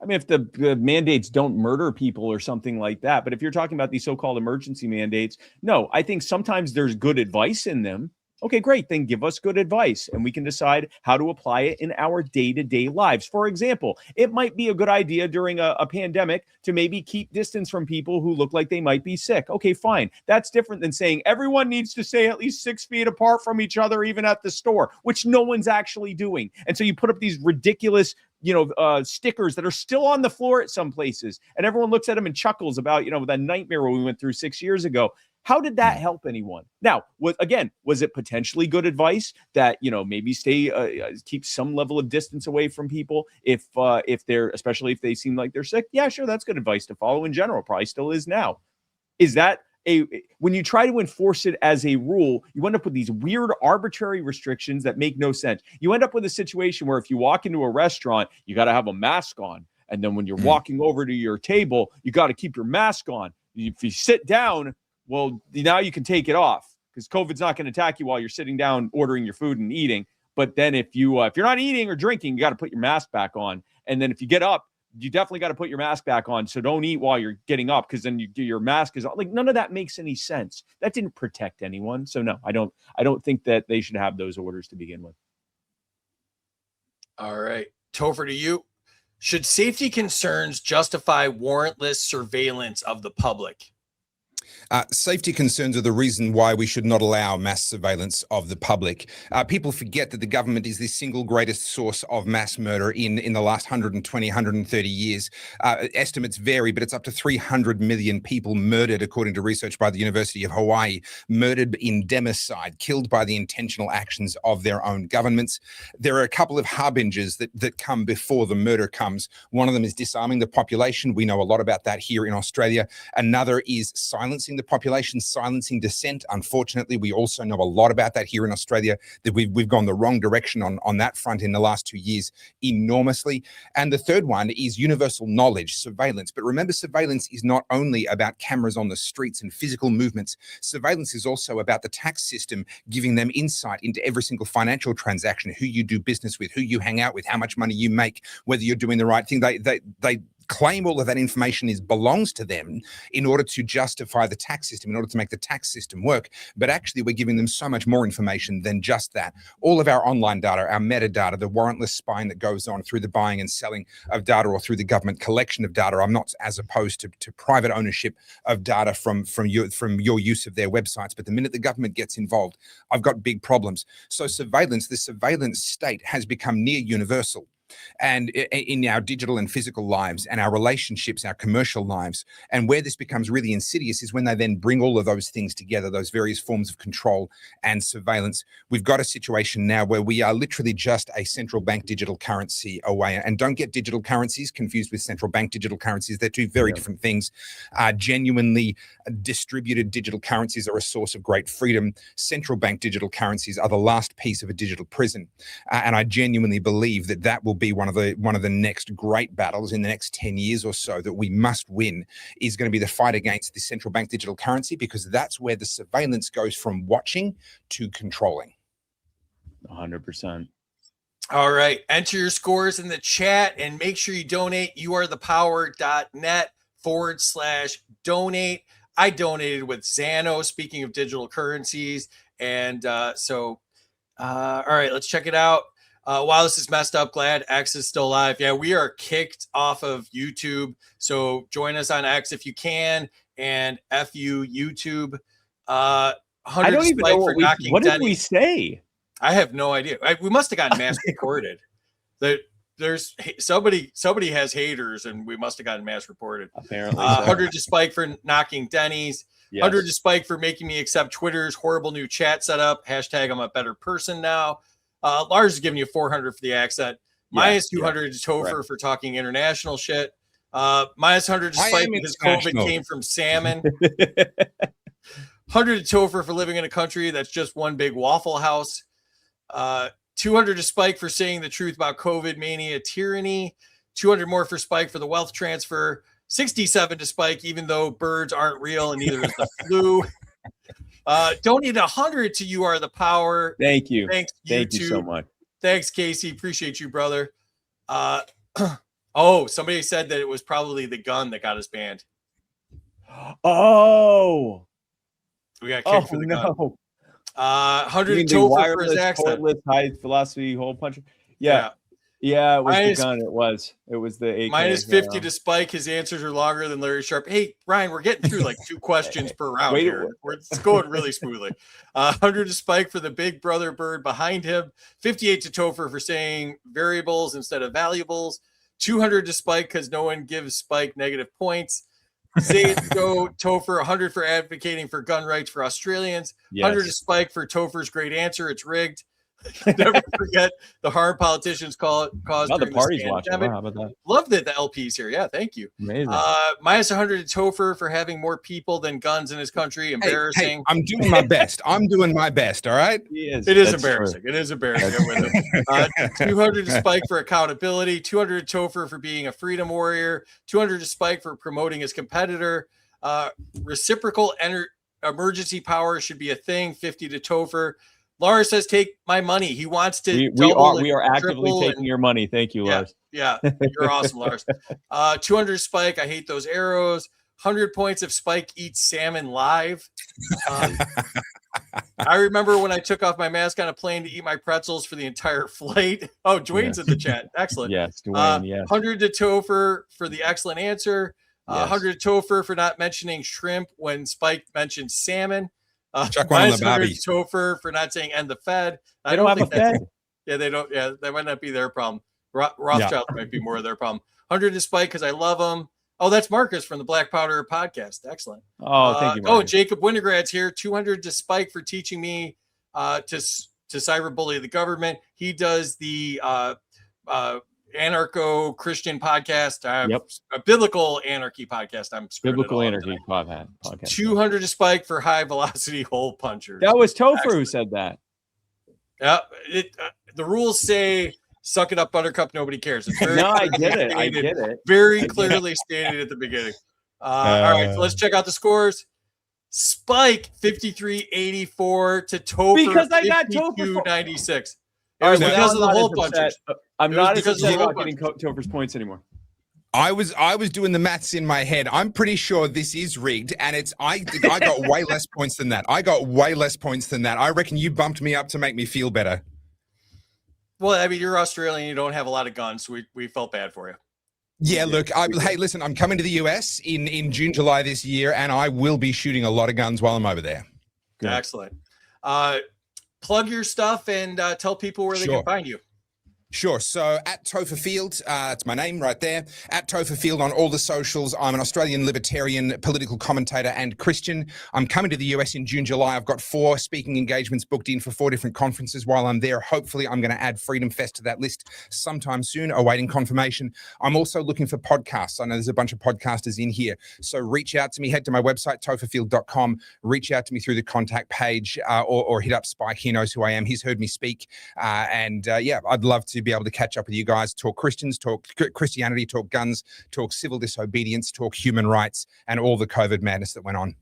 I mean, if the mandates don't murder people or something like that, but if you're talking about these so-called emergency mandates, no, I think sometimes there's good advice in them. Okay, great. Then give us good advice and we can decide how to apply it in our day-to-day lives. For example, it might be a good idea during a pandemic to maybe keep distance from people who look like they might be sick. Okay, fine. That's different than saying everyone needs to stay at least 6 feet apart from each other, even at the store, which no one's actually doing. And so you put up these ridiculous stickers that are still on the floor at some places. And everyone looks at them and chuckles about, that nightmare we went through 6 years ago. How did that help anyone? Now, was it potentially good advice that, maybe keep some level of distance away from people if especially if they seem like they're sick? Yeah, sure. That's good advice to follow in general. Probably still is now. Is that when you try to enforce it as a rule, you end up with these weird arbitrary restrictions that make no sense. You end up with a situation where if you walk into a restaurant, you got to have a mask on. And then when you're walking over to your table, you got to keep your mask on. If you sit down, well, now you can take it off because COVID's not going to attack you while you're sitting down ordering your food and eating. But then if you're not eating or drinking, you got to put your mask back on. And then if you get up, you definitely got to put your mask back on. So don't eat while you're getting up, because then your mask is on. Like, none of that makes any sense. That didn't protect anyone. So no, I don't think that they should have those orders to begin with. All right. Topher, to you. Should safety concerns justify warrantless surveillance of the public? Safety concerns are the reason why we should not allow mass surveillance of the public. People forget that the government is the single greatest source of mass murder in the last 120, 130 years. Estimates vary, but it's up to 300 million people murdered, according to research by the University of Hawaii, murdered in democide, killed by the intentional actions of their own governments. There are a couple of harbingers that come before the murder comes. One of them is disarming the population. We know a lot about that here in Australia. Another is silencing the population, silencing dissent. Unfortunately, we also know a lot about that here in Australia, that we've gone the wrong direction on that front in the last 2 years enormously. And the third one is universal knowledge, surveillance. But remember, surveillance is not only about cameras on the streets and physical movements. Surveillance is also about the tax system, giving them insight into every single financial transaction, who you do business with, who you hang out with, how much money you make, whether you're doing the right thing. They claim all of that information belongs to them in order to justify the tax system, in order to make the tax system work. But actually, we're giving them so much more information than just that. All of our online data, our metadata, the warrantless spying that goes on through the buying and selling of data, or through the government collection of data. I'm not as opposed to private ownership of data from your use of their websites. But the minute the government gets involved, I've got big problems. So surveillance, the surveillance state has become near universal. And in our digital and physical lives and our relationships, our commercial lives. And where this becomes really insidious is when they then bring all of those things together, those various forms of control and surveillance. We've got a situation now where we are literally just a central bank digital currency away. And don't get digital currencies confused with central bank digital currencies. They're two very different things. Genuinely distributed digital currencies are a source of great freedom. Central bank digital currencies are the last piece of a digital prison. And I genuinely believe that will be one of the next great battles in the next 10 years or so that we must win, is going to be the fight against the central bank digital currency, because that's where the surveillance goes from watching to controlling. 100%. All right. Enter your scores in the chat and make sure you donate. youarethepower.net/donate. I donated with Xano, speaking of digital currencies. And all right, let's check it out. Wow, this is messed up. Glad X is still live. Yeah, we are kicked off of YouTube. So join us on X if you can. And FU YouTube. I don't even know what did we say? I have no idea. We must have gotten mass recorded. There's somebody has haters, and we must have gotten mass reported. Apparently, 100 to Spike for knocking Denny's. Yes. 100 to Spike for making me accept Twitter's horrible new chat setup. Hashtag I'm a better person now. Lars is giving you 400 for the accent. Minus 200 to Topher for talking international shit. Minus 100 to Spike because COVID came from salmon. 100 to Topher for living in a country that's just one big Waffle House. 200 to Spike for saying the truth about COVID mania tyranny. 200 more for Spike for the wealth transfer. 67 to Spike, even though birds aren't real and neither is the flu. Donate 100 to You Are the Power. Thank you. Thanks, Thank you so much. Thanks, Casey. Appreciate you, brother. Somebody said that it was probably the gun that got us banned. Oh, we got kicked for the gun. 100 Topher for his accent. Cordless, high velocity hole puncher. Yeah, it was the gun. It was the AK. Minus 50 to Spike. His answers are longer than Larry Sharpe. Hey, Ryan, we're getting through like 2 questions per round here. It's going really smoothly. 100 to Spike for the big brother bird behind him. 58 to Topher for saying variables instead of valuables. 200 to Spike because no one gives Spike negative points. Say it go Topher. 100 for advocating for gun rights for Australians. Yes. 100 to Spike for Topher's great answer. It's rigged. Never forget the harm politicians caused. Now the party's watching. Wow, how about that? Love that the LP's here. Yeah, thank you. Amazing. Minus 100 to Topher for having more people than guns in his country. Embarrassing. Hey, I'm doing my best. I'm doing my best. All right. It is embarrassing. True. It is embarrassing. With him. 200 to Spike for accountability. 200 to Topher for being a freedom warrior. 200 to Spike for promoting his competitor. Reciprocal emergency power should be a thing. 50 to Topher. Lars says, take my money. He wants to. We are actively taking your money. Thank you, Lars. Yeah, you're awesome, Lars. 200 Spike. I hate those arrows. 100 points if Spike eats salmon live. I remember when I took off my mask on a plane to eat my pretzels for the entire flight. Oh, Duane's in the chat. Excellent. Yes, Duane. Yes. 100 to Topher for the excellent answer. 100 to Topher for not mentioning shrimp when Spike mentioned salmon. Chuck one on the Barbie. Topher for not saying end the Fed. I don't have a Fed. Yeah, they don't. Yeah, that might not be their problem. Rothschild might be more of their problem. 100 to Spike because I love them. Oh, that's Marcus from the Black Powder podcast. Excellent. Oh, thank you, Marcus. Oh, Jacob Wintergrad's here. 200 to Spike for teaching me to cyberbully the government. He does the anarcho-Christian podcast. A biblical anarchy podcast. Biblical anarchy podcast. 200 to Spike for high velocity hole punchers. That was Topher who said that. Yeah, the rules say suck it up, Buttercup. Nobody cares. It's very I get it. I get it. Very clearly stated at the beginning. All right, so let's check out the scores. Spike 53.84 to Topher because I got Topher 52.96. It was because of the hole punchers. I'm not as upset about getting Topher's points anymore. I was doing the maths in my head. I'm pretty sure this is rigged, and I got way less points than that. I reckon you bumped me up to make me feel better. Well, I mean, you're Australian. You don't have a lot of guns. So we felt bad for you. Yeah, look, hey, listen, I'm coming to the US in June, July this year, and I will be shooting a lot of guns while I'm over there. Good. Excellent. Plug your stuff and tell people where they can find you. Sure. So at Topher Field, it's my name right there. At Topher Field on all the socials. I'm an Australian libertarian, political commentator, and Christian. I'm coming to the US in June, July. I've got 4 speaking engagements booked in for 4 different conferences while I'm there. Hopefully, I'm going to add Freedom Fest to that list sometime soon, awaiting confirmation. I'm also looking for podcasts. I know there's a bunch of podcasters in here. So reach out to me. Head to my website, topherfield.com. Reach out to me through the contact page or hit up Spike. He knows who I am. He's heard me speak. Yeah, I'd love to be able to catch up with you guys, talk Christians, talk Christianity, talk guns, talk civil disobedience, talk human rights, and all the COVID madness that went on.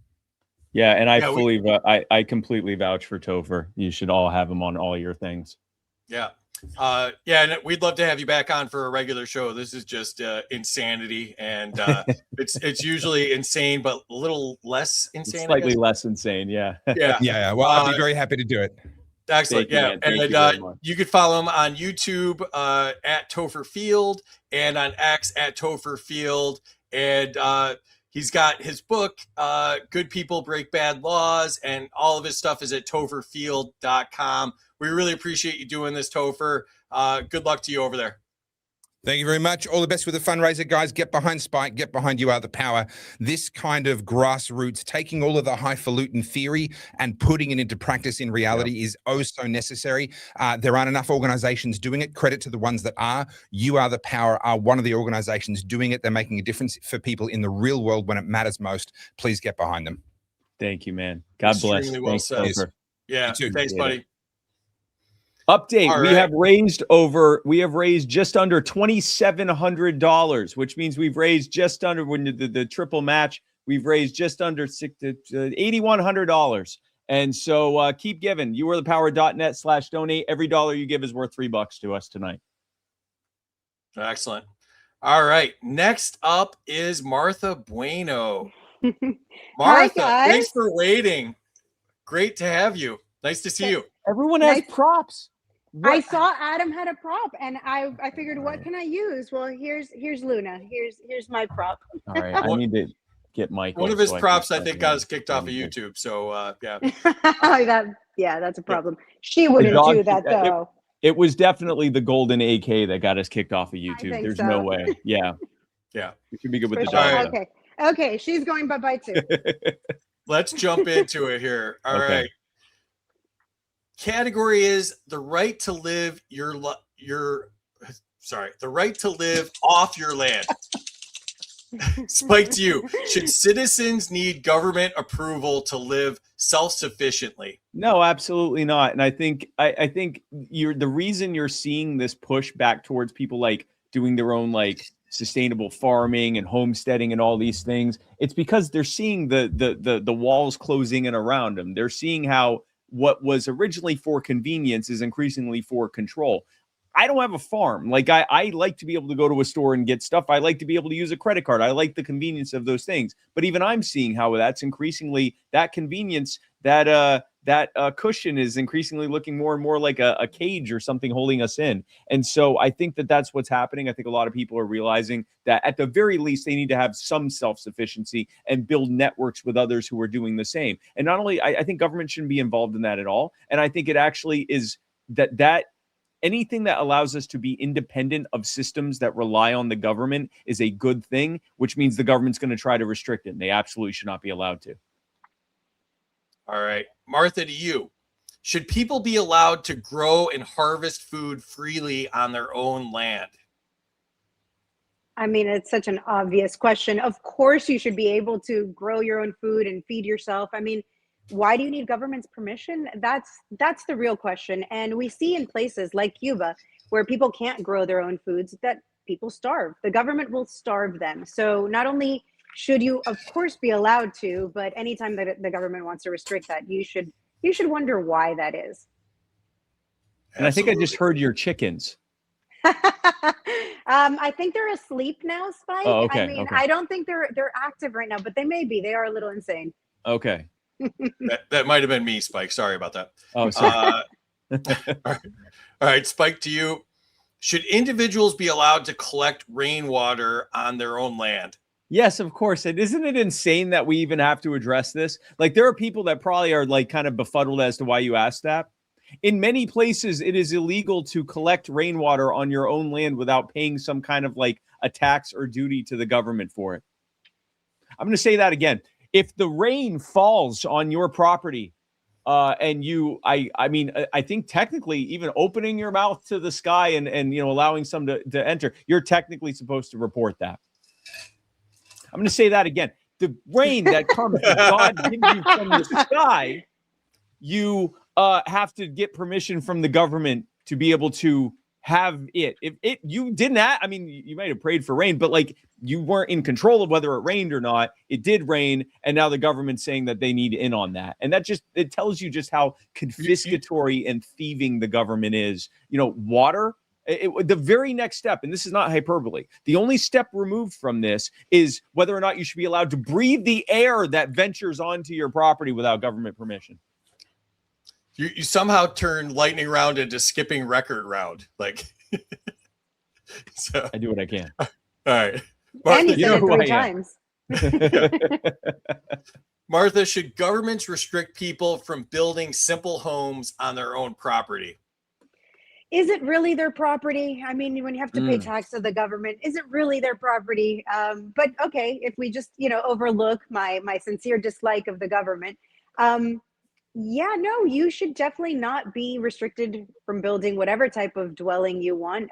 Yeah, and I completely vouch for Topher. You should all have him on all your things. Yeah. And we'd love to have you back on for a regular show. This is just insanity, and it's usually insane, but a little less insane. Slightly less insane, yeah. Yeah. Well, I'd be very happy to do it. Excellent. You can follow him on YouTube at Topher Field and on X at Topher Field. And he's got his book, Good People Break Bad Laws, and all of his stuff is at topherfield.com. We really appreciate you doing this, Topher. Good luck to you over there. Thank you very much. All the best with the fundraiser, guys. Get behind Spike. Get behind You Are the Power. This kind of grassroots, taking all of the highfalutin theory and putting it into practice in reality is oh so necessary. There aren't enough organizations doing it. Credit to the ones that are. You Are the Power are one of the organizations doing it. They're making a difference for people in the real world when it matters most. Please get behind them. Thank you, man. God bless. Extremely well said. Yeah. Thanks, buddy. Update. All right. We have raised just under $2,700, which means we've raised just under when the triple match, we've raised just under $8,100. And so keep giving. youarethepower.net/donate. Every dollar you give is worth $3 to us tonight. Excellent. All right. Next up is Martha Bueno. Martha, thanks for waiting. Great to have you. Nice to see you. Everyone has props. I saw Adam had a prop, and I figured, what can I use? Well, here's Luna. Here's my prop. All right, I need to get Mike. One of his props, I think, got us kicked off of YouTube. So yeah. That's a problem. She wouldn't do that though. It was definitely the golden AK that got us kicked off of YouTube. There's no way. Yeah. We should be good with the dog. Okay, she's going bye-bye too. Let's jump into it here. All right. Category is the right to live the right to live off your land. Spike to you. Should citizens need government approval to live self-sufficiently? No, absolutely not. And I think the reason you're seeing this push back towards people like doing their own like sustainable farming and homesteading and all these things, it's because they're seeing the walls closing in around them. They're seeing how what was originally for convenience is increasingly for control. I don't have a farm. Like I like to be able to go to a store and get stuff. I like to be able to use a credit card. I like the convenience of those things. But even I'm seeing how that's increasingly, that convenience, that cushion is increasingly looking more and more like a cage or something holding us in. And so I think that that's what's happening. I think a lot of people are realizing that at the very least, they need to have some self-sufficiency and build networks with others who are doing the same. And not only, I think government shouldn't be involved in that at all. And I think it actually is that anything that allows us to be independent of systems that rely on the government is a good thing, which means the government's going to try to restrict it. And they absolutely should not be allowed to. All right. Martha, to you. Should people be allowed to grow and harvest food freely on their own land? I mean, it's such an obvious question. Of course, you should be able to grow your own food and feed yourself. I mean, why do you need government's permission? That's the real question. And we see in places like Cuba where people can't grow their own foods that people starve. The government will starve them. So not only should you, of course, be allowed to, but anytime that the government wants to restrict that, you should wonder why that is. And I think I just heard your chickens. I think they're asleep now, Spike. Oh, okay, I mean, okay. I don't think they're active right now, but they may be. They are a little insane. Okay. That might have been me, Spike. Sorry about that. Oh, sorry. All right, Spike, to you. Should individuals be allowed to collect rainwater on their own land? Yes, of course. And isn't it insane that we even have to address this? Like, there are people that probably are like kind of befuddled as to why you asked that. In many places, it is illegal to collect rainwater on your own land without paying some kind of like a tax or duty to the government for it. I'm going to say that again. If the rain falls on your property and I mean, I think technically even opening your mouth to the sky and allowing some to enter, you're technically supposed to report that. I'm going to say that again. The rain that comes that God gives you from the sky, you have to get permission from the government to be able to have it. If you didn't have, I mean, you might have prayed for rain, but like you weren't in control of whether it rained or not. It did rain, and now the government's saying that they need in on that. And that it tells you just how confiscatory and thieving the government is. Water. The very next step, and this is not hyperbole, the only step removed from this is whether or not you should be allowed to breathe the air that ventures onto your property without government permission. You somehow turned lightning round into skipping record round. Like, so I do what I can. All right. And Martha, he said it 3 times. Martha, should governments restrict people from building simple homes on their own property? Is it really their property? I mean, when you have to pay tax to the government, is it really their property? But okay, if we just, overlook my sincere dislike of the government, yeah, no, you should definitely not be restricted from building whatever type of dwelling you want,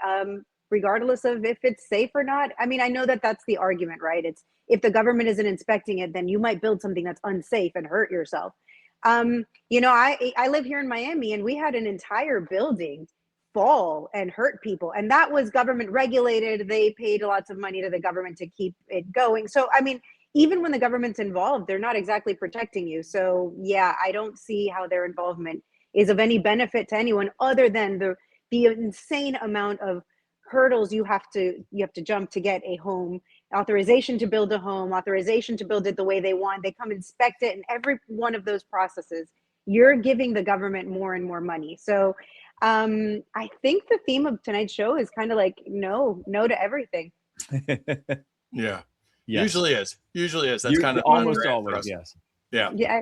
regardless of if it's safe or not. I mean, I know that that's the argument, right? It's if the government isn't inspecting it, then you might build something that's unsafe and hurt yourself. I live here in Miami, and we had an entire building fall and hurt people, and that was government regulated. They paid lots of money to the government to keep it going. So, I mean, even when the government's involved, they're not exactly protecting you. So yeah, I don't see how their involvement is of any benefit to anyone other than the insane amount of hurdles you have to jump to get a home, authorization to build a home, authorization to build it the way they want. They come inspect it, and every one of those processes, you're giving the government more and more money. So I think the theme of tonight's show is kind of like no to everything. Yeah. Yes. Usually is. That's kind of almost always. Yes. Yeah. Yeah.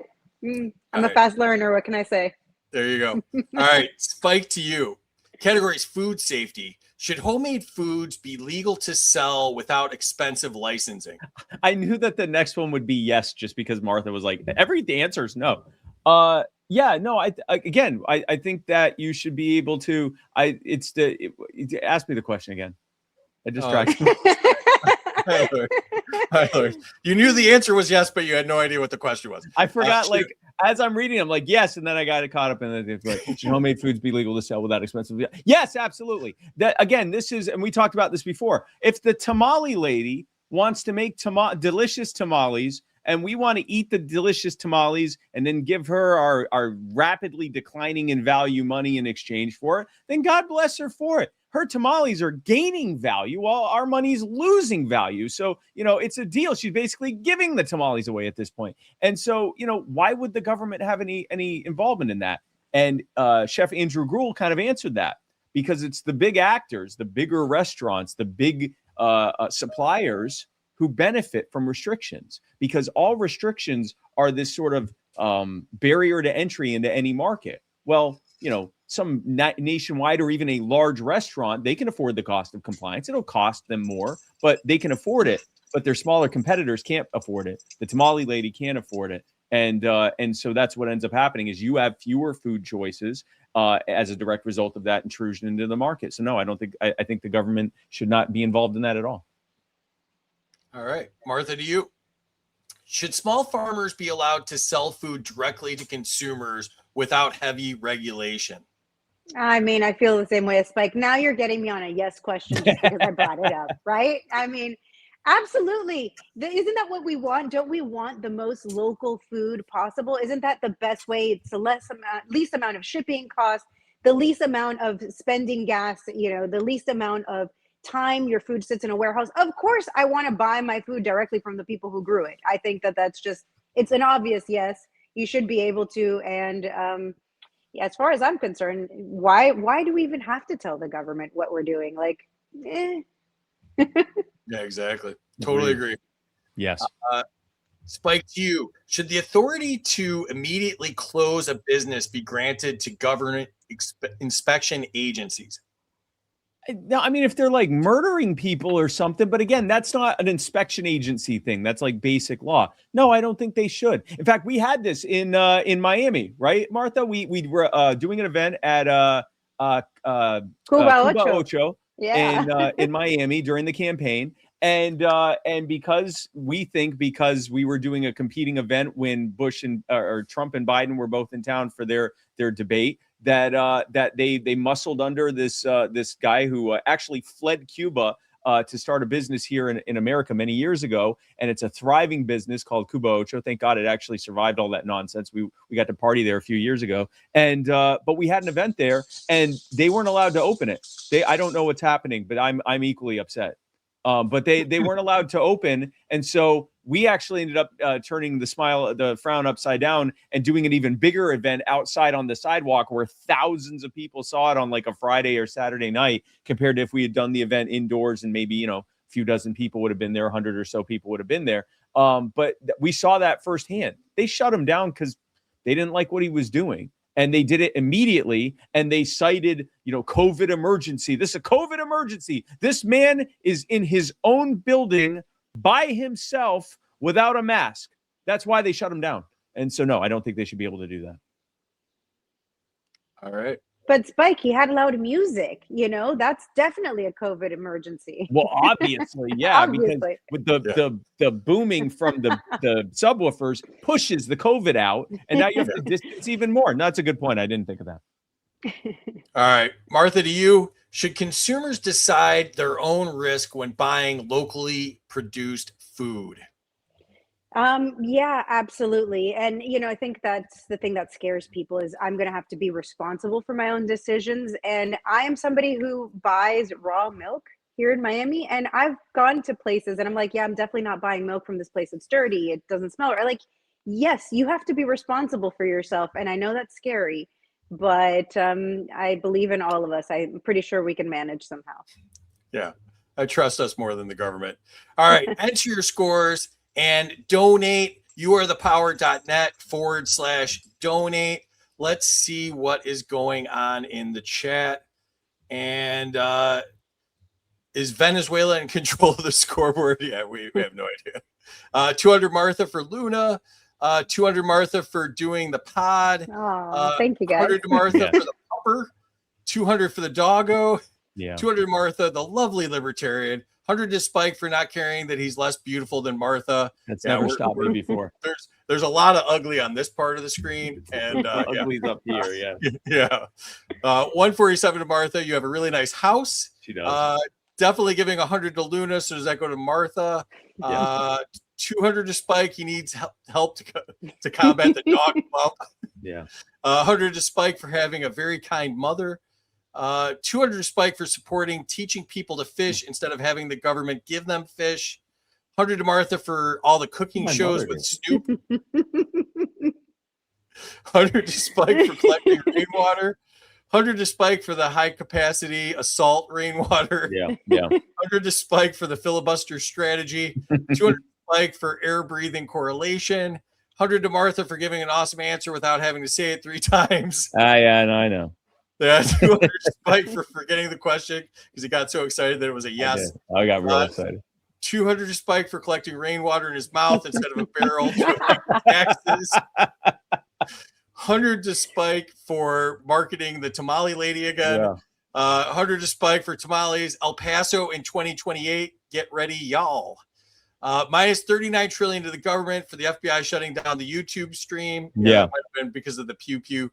I'm a fast learner. What can I say? There you go. All right. Spike, to you. Categories: food safety. Should homemade foods be legal to sell without expensive licensing? I knew that the next one would be yes, just because Martha was like, the answer is no. Yeah, no, I think that you should be able to, ask me the question again. I distracted. Hi, Lord. You knew the answer was yes, but you had no idea what the question was. I forgot, as I'm reading, I'm like, yes, and then I got caught up in it. Like, should homemade foods be legal to sell without expensive? Yes, absolutely. That again, this is, and we talked about this before. If the tamale lady wants to make delicious tamales and we want to eat the delicious tamales and then give her our rapidly declining in value money in exchange for it, then God bless her for it. Her tamales are gaining value while our money's losing value. So, it's a deal. She's basically giving the tamales away at this point. And so, why would the government have any involvement in that? And Chef Andrew Gruel kind of answered that, because it's the big actors, the bigger restaurants, the big suppliers who benefit from restrictions, because all restrictions are this sort of barrier to entry into any market. Well, some nationwide or even a large restaurant, they can afford the cost of compliance. It'll cost them more, but they can afford it. But their smaller competitors can't afford it. The tamale lady can't afford it. And so that's what ends up happening is you have fewer food choices as a direct result of that intrusion into the market. So no, I think the government should not be involved in that at all. All right, Martha, to you. Should small farmers be allowed to sell food directly to consumers without heavy regulation? I mean, I feel the same way as Spike. Now you're getting me on a yes question just because I brought it up, right? I mean, absolutely. Isn't that what we want? Don't we want the most local food possible? Isn't that the best way? It's the least amount of shipping costs, the least amount of spending gas, the least amount of time your food sits in a warehouse. Of course, I want to buy my food directly from the people who grew it. I think that's just, it's an obvious yes. You should be able to. And as far as I'm concerned, why do we even have to tell the government what we're doing? Yeah, exactly. Totally agree. Yes. Spike, to you. Should the authority to immediately close a business be granted to government inspection agencies? No, I mean, if they're like murdering people or something, but again, that's not an inspection agency thing. That's like basic law. No, I don't think they should. In fact, we had this in Miami, right, Martha? We were doing an event at Cuba Ocho in Miami during the campaign. And because we were doing a competing event when Bush and or Trump and Biden were both in town for their debate, that they muscled under this guy who actually fled Cuba to start a business here in America many years ago, and it's a thriving business called Cuba Ocho. Thank God it actually survived all that nonsense. We got to party there a few years ago, and but we had an event there, and they weren't allowed to open it. I don't know what's happening, but I'm equally upset. But they weren't allowed to open, and so we actually ended up turning the frown upside down and doing an even bigger event outside on the sidewalk where thousands of people saw it on like a Friday or Saturday night, compared to if we had done the event indoors and maybe a few dozen people would have been there, 100 or so people would have been there. But we saw that firsthand. They shut him down because they didn't like what he was doing. And they did it immediately, and they cited, COVID emergency. This is a COVID emergency. This man is in his own building by himself without a mask. That's why they shut him down. And so, no, I don't think they should be able to do that. All right. But Spike, he had loud music. That's definitely a COVID emergency. Well, obviously, yeah, because with the booming from the subwoofers pushes the COVID out, and now you have to distance even more. And that's a good point. I didn't think of that. All right, Martha, to you. Should consumers decide their own risk when buying locally produced food? Yeah, absolutely. And, I think that's the thing that scares people is I'm going to have to be responsible for my own decisions. And I am somebody who buys raw milk here in Miami. And I've gone to places and I'm like, yeah, I'm definitely not buying milk from this place. It's dirty. It doesn't smell right. Like, yes, you have to be responsible for yourself. And I know that's scary, but I believe in all of us. I'm pretty sure we can manage somehow. Yeah, I trust us more than the government. All right, enter your scores and donate. youarethepower.net/donate. Let's see what is going on in the chat. And is Venezuela in control of the scoreboard? Yeah, we have no idea. 200 Martha for Luna. 200 Martha for doing the pod. Thank you, guys. 100 Martha for the pupper. 200 for the doggo. Yeah. 200 Martha, the lovely libertarian. 100 to Spike for not caring that he's less beautiful than Martha. That's never stopped me before. There's a lot of ugly on this part of the screen, and ugly's up here. Yeah. Yeah. 147 to Martha. You have a really nice house. She does. Definitely giving 100 to Luna. So does that go to Martha? Yeah. 200 to Spike. He needs help to combat the dog bump. Yeah. 100 to Spike for having a very kind mother. 200 to Spike for supporting teaching people to fish instead of having the government give them fish. 100 to Martha for all the cooking shows with Snoop. 100 to Spike for collecting rainwater. 100 to Spike for the high capacity assault rainwater. Yeah. 100 to Spike for the filibuster strategy. 200 to Spike for air breathing correlation. 100 to Martha for giving an awesome answer without having to say it 3 times. Yeah, I know. Yeah, 200 to Spike for forgetting the question because he got so excited that it was a yes. I got real excited. 200 to Spike for collecting rainwater in his mouth instead of a barrel. Taxes. 100 to Spike for marketing the tamale lady again. 100 to Spike for tamales. El Paso in 2028. Get ready, y'all. Minus 39 trillion to the government for the FBI shutting down the YouTube stream. Yeah. That might have been because of the pew pew.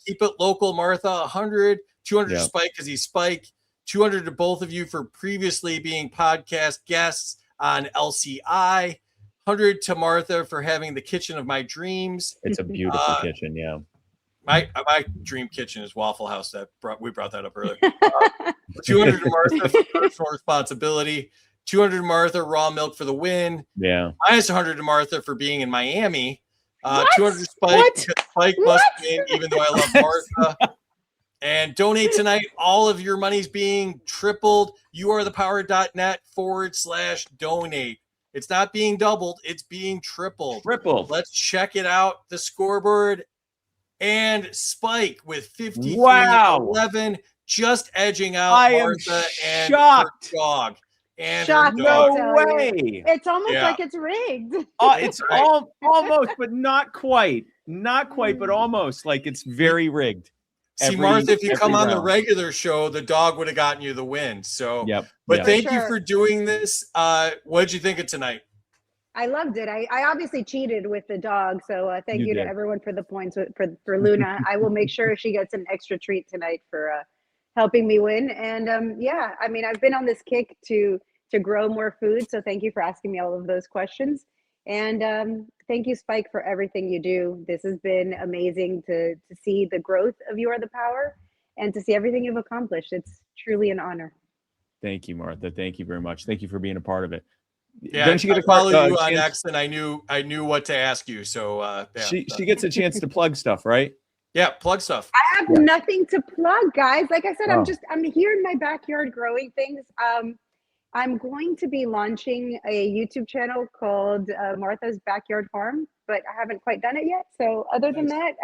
Keep it local, Martha. 100. 200 to Spike because he's Spike. 200 to both of you for previously being podcast guests on LCI. 100 to Martha for having the kitchen of my dreams. It's a beautiful kitchen, yeah. My dream kitchen is Waffle House. We brought that up earlier. 200 to Martha for personal responsibility. 200 to Martha, raw milk for the win. Yeah. Minus 100 to Martha for being in Miami. 200 to Spike because Spike must win, even though I love Martha. And donate tonight. All of your money's being tripled. youarethepower.net/donate. It's not being doubled. It's being tripled. Let's check it out. The scoreboard and Spike with 53-11, just edging out Martha and her dog. And Shocked, her dog. no way. It's almost like it's rigged. It's almost, but not quite. Not quite, but almost like it's very rigged. See, Martha, if you come on the regular show, the dog would have gotten you the win. So, thank you for doing this. What did you think of tonight? I loved it. I obviously cheated with the dog. So thank you to everyone for the points for Luna. I will make sure she gets an extra treat tonight for helping me win. And I mean, I've been on this kick to grow more food. So thank you for asking me all of those questions. And thank you, Spike, for everything you do. This has been amazing to see the growth of You Are the Power and to see everything you've accomplished. It's truly an honor. Thank you, Martha. Thank you very much. Thank you for being a part of it. Yeah, Don't you get I follow you on X, and I knew what to ask you. So she gets a chance to plug stuff, right? Yeah, plug stuff. I have nothing to plug, guys. Like I said, I'm here in my backyard growing things. I'm going to be launching a YouTube channel called Martha's Backyard Farm, but I haven't quite done it yet. So other than that,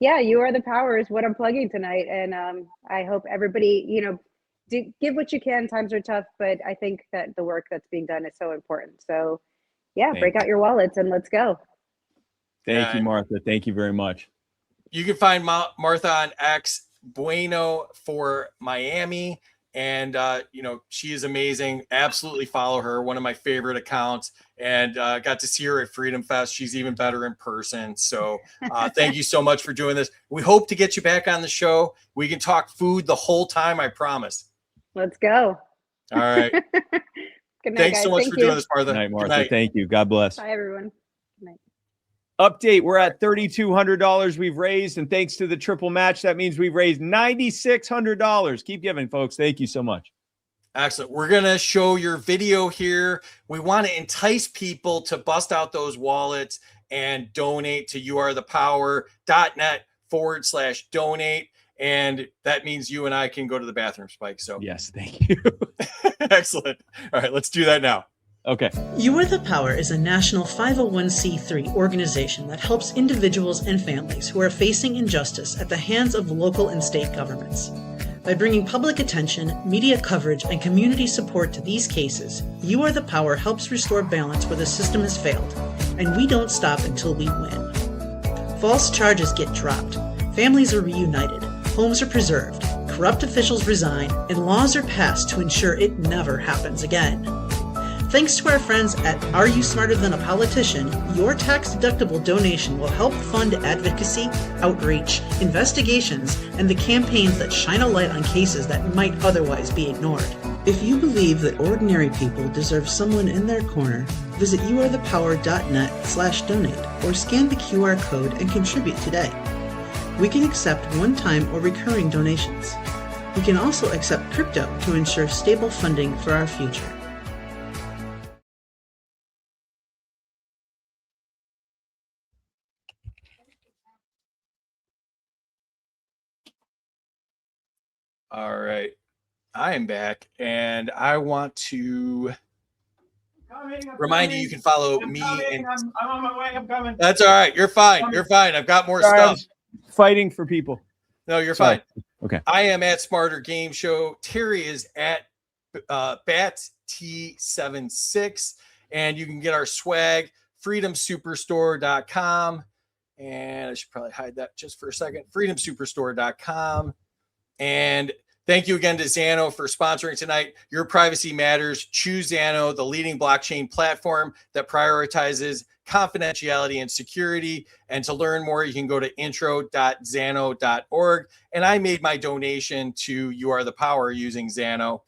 You Are the Power is what I'm plugging tonight. And I hope everybody, give what you can. Times are tough, but I think that the work that's being done is so important. So break out your wallets and let's go. Thank you, Martha. Thank you very much. You can find Martha on X, Bueno for Miami. And, she is amazing. Absolutely follow her. One of my favorite accounts. And got to see her at Freedom Fest. She's even better in person. So thank you so much for doing this. We hope to get you back on the show. We can talk food the whole time, I promise. Let's go. All right. Good night, Thanks guys. so much Thank for you. doing this, Martha. Good night, Martha. Good night. Thank you. God bless. Bye, everyone. Good night. Update, we're at $3,200 we've raised, and thanks to the triple match, that means we've raised $9,600. Keep giving, folks. Thank you so much. Excellent. We're going to show your video here. We want to entice people to bust out those wallets and donate to youarethepower.net/donate. And that means you and I can go to the bathroom, Spike. So yes, thank you. Excellent. All right, let's do that now. Okay. You Are the Power is a national 501c3 organization that helps individuals and families who are facing injustice at the hands of local and state governments. By bringing public attention, media coverage, and community support to these cases, You Are the Power helps restore balance where the system has failed, and we don't stop until we win. False charges get dropped, families are reunited, homes are preserved, corrupt officials resign, and laws are passed to ensure it never happens again. Thanks to our friends at Are You Smarter Than a Politician, your tax-deductible donation will help fund advocacy, outreach, investigations, and the campaigns that shine a light on cases that might otherwise be ignored. If you believe that ordinary people deserve someone in their corner, visit youarethepower.net/donate or scan the QR code and contribute today. We can accept one-time or recurring donations. We can also accept crypto to ensure stable funding for our future. All right. I am back, and I want to remind you can follow me. I'm on my way. I'm coming. That's all right. You're fine. You're fine. I've got more stuff. Fighting for people. No, you're fine. Okay. I am at Smarter Game Show. Terry is at BatT76, and you can get our swag, freedomsuperstore.com. And I should probably hide that just for a second. freedomsuperstore.com. And thank you again to Xano for sponsoring tonight. Your privacy matters. Choose Xano, the leading blockchain platform that prioritizes confidentiality and security. And to learn more, you can go to intro.xano.org. And I made my donation to You Are the Power using Xano.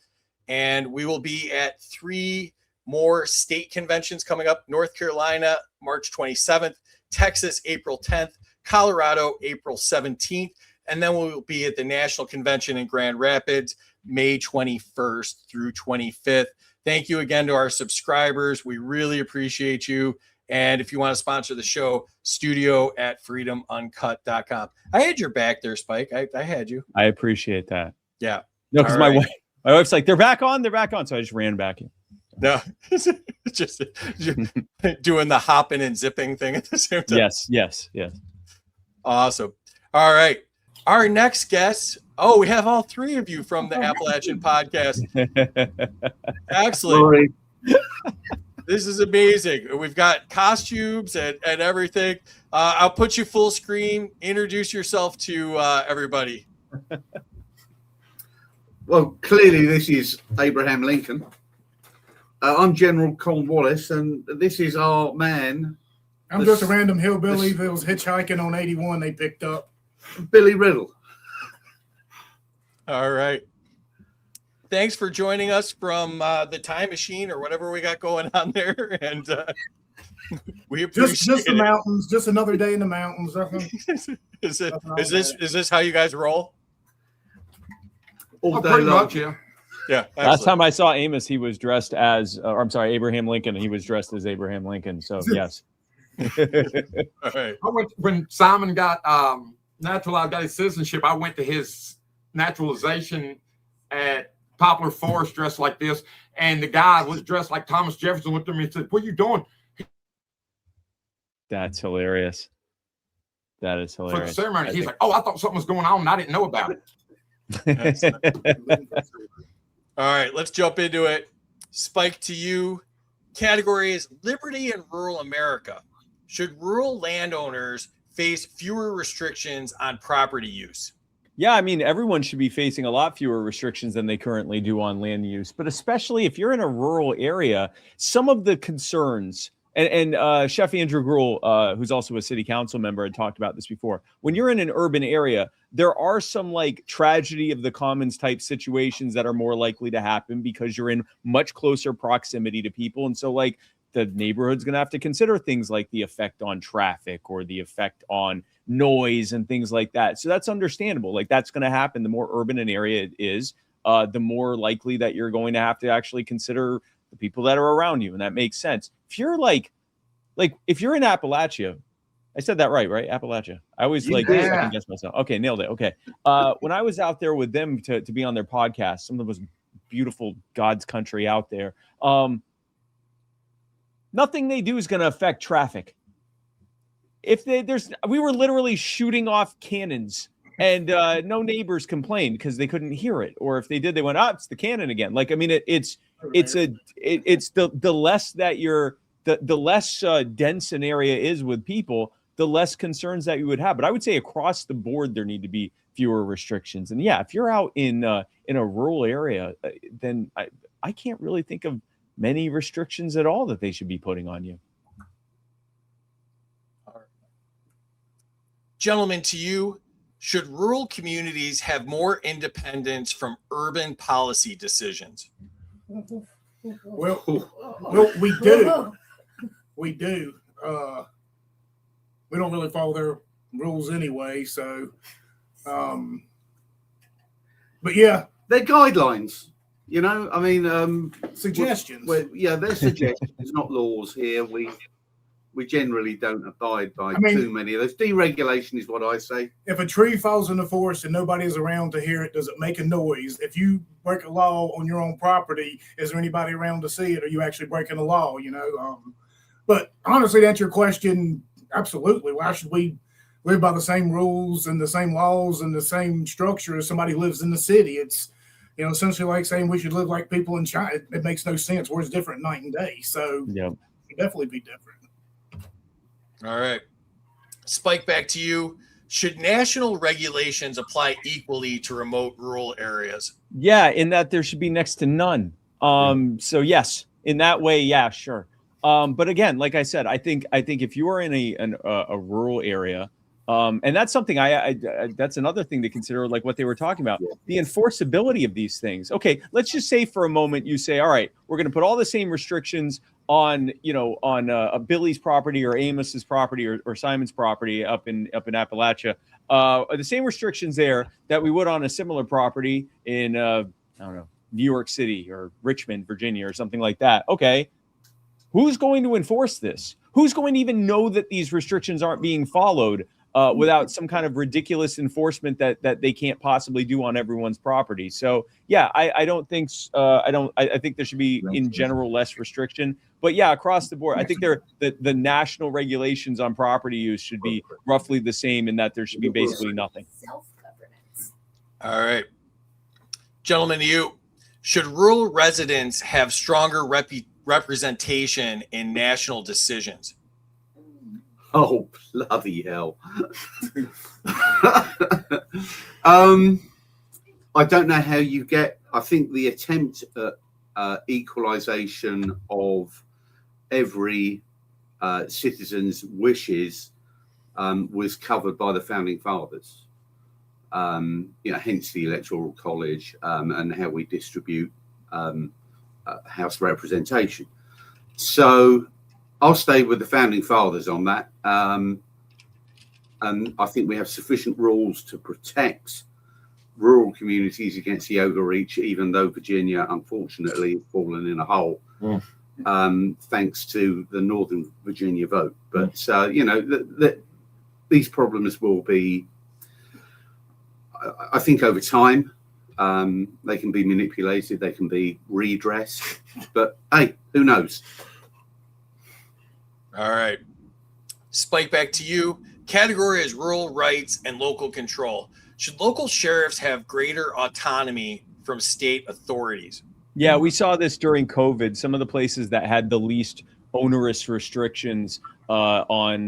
And we will be at 3 more state conventions coming up. North Carolina, March 27th, Texas, April 10th, Colorado, April 17th. And then we'll be at the National Convention in Grand Rapids, May 21st through 25th. Thank you again to our subscribers. We really appreciate you. And if you want to sponsor the show, studio@freedomuncut.com. I had your back there, Spike. I had you. I appreciate that. Yeah. No, because my wife's like, they're back on. So I just ran back in. No, just doing the hopping and zipping thing at the same time. Yes. Awesome. All right. Our next guest. Oh, we have all 3 of you from the Appalachian podcast. Excellent. Sorry. This is amazing. We've got costumes and everything. I'll put you full screen. Introduce yourself to everybody. Well, clearly this is Abraham Lincoln. I'm General Cornwallis, and this is our man. I'm just a random hillbilly that was hitchhiking on 81 they picked up. Billy Riddle. All right. Thanks for joining us from the time machine or whatever we got going on there. And we appreciate just the mountains, just another day in the mountains. Is this how you guys roll? All day long. Yeah. Last time I saw Amos, he was dressed as, Abraham Lincoln. He was dressed as Abraham Lincoln. So yes. All right. When Simon got naturalized, got his citizenship, I went to his naturalization at Poplar Forest dressed like this, and the guy was dressed like Thomas Jefferson. Looked at me and said, "What are you doing?" That's hilarious. That is hilarious. For the ceremony, he's like, "Oh, I thought something was going on, and I didn't know about it." All right, let's jump into it. Spike, to you. Category is Liberty in Rural America. Should rural landowners face fewer restrictions on property use? Yeah, I mean, everyone should be facing a lot fewer restrictions than they currently do on land use, but especially if you're in a rural area, some of the concerns, and Chef Andrew Gruel, who's also a city council member, had talked about this before. When you're in an urban area, there are some like tragedy of the commons type situations that are more likely to happen because you're in much closer proximity to people. And so like the neighborhood's going to have to consider things like the effect on traffic or the effect on noise and things like that. So that's understandable. Like that's going to happen. The more urban an area is, the more likely that you're going to have to actually consider the people that are around you. And that makes sense. If you're like if you're in Appalachia, I said that right? Appalachia. I always second guess myself. Okay. Nailed it. Okay. When I was out there with them to be on their podcast, some of the most beautiful God's country out there, nothing they do is going to affect traffic. We were literally shooting off cannons and no neighbors complained because they couldn't hear it. Or if they did, they went, it's the cannon again. Like, I mean, it's the less that the less dense an area is with people, the less concerns that you would have. But I would say across the board, there need to be fewer restrictions. And yeah, if you're out in a rural area, then I can't really think of many restrictions at all that they should be putting on you. Gentlemen, to you, Should rural communities have more independence from urban policy decisions? Well, we do. We do. We don't really follow their rules anyway. So, but yeah, they're guidelines. You know, I mean, suggestions. Yeah, they're suggestions, not laws here. We generally don't abide by too many of those. Deregulation is what I say. If a tree falls in the forest and nobody is around to hear it, does it make a noise? If you break a law on your own property, is there anybody around to see it? Are you actually breaking the law? You know, but honestly, to answer your question, absolutely. Why should we live by the same rules and the same laws and the same structure as somebody who lives in the city? It's, you know, essentially like saying we should live like people in China. It makes no sense. We're different night and day. So yeah, it'd definitely be different. All right. Spike, back to you. Should national regulations apply equally to remote rural areas? Yeah, in that there should be next to none. So yes, in that way, yeah, sure. But again, like I said, I think if you are in a rural area, and that's something I that's another thing to consider, like what they were talking about, the enforceability of these things. Okay, let's just say for a moment you say, all right, we're going to put all the same restrictions on, you know, on Billy's property or Amos's property or Simon's property up in Appalachia, the same restrictions there that we would on a similar property in I don't know, New York City or Richmond, Virginia, or something like that. Okay, who's going to enforce this? Who's going to even know that these restrictions aren't being followed without some kind of ridiculous enforcement that they can't possibly do on everyone's property? So yeah, I don't think I think there should be in general less restriction, but yeah, across the board, I think the national regulations on property use should be roughly the same, in that there should be basically nothing. All right, gentlemen, should rural residents have stronger representation in national decisions? Oh, bloody hell. I don't know how you get, I think the attempt at equalization of every citizen's wishes was covered by the founding fathers. You know, hence the electoral college and how we distribute House representation. So I'll stay with the founding fathers on that. And I think we have sufficient rules to protect rural communities against the overreach, even though Virginia, unfortunately, has fallen in a hole, thanks to the Northern Virginia vote. But, you know, these problems will be, I think, over time, they can be manipulated, they can be redressed. But, hey, who knows? All right. Spike, back to you. Category is rural rights and local control. Should local sheriffs have greater autonomy from state authorities? Yeah, we saw this during COVID. Some of the places that had the least onerous restrictions on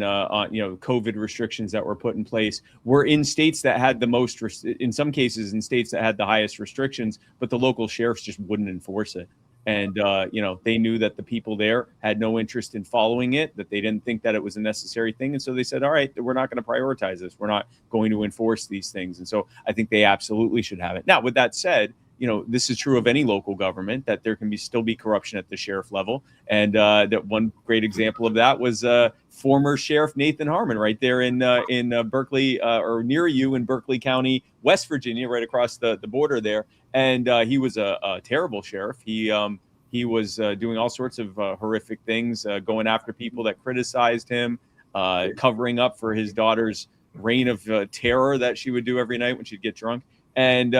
you know, COVID restrictions that were put in place were in states that had the most, in some cases in states that had the highest restrictions, but the local sheriffs just wouldn't enforce it. And, you know, they knew that the people there had no interest in following it, that they didn't think that it was a necessary thing. And so they said, all right, we're not going to prioritize this. We're not going to enforce these things. And so I think they absolutely should have it. Now, with that said, you know, this is true of any local government, that there can still be corruption at the sheriff level. And that one great example of that was former Sheriff Nathan Harmon right there in Berkeley, or near you in Berkeley County, West Virginia, right across the border there. And he was a terrible sheriff. He was doing all sorts of horrific things, going after people that criticized him, covering up for his daughter's reign of terror that she would do every night when she'd get drunk. And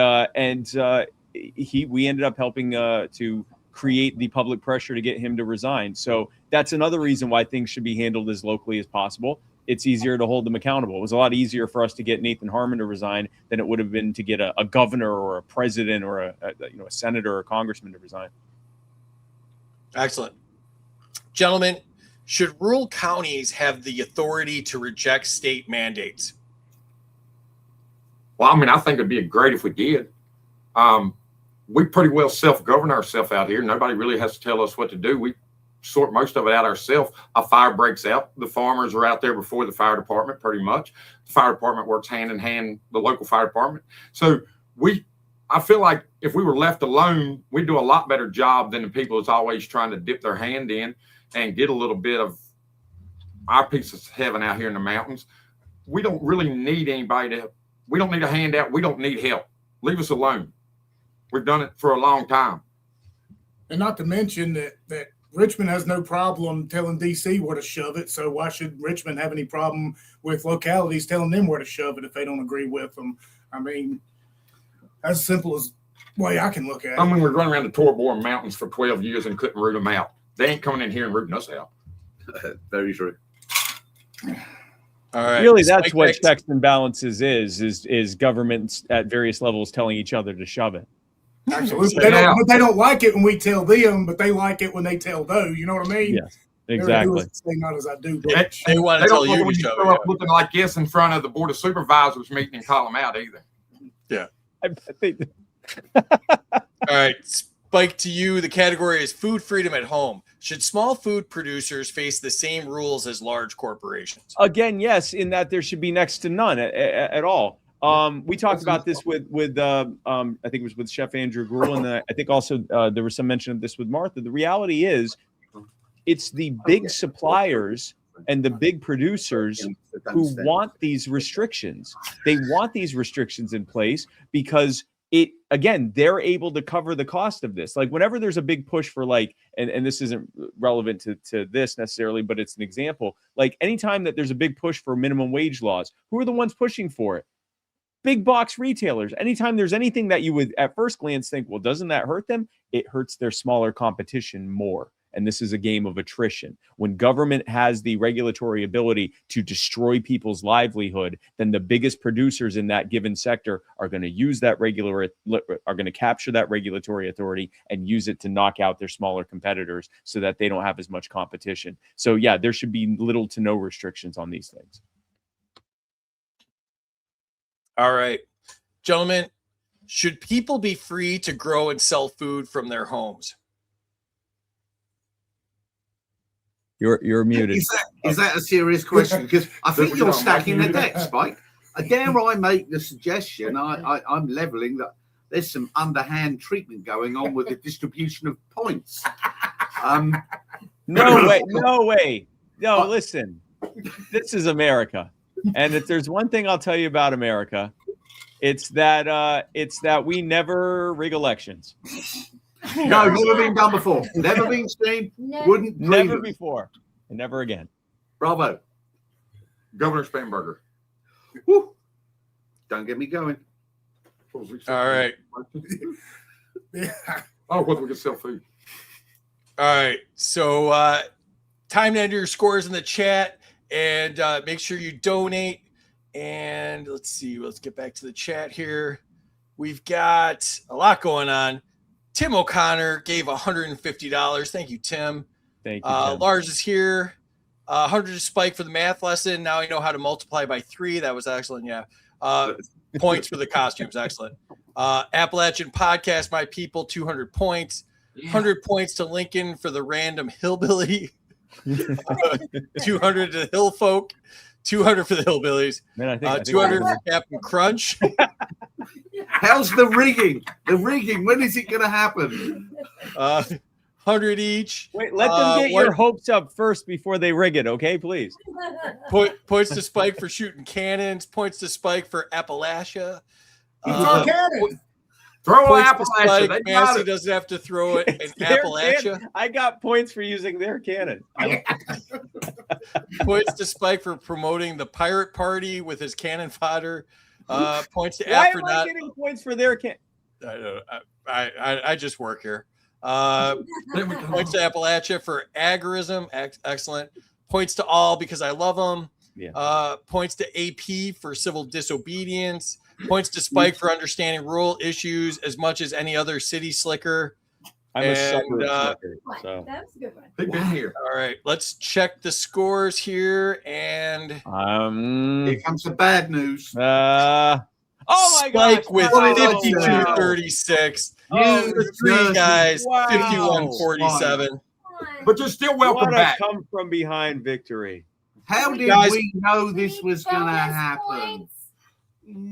we ended up helping to create the public pressure to get him to resign. So that's another reason why things should be handled as locally as possible. It's easier to hold them accountable. It was a lot easier for us to get Nathan Harmon to resign than it would have been to get a governor or a president or a senator or a congressman to resign. Excellent. Gentlemen, should rural counties have the authority to reject state mandates? Well, I mean, I think it'd be great if we did. We pretty well self-govern ourselves out here. Nobody really has to tell us what to do. We sort most of it out ourselves. A fire breaks out. The farmers are out there before the fire department, pretty much. The fire department works hand in hand, the local fire department. So I feel like if we were left alone, we'd do a lot better job than the people that's always trying to dip their hand in and get a little bit of our piece of heaven out here in the mountains. We don't really need anybody we don't need a handout. We don't need help. Leave us alone. We've done it for a long time. And not to mention that Richmond has no problem telling DC where to shove it. So why should Richmond have any problem with localities telling them where to shove it if they don't agree with them? I mean, as simple as the way I can look at it. I mean, we're running around the Torborn Mountains for 12 years and couldn't root them out. They ain't coming in here and rooting us out. Very true. All right. Really, that's what checks and balances is governments at various levels telling each other to shove it. Absolutely. They don't like it when we tell them, but they like it when they tell those. You know what I mean? Yes, exactly. Not as I do. They want to tell you to show up looking like this in front of the Board of Supervisors meeting and call them out either. Yeah. I bet they do. All right. Spike, to you, the category is food freedom at home. Should small food producers face the same rules as large corporations? Again, yes, in that there should be next to none at all. We talked about this with I think it was with Chef Andrew Gruel, and I think also there was some mention of this with Martha. The reality is, it's the big suppliers and the big producers who want these restrictions. They want these restrictions in place because they're able to cover the cost of this. Like whenever there's a big push for and this isn't relevant to this necessarily, but it's an example. Like anytime that there's a big push for minimum wage laws, who are the ones pushing for it? Big box retailers. Anytime there's anything that you would at first glance think, well, doesn't that hurt them? It hurts their smaller competition more. And this is a game of attrition. When government has the regulatory ability to destroy people's livelihood, then the biggest producers in that given sector are going to use that are going to capture that regulatory authority and use it to knock out their smaller competitors so that they don't have as much competition. So yeah, there should be little to no restrictions on these things. All right, gentlemen, should people be free to grow and sell food from their homes? You're muted. Is that a serious question? Because I think you're stacking the deck, Spike. Dare I make the suggestion? I'm leveling that there's some underhand treatment going on with the distribution of points. No way. No, listen. This is America. And if there's one thing I'll tell you about America, it's that we never rig elections. No, never been done before. Never been seen. Wouldn't never before, and never again. Bravo, Governor Spanberger. Woo. Don't get me going. All right. Oh, whether we can sell food. All right. So time to enter your scores in the chat. And make sure you donate. And let's see. Let's get back to the chat here. We've got a lot going on. Tim O'Connor gave $150. Thank you, Tim. Thank you, Tim. Lars is here. 100 Spike for the math lesson. Now I know how to multiply by 3. That was excellent. Yeah. Points for the costumes. Excellent. Appalachian Podcast, my people, 200 points. 100 points to Lincoln for the random hillbilly. 200 to the hill folk, 200 for the hillbillies. Man, I think 200 for Captain Crunch. How's the rigging? The rigging, when is it going to happen? 100 each. Wait, let them get your hopes up first before they rig it, okay? Please. Points to Spike for shooting cannons. Points to Spike for Appalachia. Throw points Appalachia. Spike. Massey doesn't have to throw it in Appalachia. I got points for using their cannon. Points to Spike for promoting the pirate party with his cannon fodder. Points to Why App for am I getting points for their cannon? I just work here. Points to Appalachia for agorism. Excellent. Points to all because I love them. Yeah. Points to AP for civil disobedience. Points to Spike for understanding rural issues as much as any other city slicker. I'm a sucker of slicker, so. That's a good one. They've been here. All right, let's check the scores here. And here comes the bad news. Oh my Spike gosh, with wow. 52-36. Oh, The three guys, wow. 51-47. but you're still welcome What a back. come from behind victory. How did Guys- we know this was going to happen?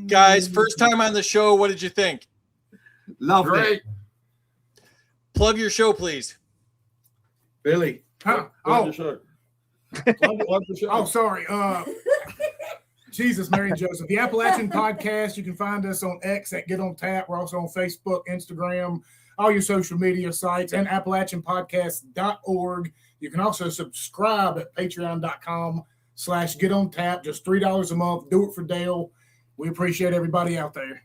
Guys, first time on the show. What did you think? Loved it. Great. Plug your show, please. Billy. Huh? Plug Oh, your show. Plug your show. oh, sorry. Jesus, Mary and Joseph. The Appalachian Podcast. You can find us on X at Get On Tap. We're also on Facebook, Instagram, all your social media sites, and AppalachianPodcast.org. You can also subscribe at patreon.com/GetOnTap. Just $3 a month. Do it for Dale. We appreciate everybody out there.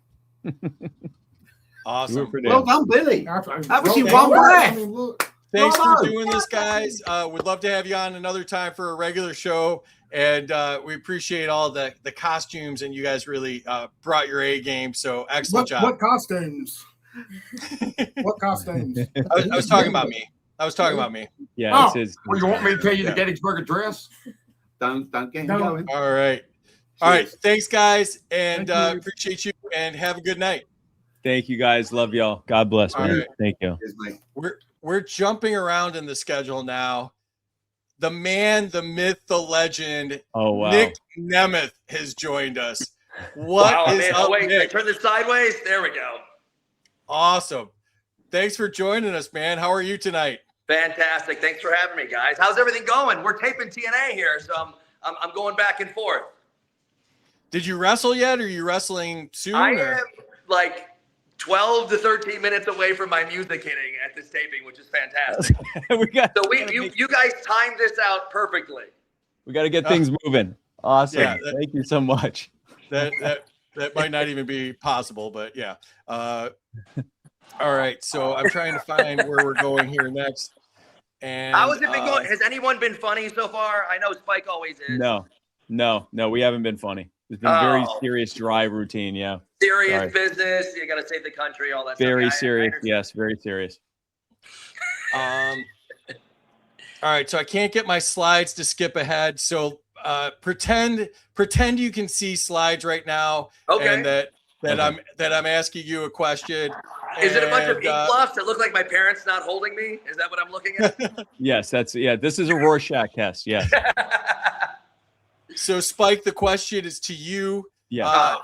Awesome. Well done, Billy. That was your one breath. Thanks Bravo. for doing this, guys. We'd love to have you on another time for a regular show. And we appreciate all the costumes, and you guys really brought your A game. So excellent job. What costumes? What costumes? I was talking about me. Yeah, Oh. it's his. Well, you want me to tell you the Gettysburg Address? Don't get him No. going. All right. All right. Thanks, guys. And Thank you. appreciate you, and have a good night. Thank you, guys. Love y'all. God bless, All man. right. Thank you. Cheers, mate. We're jumping around in the schedule now. The man, the myth, the legend, Oh, wow. Nic Nemeth has joined us. What is up, wait, Nick? turn this sideways. There we go. Awesome. Thanks for joining us, man. How are you tonight? Fantastic. Thanks for having me, guys. How's everything going? We're taping TNA here, so I'm going back and forth. Did you wrestle yet? Or are you wrestling soon? I or? am like 12 to 13 minutes away from my music hitting at this taping, which is fantastic. we got You guys timed this out perfectly. we got to get things moving. Awesome. Yeah, Thank you so much. That might not even be possible, but yeah. All right. So I'm trying to find where we're going here next. And How has it been going? Has anyone been funny so far? I know Spike always is. No, we haven't been funny. It's been very Oh. serious, dry routine. Yeah. Serious Sorry. business. You got to save the country, all that Very stuff. serious. Yes, very serious. all right. So I can't get my slides to skip ahead. So pretend you can see slides right now. Okay. And that I'm asking you a question. Is it a bunch of ink And, bluffs that look like my parents not holding me? Is that what I'm looking at? Yes, this is a Rorschach test. Yes. So, Spike, the question is to you. Yeah.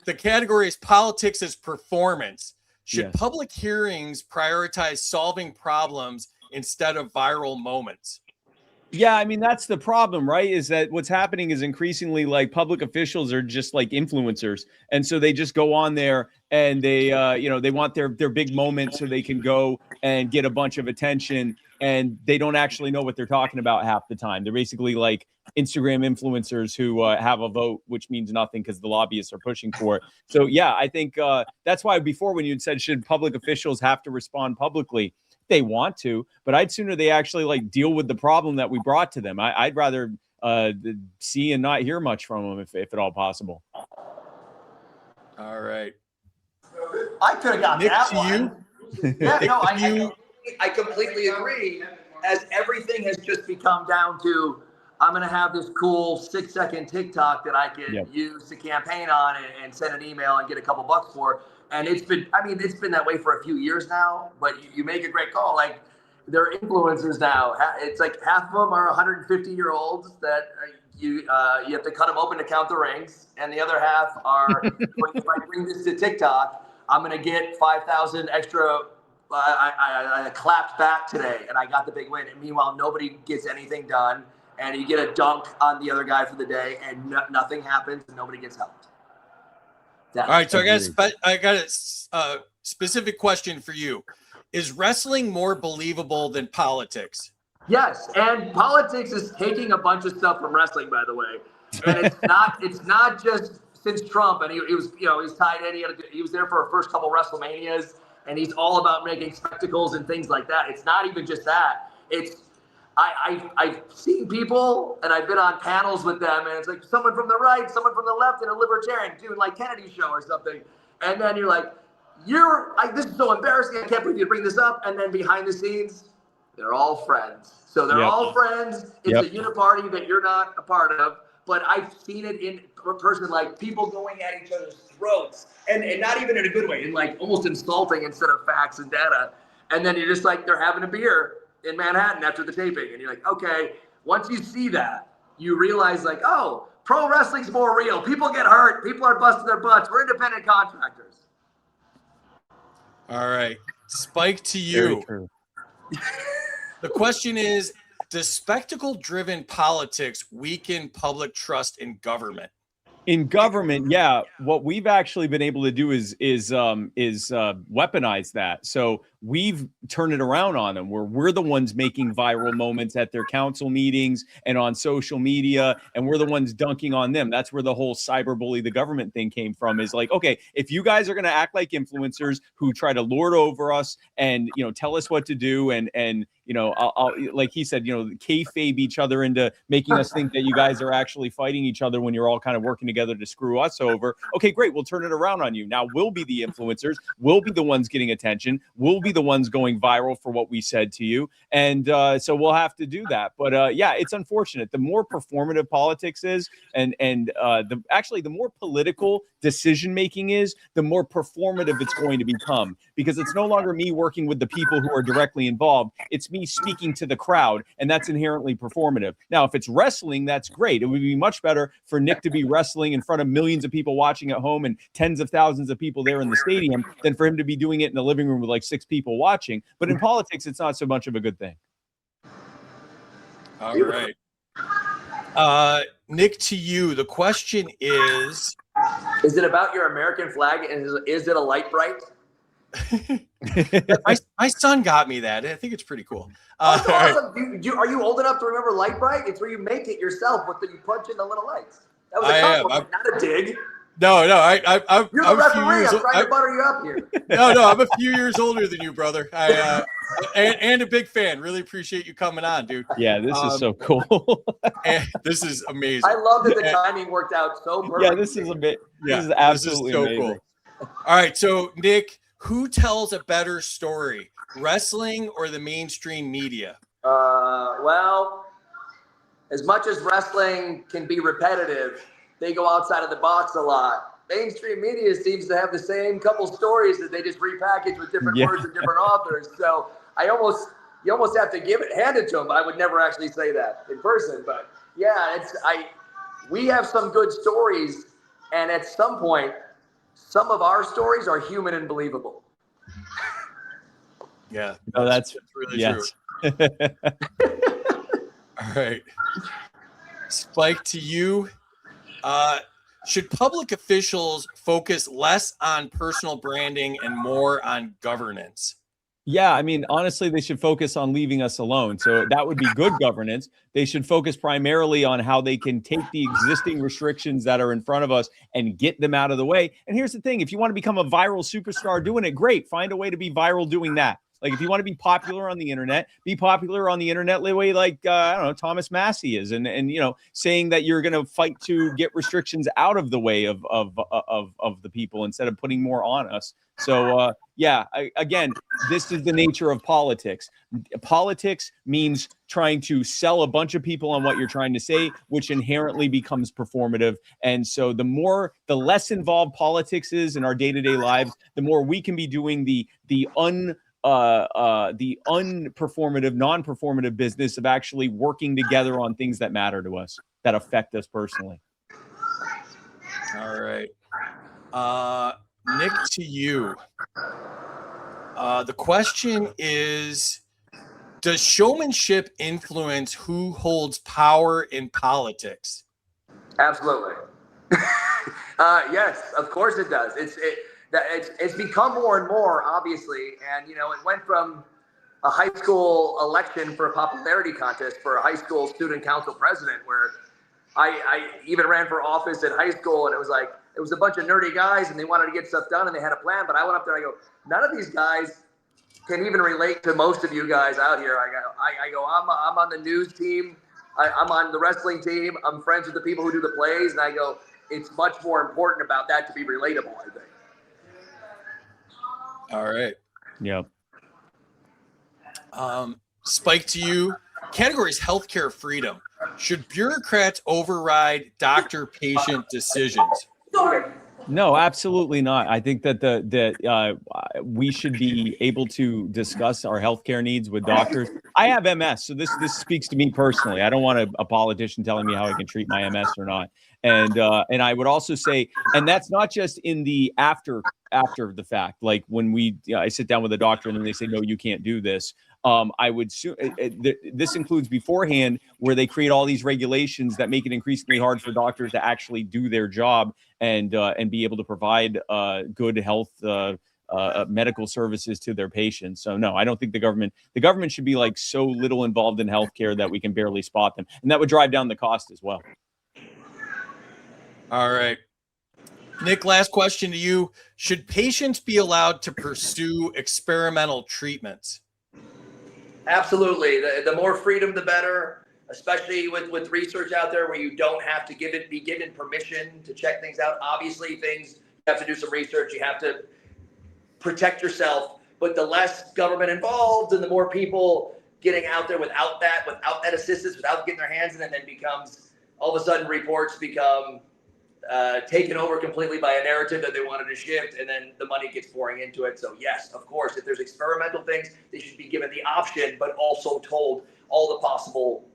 The category is politics as performance. Should Yes. public hearings prioritize solving problems instead of viral moments? Yeah, I mean, that's the problem, right? Is that what's happening is increasingly like public officials are just like influencers. And so they just go on there and they, they want their big moment so they can go and get a bunch of attention, and they don't actually know what they're talking about half the time. They're basically like Instagram influencers who have a vote, which means nothing because the lobbyists are pushing for it. So, yeah, I think that's why before when you said, should public officials have to respond publicly? They want to, but I'd sooner they actually like deal with the problem that we brought to them. I'd rather see and not hear much from them if at all possible. All right. I could have got Nick, that to one. you? Yeah, Nick, no, to I completely agree. As everything has just become down to, I'm going to have this cool 6-second TikTok that I can use to campaign on and send an email and get a couple bucks for. And it's been that way for a few years now, but you make a great call. Like, they're influencers now. It's like half of them are 150-year-olds that you have to cut them open to count the rings. And the other half are, if I bring this to TikTok, I'm going to get 5,000 extra. I clapped back today and I got the big win. And meanwhile, nobody gets anything done. And you get a dunk on the other guy for the day and nothing happens and nobody gets helped. All right, so I got a specific question for you. Is wrestling more believable than politics? Yes, and politics is taking a bunch of stuff from wrestling, by the way. And it's not just since Trump, and he was he's tied in. He was there for our first couple WrestleManias, and he's all about making spectacles and things like that. It's not even just that. It's I've seen people, and I've been on panels with them, and it's like someone from the right, someone from the left, and a libertarian doing like Kennedy's show or something. And then you're like, this is so embarrassing. I can't believe you bring this up. And then behind the scenes, they're all friends. So they're all friends. It's a uniparty that you're not a part of. But I've seen it in person, like people going at each other's throats, and not even in a good way, and like almost insulting instead of facts and data. And then you're just like, they're having a beer. in Manhattan after the taping. And you're like, okay, once you see that, you realize like, oh, pro wrestling's more real. People get hurt. People are busting their butts. We're independent contractors. All right. Spike, to you. The question is, does spectacle-driven politics weaken public trust in government? In government, yeah, what we've actually been able to do is weaponize that. So we've turned it around on them, where we're the ones making viral moments at their council meetings and on social media, and we're the ones dunking on them. That's where the whole cyberbully the government thing came from. Is like, okay, if you guys are going to act like influencers who try to lord over us and tell us what to do, and I'll like he said, kayfabe each other into making us think that you guys are actually fighting each other when you're all kind of working together to screw us over. Okay, great. We'll turn it around on you. Now we'll be the influencers. We'll be the ones getting attention. We'll be the ones going viral for what we said to you. And so we'll have to do that. But yeah, it's unfortunate. The more performative politics is, and the more political decision making is, the more performative it's going to become, because it's no longer me working with the people who are directly involved. It's me speaking to the crowd, and that's inherently performative. Now, if it's wrestling, that's great. It would be much better for Nic to be wrestling in front of millions of people watching at home and tens of thousands of people there in the stadium than for him to be doing it in the living room with like 6 people watching. But in politics, it's not so much of a good thing. All right. Nic, to you, the question is it about your American flag, and is it a light bright? my son got me that. I think it's pretty cool. Awesome. Are you old enough to remember light bright? It's where you make it yourself, but then you punch in the little lights. That was a compliment, not a dig. No, You're the I'm referee. I'm trying to butter you up here. No, I'm a few years older than you, brother. And a big fan. Really appreciate you coming on, dude. Yeah, this is so cool. And this is amazing. I love that the timing worked out so perfect. Yeah, this is a bit. This is absolutely so amazing. Cool. All right, so Nic, who tells a better story, wrestling or the mainstream media? Well, as much as wrestling can be repetitive, they go outside of the box a lot. Mainstream media seems to have the same couple stories that they just repackage with different words and different authors. So you almost have to hand it to them. I would never actually say that in person, but yeah, we have some good stories, and at some point, some of our stories are human and believable. Yeah, no, that's really yes. true. All right, Spike, to you. Should public officials focus less on personal branding and more on governance? Yeah, I mean, honestly, they should focus on leaving us alone. So that would be good governance. They should focus primarily on how they can take the existing restrictions that are in front of us and get them out of the way. And here's the thing. If you want to become a viral superstar doing it, great. Find a way to be viral doing that. Like, if you want to be popular on the internet, be popular on the internet the way like, I don't know, Thomas Massey is. And saying that you're going to fight to get restrictions out of the way of the people instead of putting more on us. So, again, this is the nature of politics. Politics means trying to sell a bunch of people on what you're trying to say, which inherently becomes performative. And so the less involved politics is in our day-to-day lives, the more we can be doing the unperformative, non-performative business of actually working together on things that matter to us, that affect us personally. All right. Nic, to you. The question is, does showmanship influence who holds power in politics? Absolutely. Yes, of course it does. It's become more and more, obviously, and it went from a high school election for a popularity contest for a high school student council president, where I even ran for office in high school, and it was a bunch of nerdy guys, and they wanted to get stuff done, and they had a plan. But I went up there, and I go, none of these guys can even relate to most of you guys out here. I go, I'm on the news team, I'm on the wrestling team, I'm friends with the people who do the plays, and I go, it's much more important about that to be relatable, I think. All right. Yep. Spike, to you. Category is healthcare freedom. Should bureaucrats override doctor-patient decisions? No, absolutely not. I think that we should be able to discuss our healthcare needs with doctors. I have MS, so this speaks to me personally. I don't want a politician telling me how I can treat my MS or not. And I would also say, and that's not just in the after the fact. Like when I sit down with a doctor and then they say, no, you can't do this. I would this includes beforehand, where they create all these regulations that make it increasingly hard for doctors to actually do their job and be able to provide good health medical services to their patients. So no, I don't think the government should be like so little involved in healthcare that we can barely spot them, and that would drive down the cost as well. All right, Nick, last question to you. Should patients be allowed to pursue experimental treatments? Absolutely. The more freedom, the better, especially with research out there where you don't have to be given permission to check things out. Obviously, you have to do some research. You have to protect yourself. But the less government involved and the more people getting out there without that assistance, without getting their hands in it, and then becomes all of a sudden reports become taken over completely by a narrative that they wanted to shift, and then the money gets pouring into it. So yes, of course, if there's experimental things, they should be given the option, but also told all the possible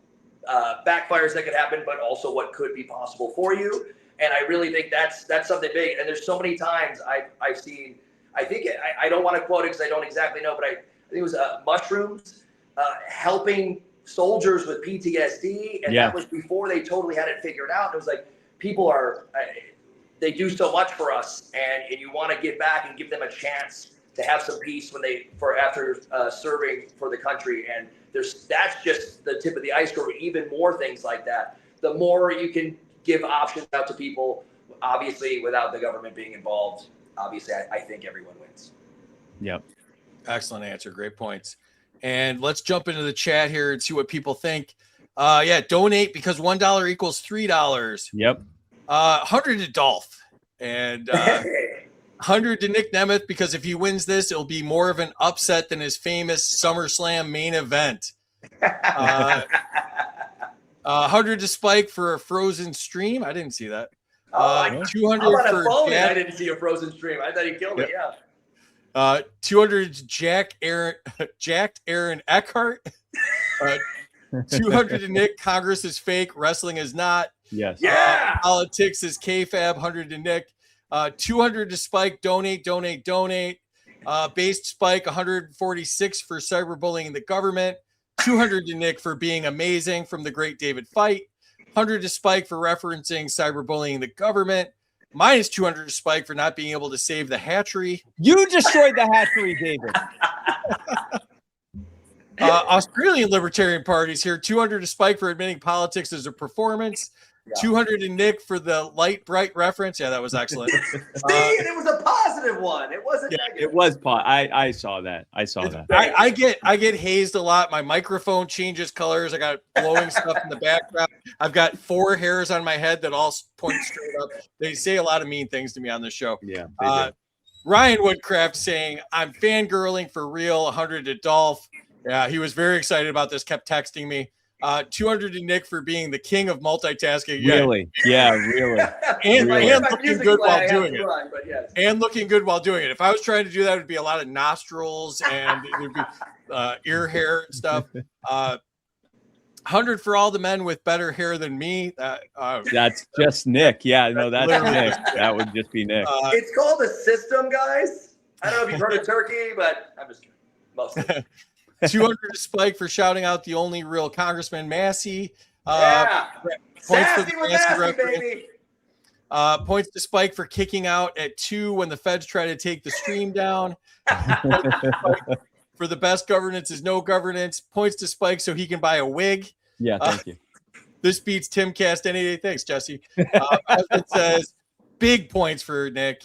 backfires that could happen, but also what could be possible for you. And I really think that's something big. And there's so many times I've seen, I don't want to quote it because I don't exactly know, but I think it was mushrooms helping soldiers with PTSD, and that was before they totally had it figured out. It was like, people they do so much for us, and you want to give back and give them a chance to have some peace after serving for the country. And that's just the tip of the iceberg. Even more things like that. The more you can give options out to people, obviously without the government being involved, obviously I think everyone wins. Yep. Excellent answer. Great points. And let's jump into the chat here and see what people think. Donate because $1 equals $3. Yep. 100 to Dolph, and 100 to Nic Nemeth because if he wins this, it'll be more of an upset than his famous SummerSlam main event. 100 to Spike for a frozen stream. I didn't see that. 200 for phone. Jack. I didn't see a frozen stream. I thought he killed it. Yeah. 200 to jacked Aaron Eckhart. 200 to Nick. Congress is fake. Wrestling is not. Yes. Yeah. Politics is kayfabe. 100 to Nick. 200 to Spike. Donate. Based Spike. 146 for cyberbullying the government. 200 to Nick for being amazing from the Great David Fight. 100 to Spike for referencing cyberbullying the government. Minus 200 to Spike for not being able to save the hatchery. You destroyed the hatchery, David. Australian Libertarian Party's here. 200 to Spike for admitting politics as a performance. 200 to Nick for the light bright reference. Yeah, that was excellent. See, and it was a positive one. It wasn't negative. It was I saw that. I get hazed a lot. My microphone changes colors. I got glowing stuff in the background. I've got 4 hairs on my head that all point straight up. They say a lot of mean things to me on this show. Yeah. Ryan Woodcraft saying, I'm fangirling for real. 100 to Dolph. Yeah, he was very excited about this, kept texting me. 200 to Nick for being the king of multitasking. Really? Yeah, really. And really. looking good while doing it. And looking good while doing it. If I was trying to do that, it would be a lot of nostrils and it would be ear hair and stuff. 100 for all the men with better hair than me. That's just Nick. Yeah, no, that's Nick. That would just be Nick. It's called a system, guys. I don't know if you've heard of Turkey, but I'm just kidding. Mostly. 200 to Spike for shouting out the only real Congressman Massey. Points for Massey, baby. Points to Spike for kicking out at 2 when the feds try to take the stream down. For the best governance is no governance. Points to Spike so he can buy a wig. Yeah, thank you. This beats Timcast any day. Thanks, Jesse. It says big points for Nick.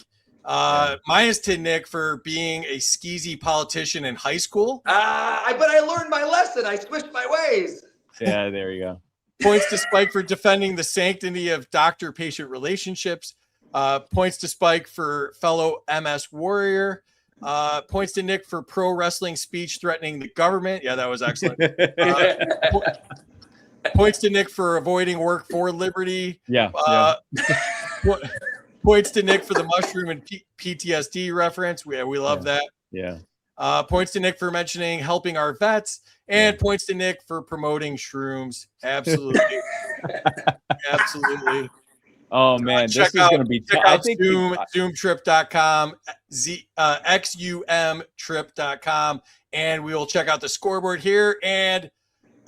Minus to Nick for being a skeezy politician in high school. But I learned my lesson. I switched my ways. Yeah, there you go. Points to Spike for defending the sanctity of doctor-patient relationships. Points to Spike for fellow MS warrior. Points to Nick for pro wrestling speech threatening the government. Yeah, that was excellent. Points to Nick for avoiding work for liberty. Yeah. Points to Nick for the mushroom and PTSD reference. We love that. Yeah. Points to Nick for mentioning helping our vets, and points to Nick for promoting shrooms. Absolutely. Absolutely. Oh man, this is going to be check out zoomtrip.com, xumtrip.com, and we will check out the scoreboard here. And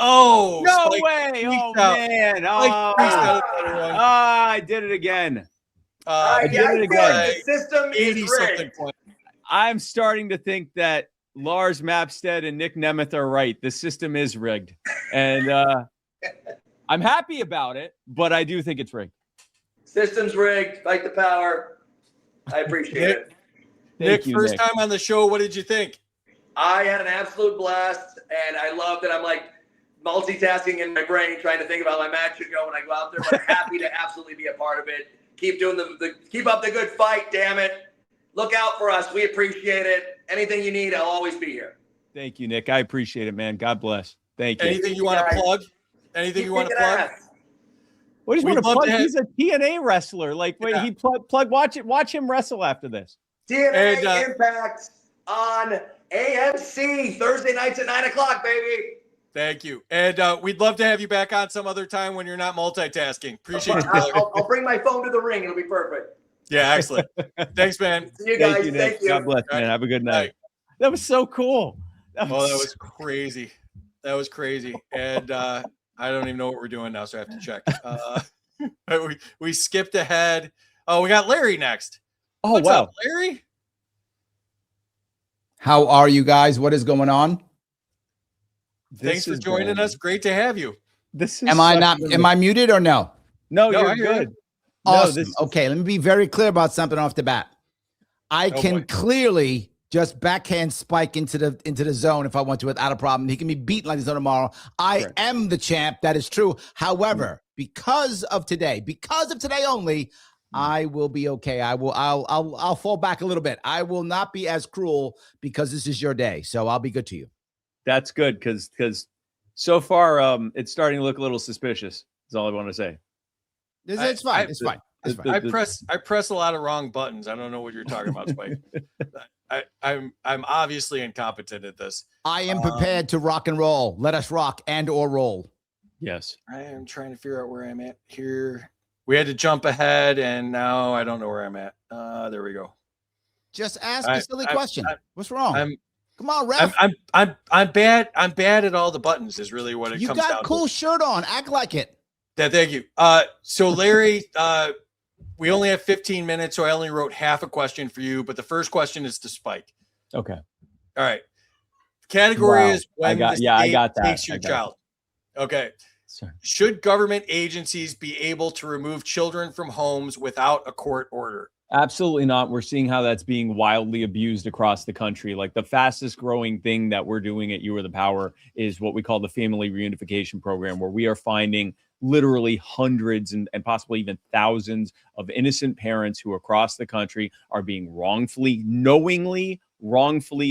no way! Oh man! I did it again. I did it again. The system is rigged. I'm starting to think that Lars Mapstead and Nic Nemeth are right. The system is rigged, and I'm happy about it, but I do think it's rigged. System's rigged. Fight the power. I appreciate it. Nick, first time on the show. What did you think? I had an absolute blast, and I love that I'm like multitasking in my brain, trying to think about my match should go when I go out there. But happy to absolutely be a part of it. Keep doing keep up the good fight. Damn it. Look out for us. We appreciate it. Anything you need, I'll always be here. Thank you, Nick. I appreciate it, man. God bless. Thank you. Anything you want to plug? Anything you want to plug? What do you want to plug? He's a TNA wrestler. Like, wait, he plug. Watch him wrestle after this. TNA Impact on AMC Thursday nights at 9:00, baby. Thank you. And we'd love to have you back on some other time when you're not multitasking. Appreciate you, brother. I'll bring my phone to the ring. It'll be perfect. Yeah, excellent. Thanks, man. See you guys. Thank you. God bless, man. Have a good night. That was so cool. That was crazy. That was crazy. And I don't even know what we're doing now, so I have to check. We skipped ahead. Oh, we got Larry next. Oh, What's wow. up, Larry? How are you guys? What is going on? Thanks for joining us. Great to have you. Am I muted or no? No, you're good. Awesome. Okay, let me be very clear about something off the bat. I can clearly just backhand spike into the zone if I want to without a problem. He can be beaten like this tomorrow. I am the champ. That is true. However, because of today only, I will be okay. I'll fall back a little bit. I will not be as cruel because this is your day. So I'll be good to you. That's good because so far it's starting to look a little suspicious. That's all I want to say. It's fine. It's fine. I press a lot of wrong buttons. I don't know what you're talking about, Spike. I'm obviously incompetent at this. I am prepared to rock and roll. Let us rock and or roll. Yes. I am trying to figure out where I'm at here. We had to jump ahead, and now I don't know where I'm at. There we go. Just ask a silly question. What's wrong? Come on, ref. I'm bad. I'm bad at all the buttons. Is really what it comes down to. You got a cool shirt on. Act like it. Yeah, thank you. So Larry, we only have 15 minutes, so I only wrote half a question for you, but the first question is to Spike. Okay. All right. Category is when I got that. Takes your child. Okay. Sorry. Should government agencies be able to remove children from homes without a court order? Absolutely not. We're seeing how that's being wildly abused across the country. Like the fastest growing thing that we're doing at You Are the Power is what we call the Family Reunification Program, where we are finding literally hundreds and possibly even thousands of innocent parents who across the country are being knowingly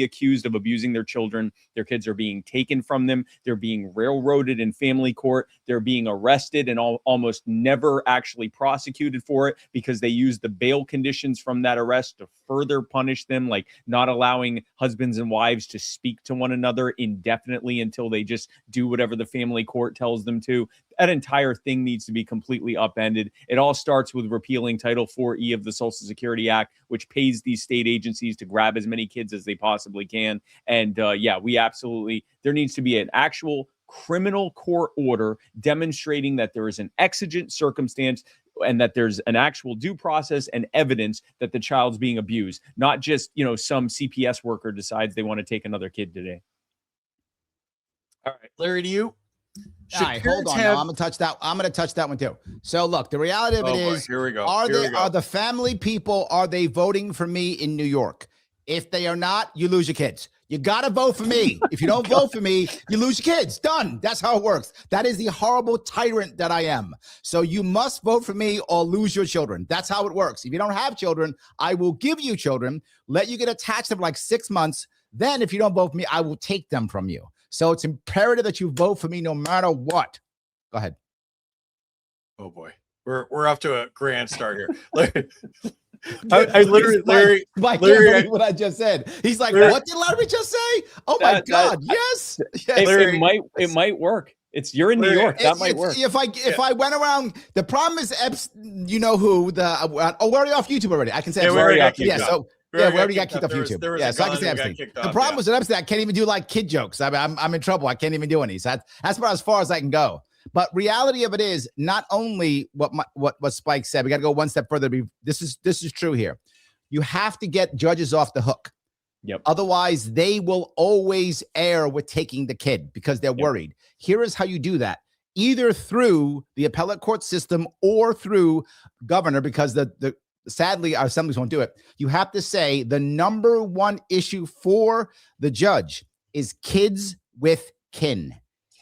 accused of abusing their children. Their kids are being taken from them. They're being railroaded in family court. They're being arrested and almost never actually prosecuted for it because they use the bail conditions from that arrest to further punish them, like not allowing husbands and wives to speak to one another indefinitely until they just do whatever the family court tells them to. That entire thing needs to be completely upended. It all starts with repealing Title 4E of the Social Security Act, which pays these state agencies to grab as many kids as they possibly can. And there needs to be an actual criminal court order demonstrating that there is an exigent circumstance and that there's an actual due process and evidence that the child's being abused, not just, some CPS worker decides they want to take another kid today. All right, Larry, to you. All right, hold on. No, I'm gonna touch that. I'm gonna touch that one too. So look, the reality of it is, here we go. Are the family people? Are they voting for me in New York? If they are not, you lose your kids. You gotta vote for me. If you don't vote for me, you lose your kids. Done. That's how it works. That is the horrible tyrant that I am. So you must vote for me or lose your children. That's how it works. If you don't have children, I will give you children, let you get attached to them like 6 months. Then if you don't vote for me, I will take them from you. So it's imperative that you vote for me no matter what. Go ahead. Oh, boy. We're off to a grand start here. I literally, Larry, Mike, Larry, can't believe what I just said. He's like, Larry, what did Larry just say? Oh my God! Yes, yes. Larry, it might work. You're in New York. That might work. If I went around, the problem is you know who we're already off YouTube already. I can say we already got kicked yeah. off. So we already got kicked off YouTube. There was Yeah, a so I can gun say and we got everything. kicked The off, problem was that I can't even do like kid jokes. I'm in trouble. I can't even do any. So that's about as far as I can go. But reality of it is not only what Spike said. We got to go one step further. This is true here. You have to get judges off the hook. Yep. Otherwise, they will always err with taking the kid because they're worried. Here is how you do that. Either through the appellate court system or through governor, because the sadly our assemblies won't do it. You have to say the number one issue for the judge is kids with kin.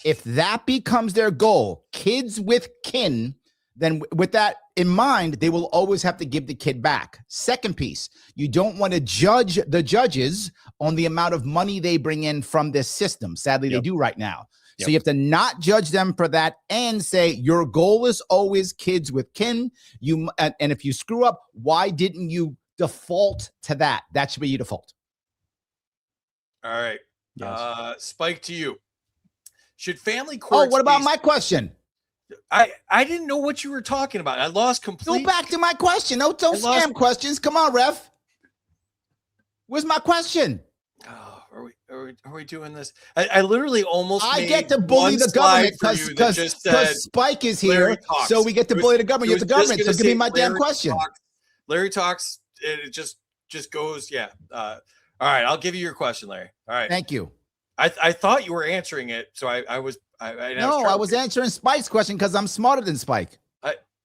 If that becomes their goal, kids with kin, then with that in mind, they will always have to give the kid back. Second piece, you don't want to judge the judges on the amount of money they bring in from this system. Sadly, they do right now. So you have to not judge them for that and say your goal is always kids with kin. And if you screw up, why didn't you default to that? That should be your default. All right. Yes. Spike, to you. Should family courts? Oh, what about my question? I didn't know what you were talking about. I lost completely. Go back to my question. Don't scam questions. Come on, ref. Where's my question? Oh, are we doing this? I literally almost. I get to bully the government because Spike is here, so we get to bully the government. You're the government, so give me my damn question. Larry talks. It just goes. Yeah. All right. I'll give you your question, Larry. All right. Thank you. I thought you were answering it, so I was answering Spike's question because I'm smarter than Spike.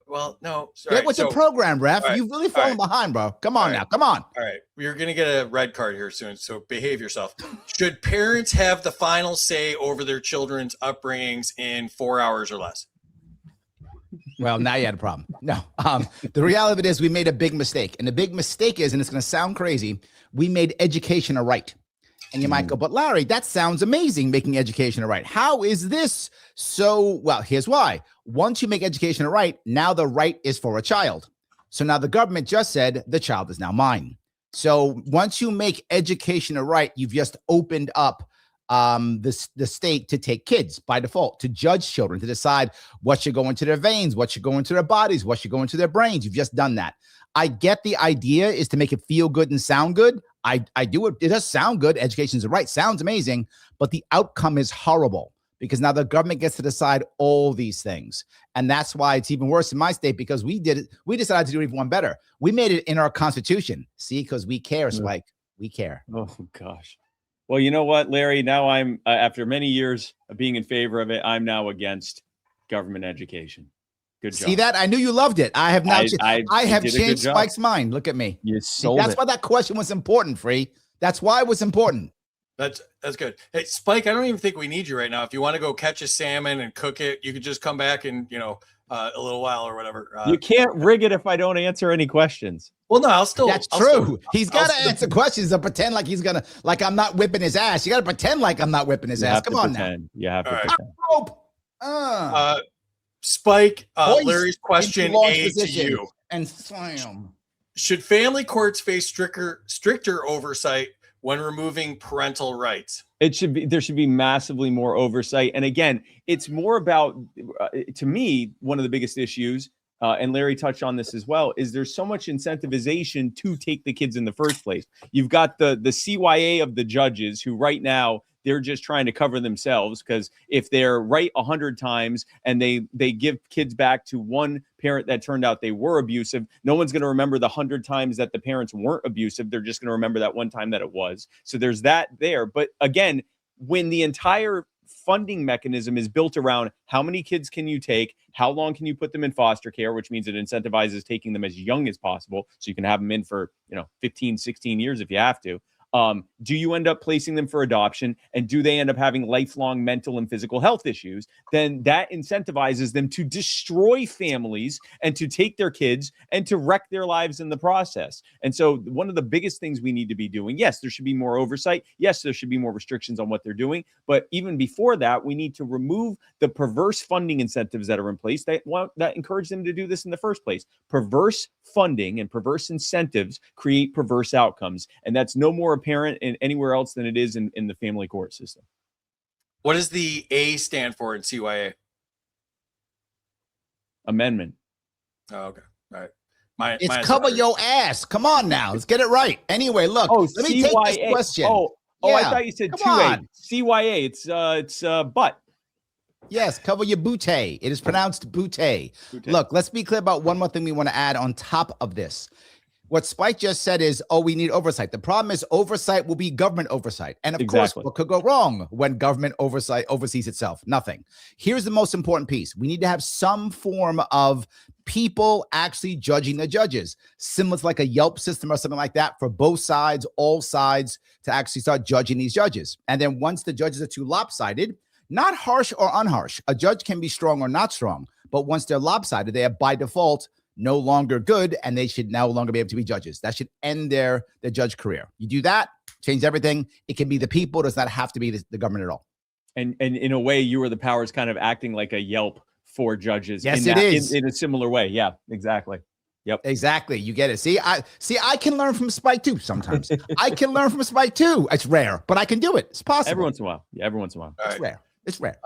Well, no. Get with the program, ref. Right, You've really fallen behind, bro. Come on now. Come on. All right. You're going to get a red card here soon, so behave yourself. Should parents have the final say over their children's upbringings in 4 hours or less? Well, now you had a problem. No. The reality of it is we made a big mistake. And the big mistake is, and it's going to sound crazy, we made education a right. And you might go, but Larry, that sounds amazing, making education a right. How is this so? Well, here's why. Once you make education a right, now the right is for a child. So now the government just said the child is now mine. So once you make education a right, you've just opened up the state to take kids by default, to judge children, to decide what should go into their veins, what should go into their bodies, what should go into their brains. You've just done that. I get the idea is to make it feel good and sound good. I do it. It does sound good. Education's a right. Sounds amazing. But the outcome is horrible because now the government gets to decide all these things. And that's why it's even worse in my state because we did it. We decided to do even one better. We made it in our constitution. See, because we care, Spike. We care. Oh, gosh. Well, you know what, Larry? Now I'm, after many years of being in favor of it, I'm now against government education. Good job. See that? I knew you loved it. I have now. I have changed Spike's mind. Look at me. You sold That's why that question was important, Free. That's why it was important. That's good. Hey, Spike, I don't even think we need you right now. If you want to go catch a salmon and cook it, you could just come back in, a little while or whatever. You can't rig it if I don't answer any questions. Well, no, I'll still. That's true. He's got to answer questions and pretend like he's gonna, like I'm not whipping his ass. You got to pretend like I'm not whipping his ass. Come on now. You have to pretend. Spike, Larry's question A to you. And slam. Should family courts face stricter oversight when removing parental rights? There should be massively more oversight. And again, it's more about, to me, one of the biggest issues, and Larry touched on this as well, is there's so much incentivization to take the kids in the first place. You've got the CYA of the judges who right now, they're just trying to cover themselves because if they're right 100 times and they give kids back to one parent that turned out they were abusive, no one's going to remember the 100 times that the parents weren't abusive. They're just going to remember that one time that it was. So there's that there. But again, when the entire funding mechanism is built around how many kids can you take, how long can you put them in foster care, which means it incentivizes taking them as young as possible. So you can have them in for, 15, 16 years if you have to. Do you end up placing them for adoption, and do they end up having lifelong mental and physical health issues? Then that incentivizes them to destroy families and to take their kids and to wreck their lives in the process. And so one of the biggest things we need to be doing, yes, there should be more oversight. Yes, there should be more restrictions on what they're doing. But even before that, we need to remove the perverse funding incentives that are in place that encourage them to do this in the first place. Perverse funding and perverse incentives create perverse outcomes. And that's no more apparent in anywhere else than it is in the family court system. What does the A stand for in CYA? Amendment. Oh, okay. All right. It's cover your ass. Come on now. Let's get it right. Anyway, look. Let me take this question. I thought you said 2A. CYA. It's butt. Yes, cover your booty. It is pronounced booty. Look, let's be clear about one more thing we want to add on top of this. What Spike just said is, we need oversight. The problem is oversight will be government oversight. And of course, what could go wrong when government oversight oversees itself? Nothing. Here's the most important piece. We need to have some form of people actually judging the judges, similar to like a Yelp system or something like that for both sides, all sides, to actually start judging these judges. And then once the judges are too lopsided, not harsh or unharsh, a judge can be strong or not strong, but once they're lopsided, they are by default no longer good, and they should no longer be able to be judges. That should end their judge career. You do that, change everything. It can be the people. It does not have to be the government at all. And in a way, you are the powers kind of acting like a Yelp for judges. Yes, it is. In a similar way. Yeah, exactly. Yep. Exactly. You get it. See, I can learn from Spike too sometimes. I can learn from Spike too. It's rare, but I can do it. It's possible. Every once in a while. Yeah, every once in a while. It's rare. It's rare.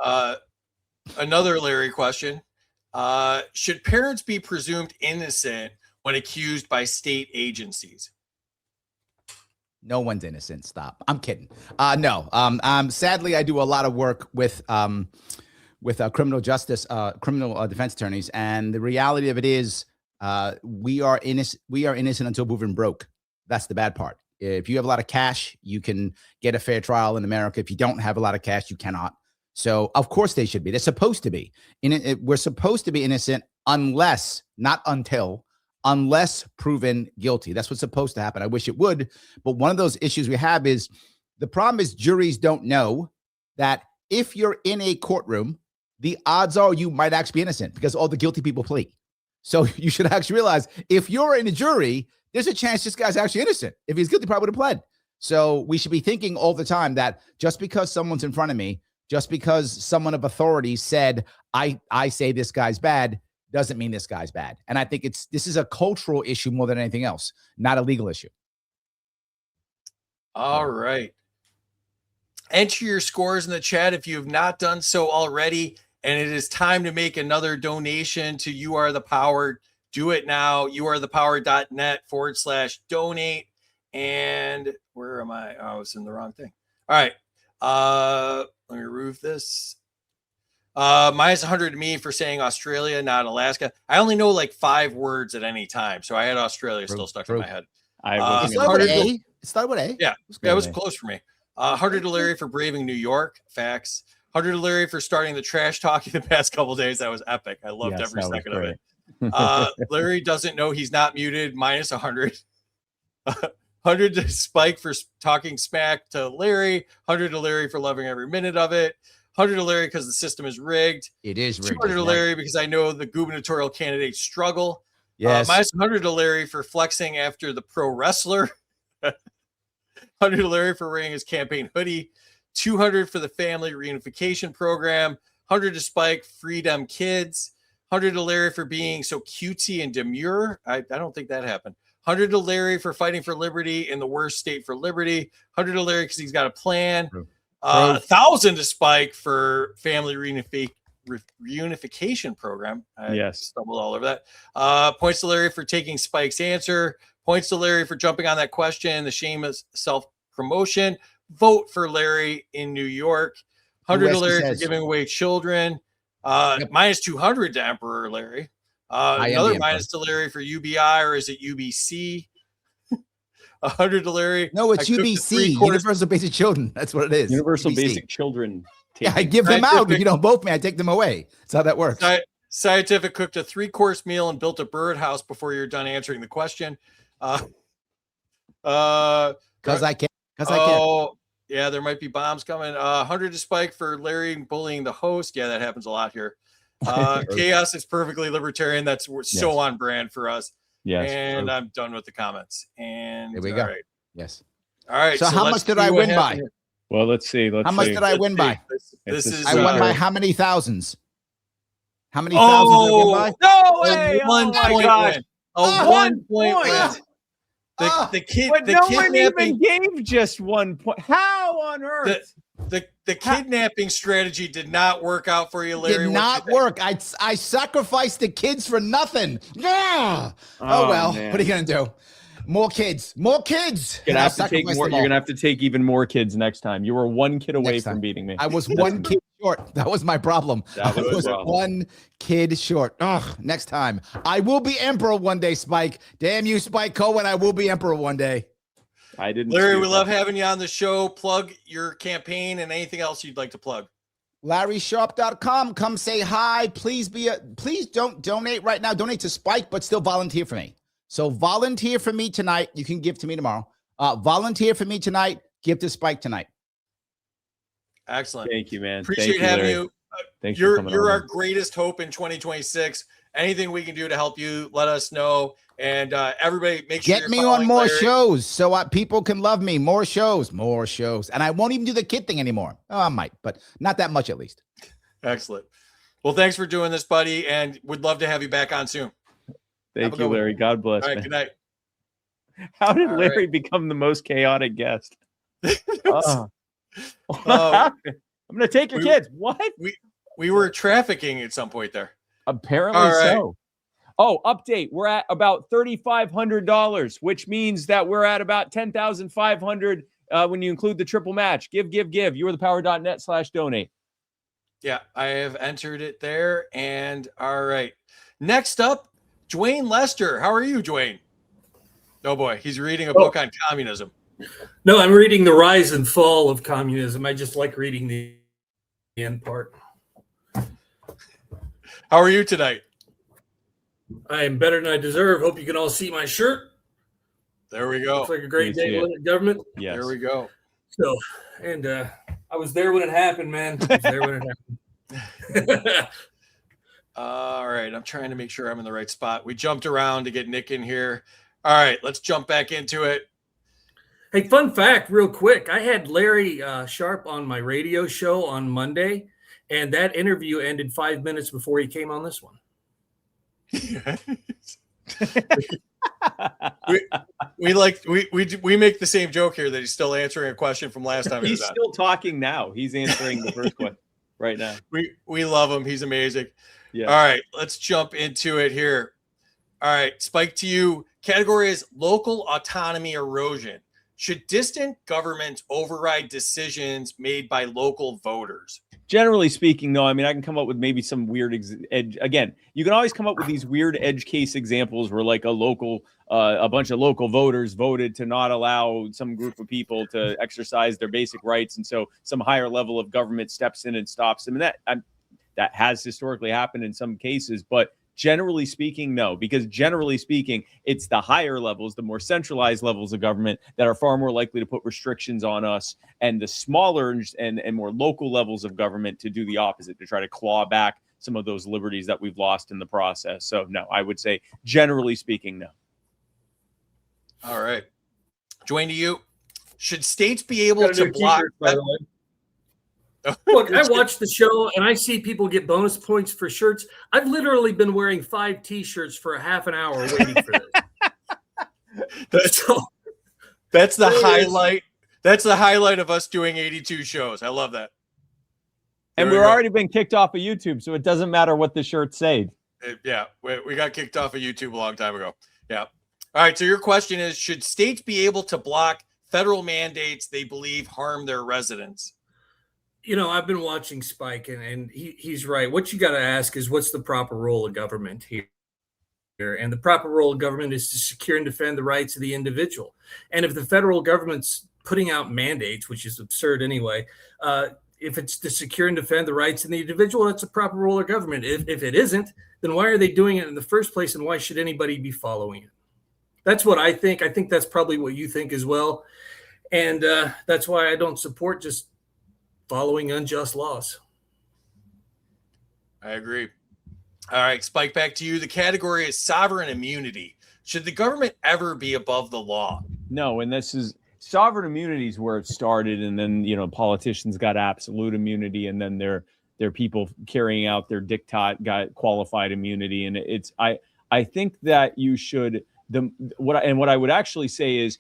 Another Larry question. Should parents be presumed innocent when accused by state agencies? No one's innocent. Stop. I'm kidding. No. Sadly, I do a lot of work with criminal justice, criminal defense attorneys, and the reality of it is, we are innocent. We are innocent until proven broke. That's the bad part. If you have a lot of cash, you can get a fair trial in America. If you don't have a lot of cash, you cannot. So, of course, they should be. They're supposed to be. We're supposed to be innocent unless, not until, unless proven guilty. That's what's supposed to happen. I wish it would. But one of those issues we have is the problem is juries don't know that if you're in a courtroom, the odds are you might actually be innocent because all the guilty people plea. So you should actually realize if you're in a jury, there's a chance this guy's actually innocent. If he's guilty, probably would have pled. So we should be thinking all the time that just because someone's in front of me, just because someone of authority said, I say this guy's bad, doesn't mean this guy's bad. And I think this is a cultural issue more than anything else, not a legal issue. All right. Enter your scores in the chat if you have not done so already. And it is time to make another donation to You Are the Power. Do it now. youarethepower.net/donate. And where am I? Oh, I was in the wrong thing. All right. Let me remove this. Minus 100 to me for saying Australia, not Alaska. I only know like 5 words at any time. So I had Australia still stuck in my head. It started with A. Yeah, it was close for me. 100 to Larry for braving New York. Facts. 100 to Larry for starting the trash talking the past couple of days. That was epic. I loved every second of it. Larry doesn't know he's not muted. Minus 100. 100 to Spike for talking smack to Larry. 100 to Larry for loving every minute of it. 100 to Larry because the system is rigged. It is rigged. 200 to Larry because I know the gubernatorial candidates struggle. Yes. Minus 100 to Larry for flexing after the pro wrestler. 100 to Larry for wearing his campaign hoodie. 200 for the family reunification program. 100 to Spike, freedom kids. 100 to Larry for being so cutesy and demure. I don't think that happened. 100 to Larry for fighting for liberty in the worst state for liberty. 100 to Larry because he's got a plan. 1,000 to Spike for family reunification program. I stumbled all over that. Points to Larry for taking Spike's answer. Points to Larry for jumping on that question. The shame of self-promotion. Vote for Larry in New York. 100 to Larry for giving away children. Minus 200 to Emperor Larry. Another minus to Larry for UBI, or is it UBC? 100 to Larry. No, it's UBC, Universal Basic Children. That's what it is. Universal Basic Children. Yeah, I give them out. If you don't vote me, I take them away. That's how that works. Scientific cooked a 3-course meal and built a birdhouse before you're done answering the question. Because I can. Because I can't. Yeah, there might be bombs coming. 100 to Spike for Larry bullying the host. Yeah, that happens a lot here. Chaos is perfectly libertarian. That's so on brand for us. Yes. And I'm done with the comments. And Here we go. right. Yes. All right. So how much did I win by? Well, let's see. How much did I win by? This is I won by how many thousands? How many Oh, thousands did I win by? No way! One point win. A 1 point win. The kid, But the no one kidnapping, even gave just 1 point. How on earth? the kidnapping strategy did not work out for you, Larry. Did not work. I sacrificed the kids for nothing. Yeah. Oh well. man. What are you gonna do? More kids. More kids. You're And I gonna have to take sacrificed more. them You're all. gonna have to take even more kids next time. You were 1 kid away Next from time. beating me. I was 1 kid short. That was my problem. That was I the was problem. 1 kid short. Ugh, next time. I will be emperor one day, Spike. Damn you, Spike Cohen. I will be emperor one day. I didn't. Larry, see we it. love having you on the show. Plug your campaign and anything else you'd like to plug. LarrySharpe.com. Come say hi. Please don't donate right now. Donate to Spike, but still volunteer for me. So volunteer for me tonight. You can give to me tomorrow. Volunteer for me tonight. Give to Spike tonight. Excellent. Thank you, man. Appreciate Thank you, having Larry. you. Thanks for You're coming on, our man. greatest hope in 2026. Anything we can do to help you, let us know. And everybody, make sure Get you're me on following more Larry. shows so people can love me. More shows. And I won't even do the kid thing anymore. Oh, I might, but not that much at least. Excellent. Well, thanks for doing this, buddy, and would love to have you back on soon. Thank you, Larry. God bless. All right, man. good night. How did All Larry right. become the most chaotic guest? Uh, I'm gonna take your we- kids. What? We were trafficking at some point there. Apparently All right. so. Oh, update. We're at about $3,500, which means that we're at about $10,500 when you include the triple match. Give. Yourthepower.net/donate. Yeah, I have entered it there. And all right. Next up, Duane Lester. How are you, Duane? Oh boy, he's reading a book on communism. No, I'm reading The Rise and Fall of Communism. I just like reading the end part. How are you tonight? I am better than I deserve. Hope you can all see my shirt. There we go. Looks like a great You see day it. with the government. Yes. There we go. So, and I was there when it happened, man. I was there when it happened. All right. I'm trying to make sure I'm in the right spot. We jumped around to get Nick in here. All right. Let's jump back into it. Hey, fun fact, real quick. I had Larry Sharpe on my radio show on Monday, and that interview ended 5 minutes before he came on this one. we make the same joke here that he's still answering a question from last time. He's still talking now. He's answering the first question right now. We love him. He's amazing. Yeah. All right, let's jump into it here. All right, Spike, to you. Category is local autonomy erosion. Should distant governments override decisions made by local voters? Generally speaking, though, I mean, I can come up with maybe some weird edge. Again, you can always come up with these weird edge case examples where like a bunch of local voters voted to not allow some group of people to exercise their basic rights. And so some higher level of government steps in and stops them. And that has historically happened in some cases, but generally speaking, no, because generally speaking, it's the higher levels, the more centralized levels of government that are far more likely to put restrictions on us, and the smaller and more local levels of government to do the opposite, to try to claw back some of those liberties that we've lost in the process. So no, I would say generally speaking, no. All right. Duane, to you. Should states be able to block? By the way. Look, I watch the show and I see people get bonus points for shirts. I've literally been wearing 5 T-shirts for a half an hour waiting for this. That's the highlight. That's the highlight of us doing 82 shows. I love that. And we've already been kicked off of YouTube, so it doesn't matter what the shirts say. Yeah, we got kicked off of YouTube a long time ago. Yeah. All right. So your question is, should states be able to block federal mandates they believe harm their residents? You know, I've been watching Spike, and he's right. What you got to ask is, what's the proper role of government here? And the proper role of government is to secure and defend the rights of the individual. And if the federal government's putting out mandates, which is absurd anyway, if it's to secure and defend the rights of the individual, that's a proper role of government. If it isn't, then why are they doing it in the first place, and why should anybody be following it? That's what I think. I think that's probably what you think as well. And that's why I don't support just following unjust laws. I agree. All right, Spike, back to you. The category is sovereign immunity. Should the government ever be above the law? No, and this is sovereign immunity is where it started, and then politicians got absolute immunity, and then their people carrying out their diktat got qualified immunity, and I think that you should what I would actually say is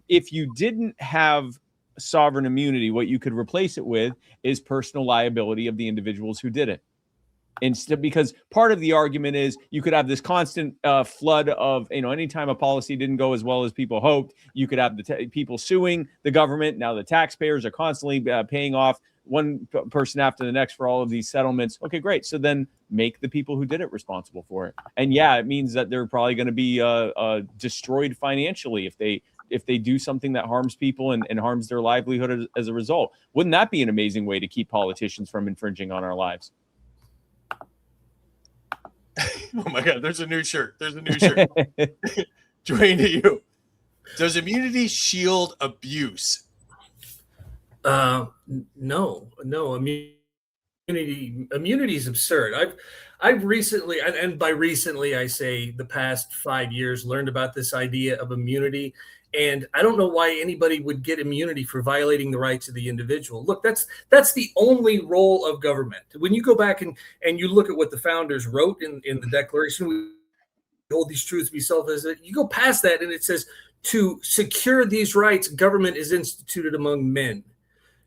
if you didn't have sovereign immunity, what you could replace it with is personal liability of the individuals who did it. Instead, because part of the argument is you could have this constant flood of, anytime a policy didn't go as well as people hoped, you could have the people suing the government. Now the taxpayers are constantly paying off one person after the next for all of these settlements. Okay, great. So then make the people who did it responsible for it. And yeah, it means that they're probably going to be destroyed financially if they do something that harms people and harms their livelihood as a result. Wouldn't that be an amazing way to keep politicians from infringing on our lives? Oh my God, there's a new shirt. Duane, to you. Does immunity shield abuse? No. Immunity is absurd. I've recently, and by recently I say the past 5 years, learned about this idea of immunity. And I don't know why anybody would get immunity for violating the rights of the individual. Look, that's the only role of government. When you go back and you look at what the founders wrote in the Declaration, we hold these truths to be self-evident. You go past that and it says, to secure these rights, government is instituted among men.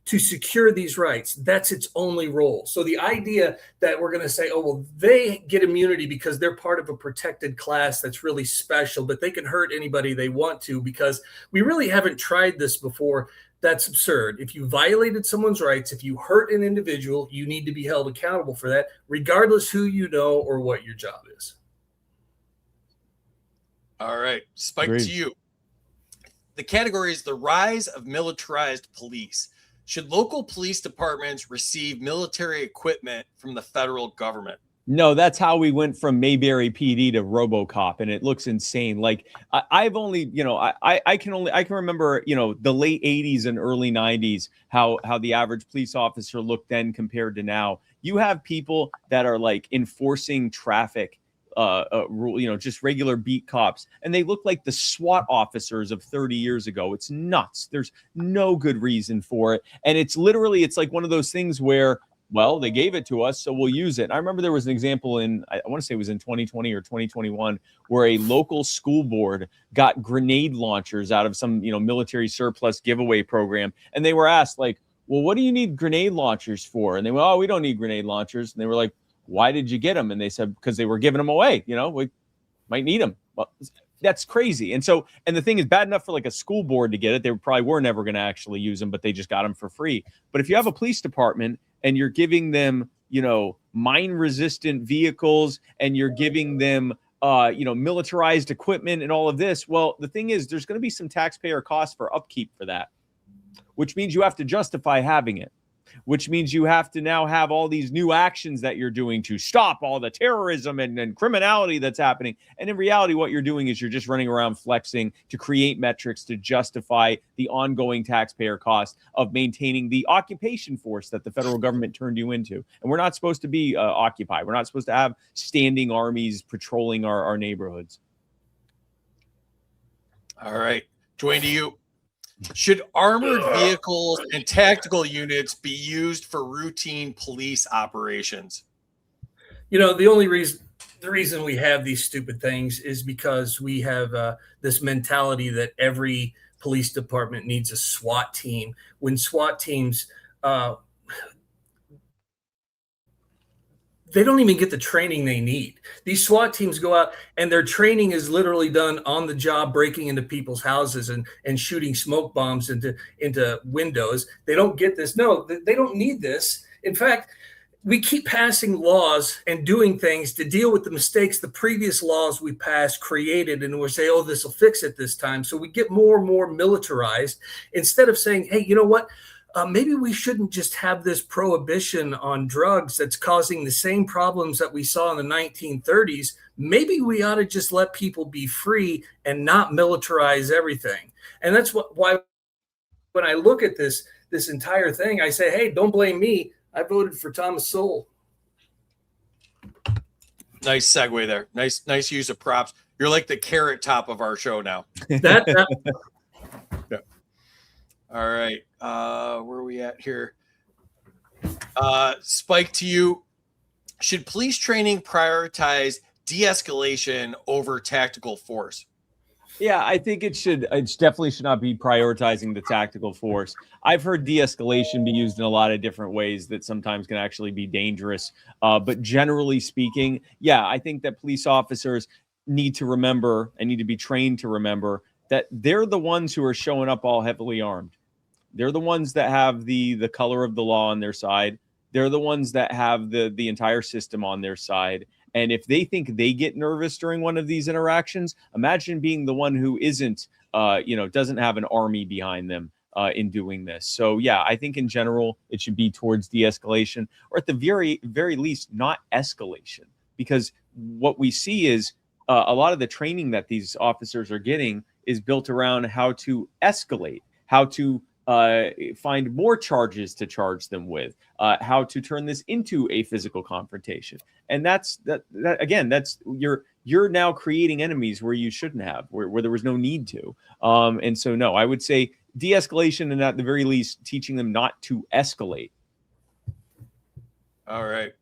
To secure these rights, that's its only role. So the idea that we're going to say, oh, well, they get immunity because they're part of a protected class that's really special, but they can hurt anybody they want to because we really haven't tried this before, that's absurd. If you violated someone's rights, if you hurt an individual, you need to be held accountable for that, regardless who you know or what your job is. All right, Spike, Agreed. to you. The category is the rise of militarized police. Should local police departments receive military equipment from the federal government? No, that's how we went from Mayberry PD to RoboCop, and it looks insane. Like I've only, I can remember, the late 80s and early 90s, how the average police officer looked then compared to now. You have people that are like enforcing traffic rule, just regular beat cops, and they look like the SWAT officers of 30 years ago. It's nuts. There's no good reason for it. And it's like one of those things where, well, they gave it to us, so we'll use it. I remember there was an example I want to say it was in 2020 or 2021, where a local school board got grenade launchers out of some, military surplus giveaway program. And they were asked like, well, what do you need grenade launchers for? And they went, oh, we don't need grenade launchers. And they were like, why did you get them? And they said, because they were giving them away. We might need them. Well, that's crazy. And the thing is, bad enough for like a school board to get it. They probably were never going to actually use them, but they just got them for free. But if you have a police department and you're giving them, mine resistant vehicles and you're giving them, militarized equipment and all of this, well, the thing is, there's going to be some taxpayer costs for upkeep for that, which means you have to justify having it. Which means you have to now have all these new actions that you're doing to stop all the terrorism and criminality that's happening. And in reality, what you're doing is you're just running around flexing to create metrics to justify the ongoing taxpayer cost of maintaining the occupation force that the federal government turned you into. And we're not supposed to be occupied. We're not supposed to have standing armies patrolling our neighborhoods. All right, Duane, to you. Should armored vehicles and tactical units be used for routine police operations? The reason we have these stupid things is because we have this mentality that every police department needs a SWAT team. When SWAT teams, they don't even get the training they need. These SWAT teams go out and their training is literally done on the job, breaking into people's houses and shooting smoke bombs into windows. They don't get this. No, they don't need this. In fact, we keep passing laws and doing things to deal with the mistakes the previous laws we passed created. And we say, oh, this will fix it this time. So we get more and more militarized instead of saying, hey, you know what? Maybe we shouldn't just have this prohibition on drugs that's causing the same problems that we saw in the 1930s. Maybe we ought to just let people be free and not militarize everything. And that's why when I look at this entire thing, I say, hey, don't blame me. I voted for Thomas Sowell. Nice segue there. Nice use of props. You're like the Carrot Top of our show now. that Yeah. All right. Where are we at here? Spike, to you. Should police training prioritize de-escalation over tactical force? Yeah, I think it should. It definitely should not be prioritizing the tactical force. I've heard de-escalation be used in a lot of different ways that sometimes can actually be dangerous. But generally speaking, yeah, I think that police officers need to remember and need to be trained to remember that they're the ones who are showing up all heavily armed. They're the ones that have the color of the law on their side. They're the ones that have the entire system on their side. And if they think they get nervous during one of these interactions, imagine being the one who isn't, doesn't have an army behind them in doing this. So, yeah, I think in general, it should be towards de-escalation, or at the very, very least, not escalation. Because what we see is a lot of the training that these officers are getting is built around how to escalate, how to find more charges to charge them with, how to turn this into a physical confrontation. And that's you're now creating enemies where you shouldn't have, where there was no need to. And so, no, I would say de-escalation, and at the very least, teaching them not to escalate. All right.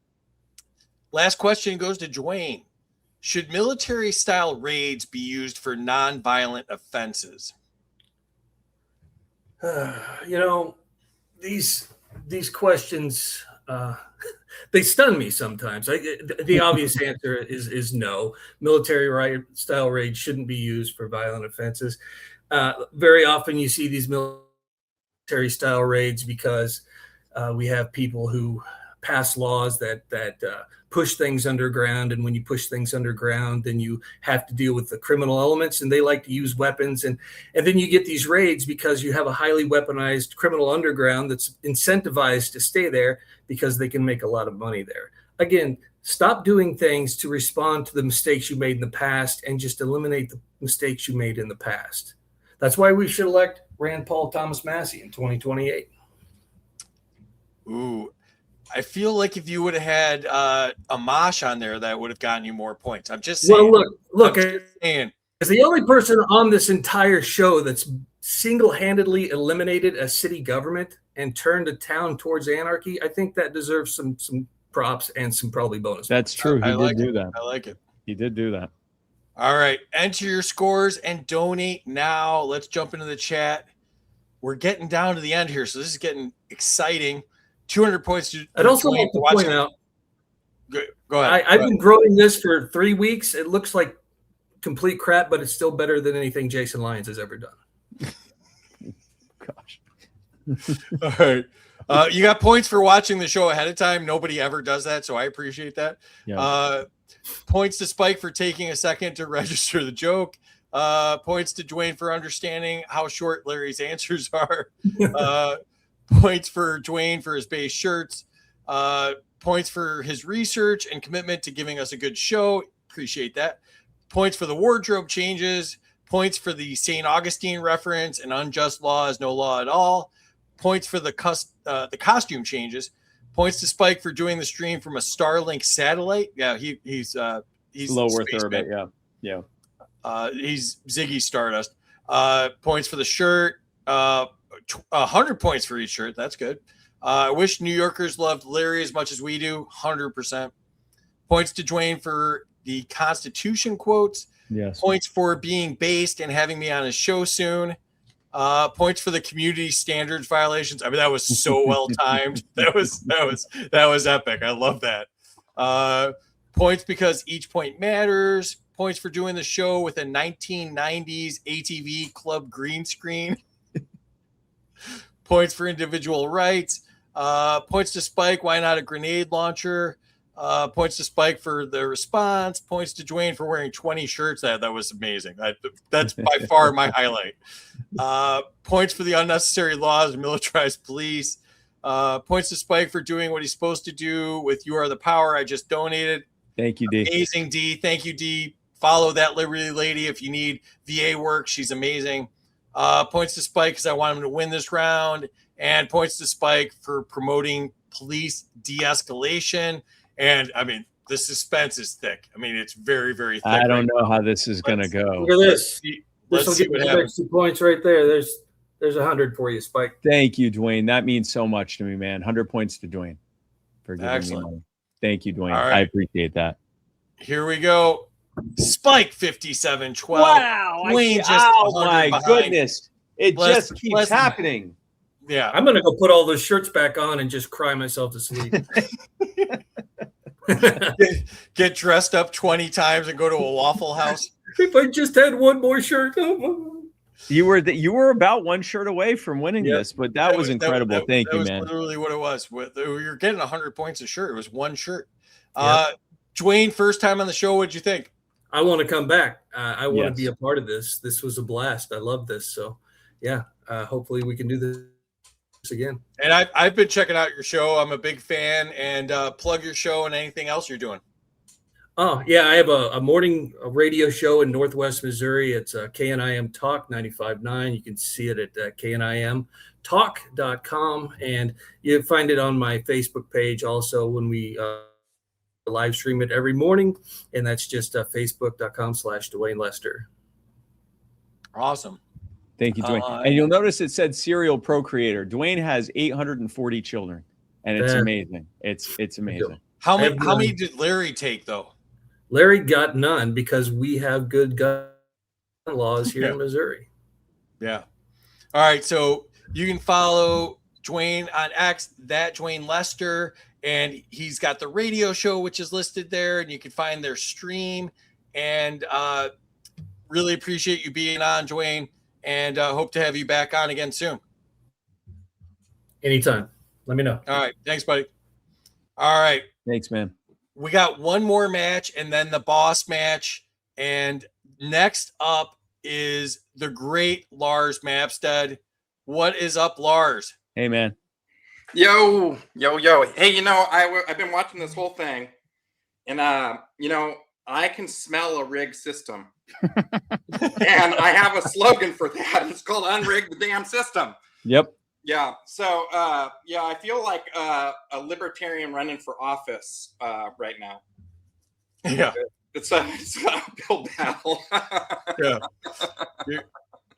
Last question goes to Duane. Should military-style raids be used for non-violent offenses? These questions, they stun me sometimes. The obvious answer is no. Military style raids shouldn't be used for violent offenses. Very often you see these military style raids because we have people who pass laws that push things underground, and when you push things underground, then you have to deal with the criminal elements, and they like to use weapons, and then you get these raids because you have a highly weaponized criminal underground that's incentivized to stay there because they can make a lot of money there. Again, stop doing things to respond to the mistakes you made in the past and just eliminate the mistakes you made in the past. That's why we should elect Rand Paul Thomas Massey in 2028. Ooh, I feel like if you would have had Amash on there, that would have gotten you more points. I'm just saying. Well, look, as the only person on this entire show that's single-handedly eliminated a city government and turned a town towards anarchy, I think that deserves some props and some probably bonus. That's true. He did do that. I like it. He did do that. All right. Enter your scores and donate now. Let's jump into the chat. We're getting down to the end here, so this is getting exciting. 200 points. I'd also like to point out. Go ahead. I've been growing this for 3 weeks. It looks like complete crap, but it's still better than anything Jason Lyons has ever done. Gosh. All right. You got points for watching the show ahead of time. Nobody ever does that, so I appreciate that. Yeah. Points to Spike for taking a second to register the joke. Points to Duane for understanding how short Larry's answers are. Points for Duane for his base shirts. Points for his research and commitment to giving us a good show. Appreciate that. Points for the wardrobe changes. Points for the St. Augustine reference and unjust law is no law at all. Points for the costume changes. Points to Spike for doing the stream from a Starlink satellite. Yeah, he's low Earth orbit. Yeah. He's Ziggy Stardust. Points for the shirt. 100 points for each shirt. That's good. I wish New Yorkers loved Larry as much as we do. 100%. Points to Duane for the Constitution quotes. Yes. Points for being based and having me on his show soon. Points for the community standards violations. I mean, that was so well timed. That was epic. I love that. Points because each point matters. Points for doing the show with a 1990s ATV club green screen. Points for individual rights. Points to Spike. Why not a grenade launcher? Points to Spike for the response. Points to Duane for wearing 20 shirts. That was amazing. That's by far my highlight. Points for the unnecessary laws of militarized police. Points to Spike for doing what he's supposed to do with You Are the Power. I just donated. Thank you, D. Amazing, D. Thank you, D. Follow that Liberty Lady if you need VA work. She's amazing. Points to Spike because I want him to win this round, and points to Spike for promoting police de-escalation. And I mean, the suspense is thick. I mean, it's very, very thick. I don't know how this is going to go. Look at this. Let's This see will what get you happens. 2 points right there. There's 100 for you, Spike. Thank you, Duane. That means so much to me, man. 100 points to Duane for giving Excellent. me money. Thank you, Duane. All right. I appreciate that. Here we go. Spike 57-12. Wow. Duane just Oh 100 my behind. goodness. It Less- just keeps less than that. happening. Yeah. I'm gonna go put all those shirts back on and just cry myself to sleep. Get dressed up 20 times and go to a Waffle House. If I just had one more shirt. You were about one shirt away from winning this, but that was incredible. Thank you, was man. literally what it was. You're getting 100 points a shirt. It was one shirt. Duane, first time on the show. What'd you think? I want to come back. I want to Yes. be a part of this. This was a blast. I love this. So, yeah, hopefully we can do this again. And I've been checking out your show. I'm a big fan. And plug your show and anything else you're doing. Oh, yeah, I have a morning radio show in Northwest Missouri. It's KNIM Talk 95.9. You can see it at knimtalk.com. And you find it on my Facebook page also when we live stream it every morning. And that's just facebook.com/Duane Lester. Awesome. Thank you, Duane. And you'll notice it said serial procreator. Duane has 840 children, and it's Yeah. amazing. It's amazing. How I have many none. did Larry take though? Larry got none because we have good gun laws here Yeah. in Missouri. Yeah. All right. So you can follow Duane on X, that Duane Lester, and he's got the radio show, which is listed there, and you can find their stream. And really appreciate you being on, Duane, and hope to have you back on again soon. Anytime. Let me know. All right. Thanks, buddy. All right. Thanks, man. We got one more match and then the boss match. And next up is the great Lars Mapstead. What is up, Lars? Hey, man. Yo. Hey, I've been watching this whole thing, and I can smell a rigged system, and I have a slogan for that. It's called "Unrig the Damn System." Yep. Yeah. So, I feel like a libertarian running for office right now. Yeah. It's an uphill battle. Yeah.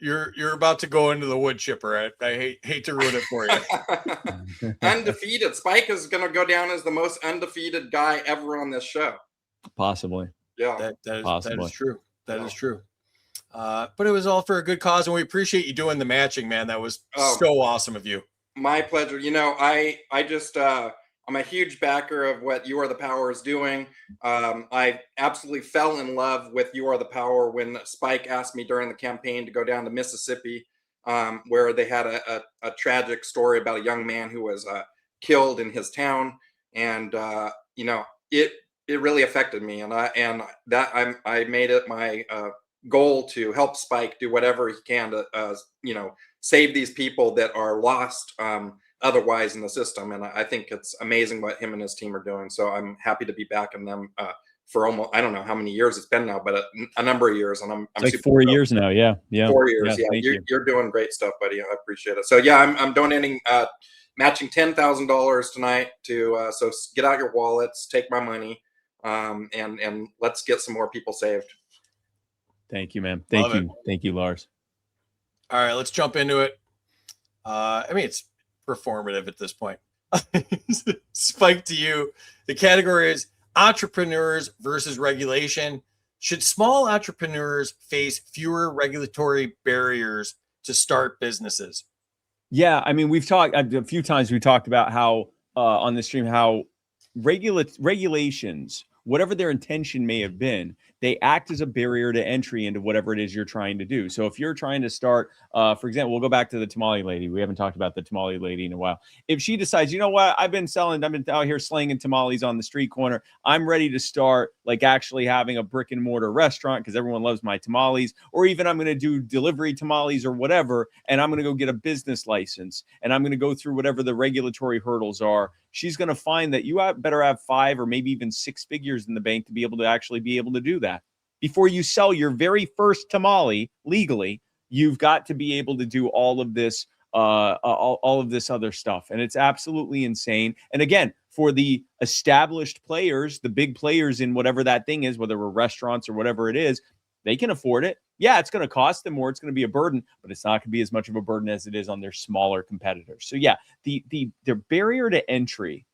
You're about to go into the wood chipper. I hate to ruin it for you. Undefeated. Spike is going to go down as the most undefeated guy ever on this show. Possibly. Yeah. That is true. That is true. But it was all for a good cause, and we appreciate you doing the matching, man. That was so awesome of you. My pleasure. I'm a huge backer of what You Are the Power is doing. I absolutely fell in love with You Are the Power when Spike asked me during the campaign to go down to Mississippi, where they had a tragic story about a young man who was killed in his town, and it really affected me, and I made it my goal to help Spike do whatever he can to save these people that are lost otherwise in the system. And I think it's amazing what him and his team are doing. So I'm happy to be backing them for almost, I don't know how many years it's been now, but a number of years. And I'm Like super 4 proud. years now. Yeah. 4 years. Yeah, Yeah. thank you. You're doing great stuff, buddy. I appreciate it. So yeah, I'm donating, matching $10,000 tonight to, so get out your wallets, take my money, and let's get some more people saved. Thank you, man. Love it. Thank you, Lars. All right, let's jump into it. It's performative at this point. Spike, to you. The category is entrepreneurs versus regulation. Should small entrepreneurs face fewer regulatory barriers to start businesses? Yeah, we've talked a few times. We talked about how on the stream how regulations, whatever their intention may have been, they act as a barrier to entry into whatever it is you're trying to do. So if you're trying to start, for example, we'll go back to the tamale lady. We haven't talked about the tamale lady in a while. If she decides, you know what, I've been out here slinging tamales on the street corner. I'm ready to start like actually having a brick and mortar restaurant because everyone loves my tamales, or even I'm going to do delivery tamales or whatever, and I'm going to go get a business license, and I'm going to go through whatever the regulatory hurdles are. She's going to find that you better have 5 or maybe even 6 figures in the bank to be able to actually be able to do that. Before you sell your very first tamale legally, You've got to be able to do all of this all of this other stuff. And it's absolutely insane. And again, for the established players, the big players in whatever that thing is, whether we're restaurants or whatever it is, they can afford it. Yeah, it's going to cost them more. It's going to be a burden, but it's not going to be as much of a burden as it is on their smaller competitors. So yeah, the barrier to entry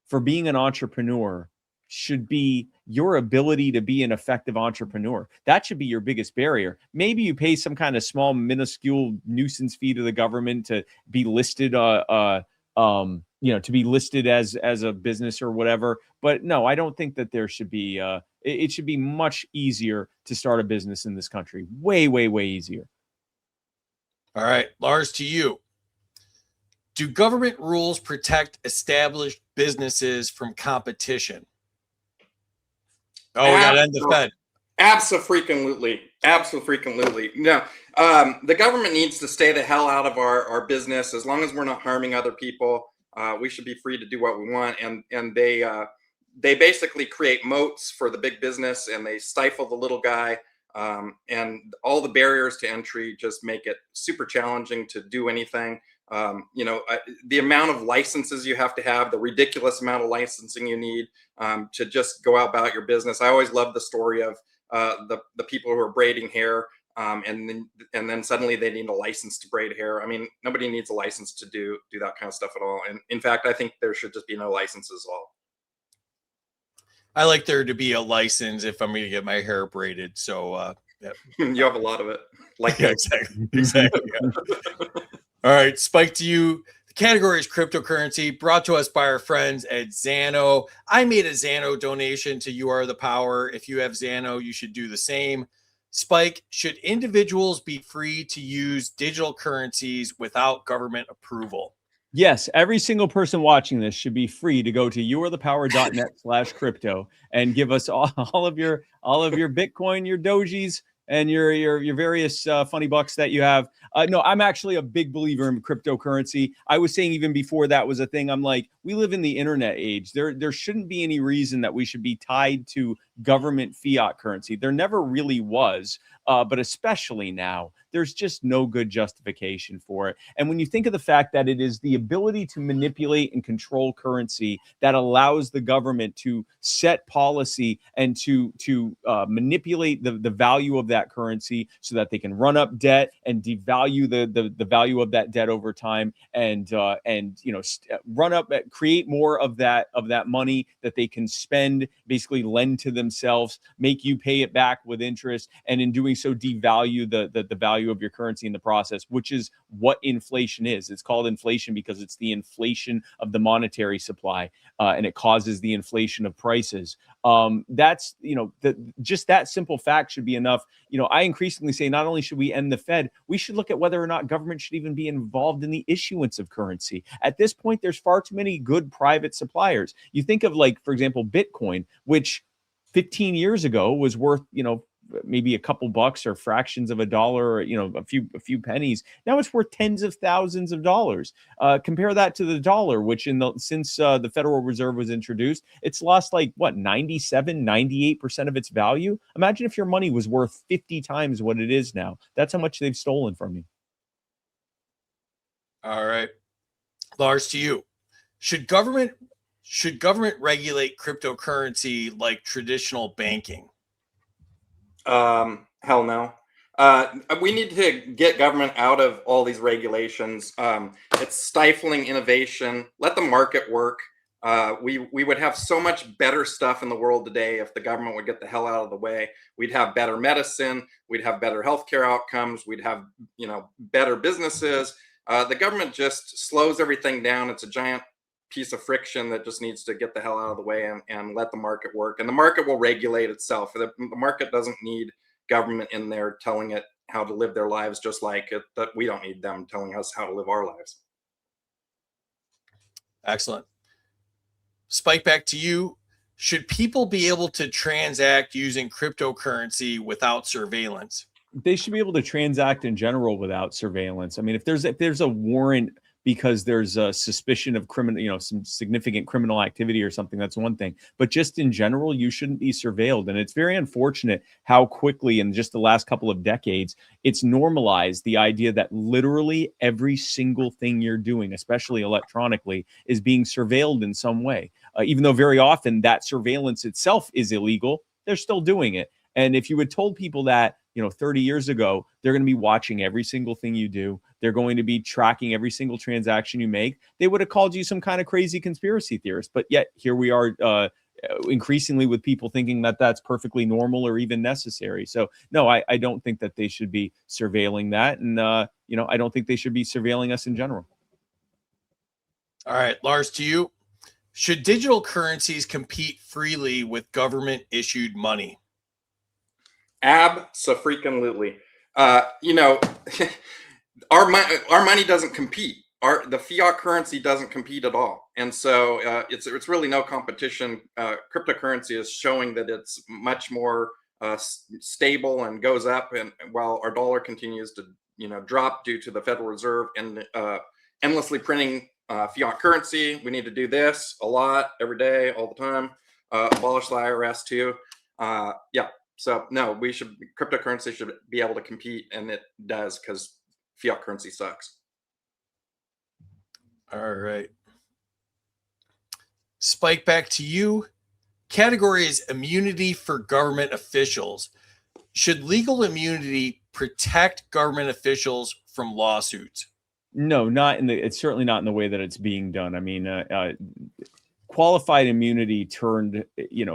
for being an entrepreneur should be your ability to be an effective entrepreneur. That should be your biggest barrier. Maybe you pay some kind of small, minuscule nuisance fee to the government to be listed, to be listed as a business or whatever. But no, I don't think that there should be. It should be much easier to start a business in this country. Way, way, way easier. All right, Lars, to you. Do government rules protect established businesses from competition? Oh, we got to end the Fed. Absolutely. No, the government needs to stay the hell out of our business. As long as we're not harming other people, we should be free to do what we want. And they basically create moats for the big business, and they stifle the little guy. And all the barriers to entry just make it super challenging to do anything. The amount of licenses you have to have, the ridiculous amount of licensing you need to just go about your business. I always love the story of the people who are braiding hair, and then suddenly they need a license to braid hair. I mean, nobody needs a license to do that kind of stuff at all. And in fact, I think there should just be no licenses at all. I like there to be a license if I'm going to get my hair braided. So yeah. You have a lot of it. Like yeah, exactly. Yeah. All right, Spike, to you. The category is cryptocurrency, brought to us by our friends at Xano. I made a Xano donation to You Are the Power. If you have Xano, you should do the same. Spike, should individuals be free to use digital currencies without government approval? Yes, every single person watching this should be free to go to youarethepower.net/crypto and give us all of your Bitcoin, your Dojis, and your various funny bucks that you have. No, I'm actually a big believer in cryptocurrency. I was saying even before that was a thing, I'm like, we live in the internet age. There shouldn't be any reason that we should be tied to government fiat currency. There never really was, but especially now, there's just no good justification for it. And when you think of the fact that it is the ability to manipulate and control currency that allows the government to set policy and to manipulate the value of that currency so that they can run up debt and devalue the value of that debt over time, and run up, create more of that money that they can spend, basically lend to themselves, make you pay it back with interest, and in doing so devalue the value of your currency in the process, which is what inflation is. It's called inflation because it's the inflation of the monetary supply, and it causes the inflation of prices. That's just that simple fact should be enough. I increasingly say not only should we end the Fed, we should look at whether or not government should even be involved in the issuance of currency. At this point, there's far too many good private suppliers. You think of, like, for example, Bitcoin, which 15 years ago was worth, maybe a couple bucks or fractions of a dollar, or, a few pennies. Now it's worth tens of thousands of dollars. Compare that to the dollar, which since the Federal Reserve was introduced, it's lost 98% of its value. Imagine if your money was worth 50 times what it is now. That's how much they've stolen from you. All right, Lars, to you. Should government regulate cryptocurrency like traditional banking? Hell no. We need to get government out of all these regulations. It's stifling innovation. Let the market work. We would have so much better stuff in the world today if the government would get the hell out of the way. We'd have better medicine. We'd have better healthcare outcomes. We'd have, better businesses. The government just slows everything down. It's a giant piece of friction that just needs to get the hell out of the way and let the market work. And the market will regulate itself. The market doesn't need government in there telling it how to live their lives, just like it, that we don't need them telling us how to live our lives. Excellent. Spike, back to you. Should people be able to transact using cryptocurrency without surveillance? They should be able to transact in general without surveillance. I mean, if there's a warrant because there's a suspicion of criminal, some significant criminal activity or something. That's one thing. But just in general, you shouldn't be surveilled. And it's very unfortunate how quickly in just the last couple of decades, it's normalized the idea that literally every single thing you're doing, especially electronically, is being surveilled in some way. Even though very often that surveillance itself is illegal, they're still doing it. And if you had told people that, 30 years ago, they're going to be watching every single thing you do, they're going to be tracking every single transaction you make, they would have called you some kind of crazy conspiracy theorist. But yet here we are increasingly with people thinking that that's perfectly normal or even necessary. So no, I don't think that they should be surveilling that. And, I don't think they should be surveilling us in general. All right, Lars, to you. Should digital currencies compete freely with government issued money? Abso-freaking-lutely. Our money doesn't compete. The fiat currency doesn't compete at all, and so it's really no competition. Cryptocurrency is showing that it's much more stable and goes up, and while our dollar continues to drop due to the Federal Reserve and endlessly printing fiat currency. We need to do this a lot, every day, all the time. Abolish the IRS too. So no, cryptocurrency should be able to compete, and it does, because fiat currency sucks. All right. Spike, back to you. Category is immunity for government officials. Should legal immunity protect government officials from lawsuits? No, it's certainly not in the way that it's being done. I mean, qualified immunity turned,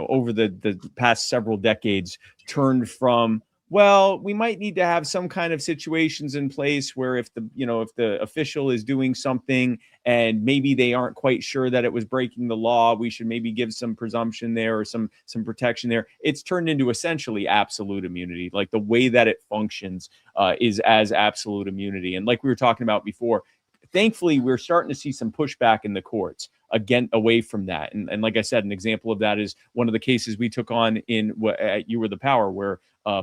over the past several decades, turned from, well, we might need to have some kind of situations in place where if the official is doing something and maybe they aren't quite sure that it was breaking the law, we should maybe give some presumption there or some protection there. It's turned into essentially absolute immunity. Like the way that it functions is as absolute immunity. And like we were talking about before, thankfully, we're starting to see some pushback in the courts again away from that. And like I said, an example of that is one of the cases we took on at You Were the Power, where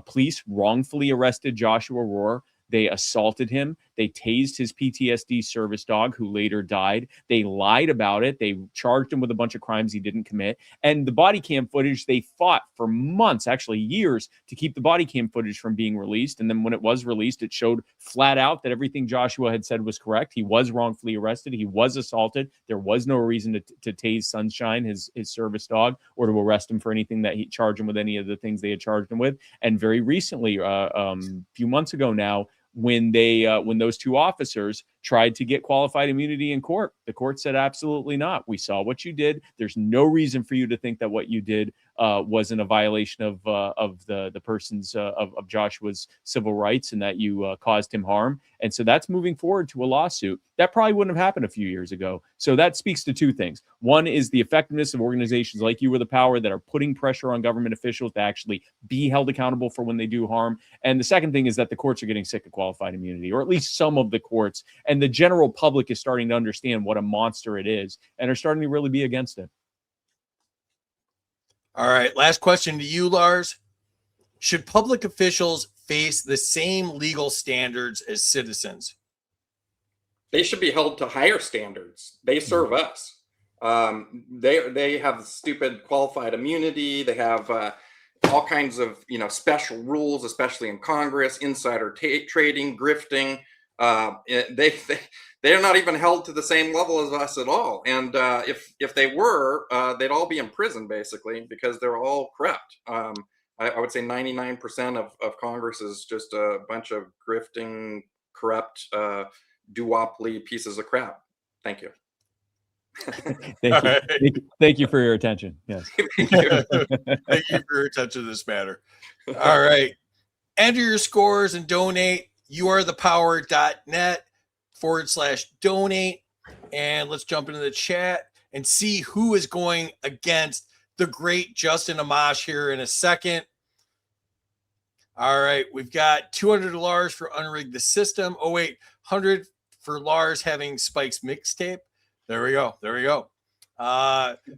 police wrongfully arrested Joshua Rohr. They assaulted him. They tased his PTSD service dog, who later died. They lied about it. They charged him with a bunch of crimes he didn't commit. And the body cam footage, they fought for months, actually years, to keep the body cam footage from being released. And then when it was released, it showed flat out that everything Joshua had said was correct. He was wrongfully arrested. He was assaulted. There was no reason to tase Sunshine, his service dog, or to arrest him for anything that he charged him with, any of the things they had charged him with. And very recently, a few months ago now, when those two officers tried to get qualified immunity in court, the court said absolutely not. We saw what you did. There's no reason for you to think that what you did wasn't a violation of the person's of Joshua's civil rights, and that you caused him harm. And so that's moving forward to a lawsuit. That probably wouldn't have happened a few years ago. So that speaks to two things. One is the effectiveness of organizations like You Were the Power that are putting pressure on government officials to actually be held accountable for when they do harm. And the second thing is that the courts are getting sick of qualified immunity, or at least some of the courts. And the general public is starting to understand what a monster it is and are starting to really be against it. All right. Last question to you, Lars. Should public officials face the same legal standards as citizens? They should be held to higher standards. They serve us. They have stupid qualified immunity. They have all kinds of special rules, especially in Congress, insider trading, grifting. They're not even held to the same level as us at all. And if they were, they'd all be in prison basically, because they're all corrupt. I would say 99% of Congress is just a bunch of grifting, corrupt, duopoly pieces of crap. Thank you. Thank you for your attention. Yes. Thank you. Thank you for your attention to this matter. All right. Enter your scores and donate. youarethepower.net/donate. And let's jump into the chat and see who is going against the great Justin Amash here in a second. All right. We've got $200 for Unrig the System. Oh, wait. $100 for Lars having Spike's mixtape. There we go. There we go.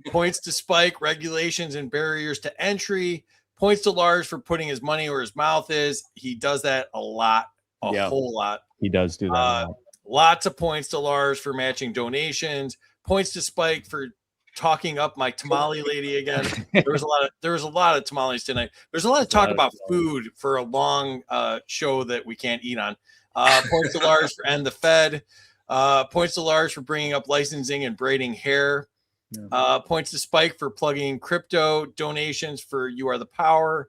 Points to Spike, regulations and barriers to entry. Points to Lars for putting his money where his mouth is. He does that a lot, a whole lot. He does do that. Lots of points to Lars for matching donations. Points to Spike for talking up my tamale lady again. There was a lot of tamales tonight. There's a lot of talk about food for a long show that we can't eat on. Points to Lars and the Fed. Points to Lars for bringing up licensing and braiding hair. Points to Spike for plugging crypto. Donations for You Are the Power.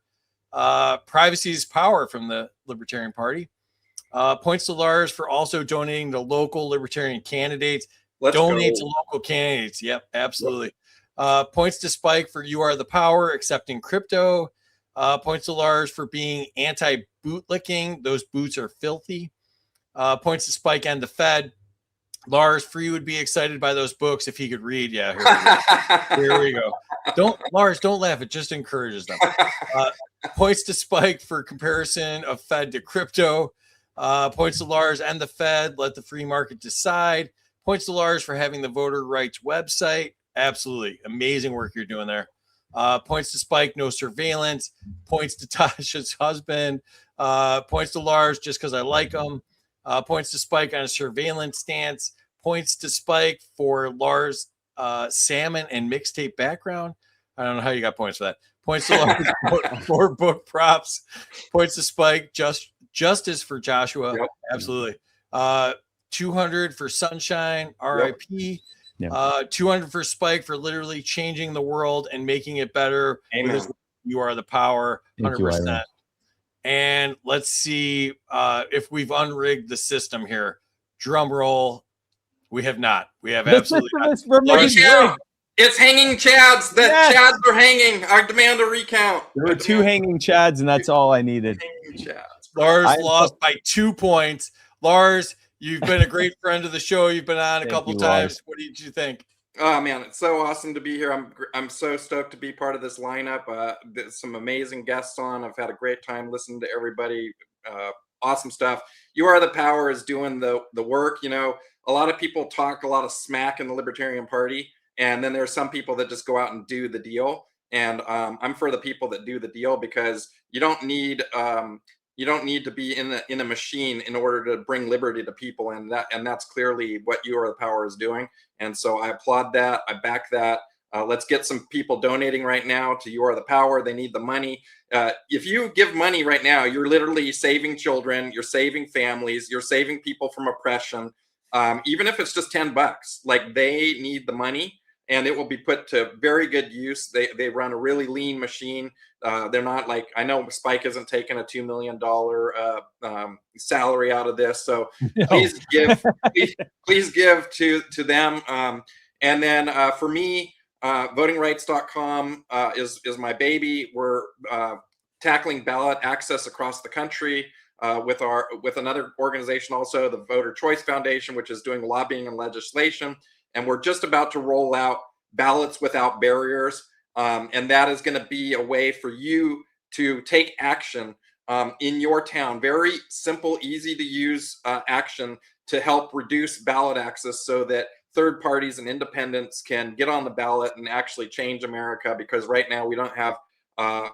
Privacy is Power from the Libertarian Party. Points to Lars for also donating to local Libertarian candidates. Donate to local candidates. Yep, absolutely. Points to Spike for You Are the Power, accepting crypto. Points to Lars for being anti-bootlicking. Those boots are filthy. Points to Spike and the Fed. Lars, Free would be excited by those books if he could read. Yeah, here we go. Lars, don't laugh. It just encourages them. Points to Spike for comparison of Fed to crypto. Points to Lars and the Fed. Let the free market decide. Points to Lars for having the voter rights website. Absolutely. Amazing work you're doing there. Points to Spike, no surveillance. Points to Tasha's husband. Points to Lars just because I like him. Points to Spike on a surveillance stance. Points to Spike for Lars salmon and mixtape background. I don't know how you got points for that. Points to Lars for book props. Points to Spike, justice for Joshua. Yep. Absolutely. 200 for Sunshine, RIP. Yep. 200 for Spike for literally changing the world and making it better. Amen. You Are the Power, 100%. And let's see if we've unrigged the system here. Drum roll. We have not. We have absolutely not. It's hanging Chads. Chads are hanging. I demand a recount. There were 2 hanging Chads, and that's all I needed. Lars lost by 2 points. Lars, you've been a great friend of the show. You've been on a couple times. Lars. What did you think? Oh man, it's so awesome to be here. I'm so stoked to be part of this lineup. There's some amazing guests on. I've had a great time listening to everybody. Awesome stuff. You Are the Power is doing the work. You know, a lot of people talk a lot of smack in the Libertarian Party, and then there are some people that just go out and do the deal. And I'm for the people that do the deal, because you don't need to be in a machine in order to bring liberty to people, and that's clearly what You Are the Power is doing. And so I applaud that. I back that. Let's get some people donating right now to You Are the Power. They need the money. If you give money right now, you're literally saving children, you're saving families, you're saving people from oppression. Even if it's just $10, like, they need the money, and it will be put to very good use. They run a really lean machine. They're not like, I know Spike isn't taking a $2 million salary out of this. So please give, please give to them. And then for me, votingrights.com is my baby. We're tackling ballot access across the country with another organization, also the Voter Choice Foundation, which is doing lobbying and legislation. And we're just about to roll out ballots without barriers. And that is going to be a way for you to take action in your town. Very simple, easy to use action to help reduce ballot access, so that third parties and independents can get on the ballot and actually change America. Because right now we don't have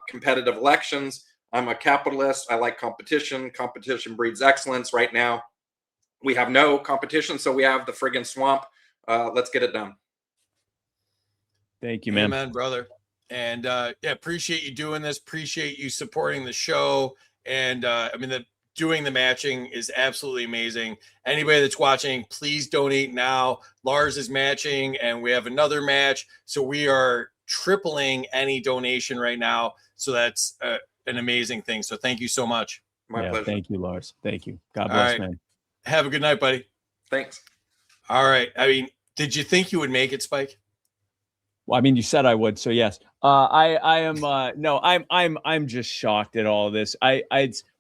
competitive elections. I'm a capitalist. I like competition. Competition breeds excellence. Right now we have no competition, so we have the friggin' swamp. Let's get it done. Thank you, man. Amen, brother. And yeah, appreciate you doing this. Appreciate you supporting the show. And I mean, doing the matching is absolutely amazing. Anybody that's watching, please donate now. Lars is matching, and we have another match. So we are tripling any donation right now. So that's an amazing thing. So thank you so much. My pleasure. Thank you, Lars. Thank you. God bless, man. Have a good night, buddy. Thanks. All right. I mean, did you think you would make it, Spike? Well, I mean, you said I would, so yes. I'm just shocked at all of this.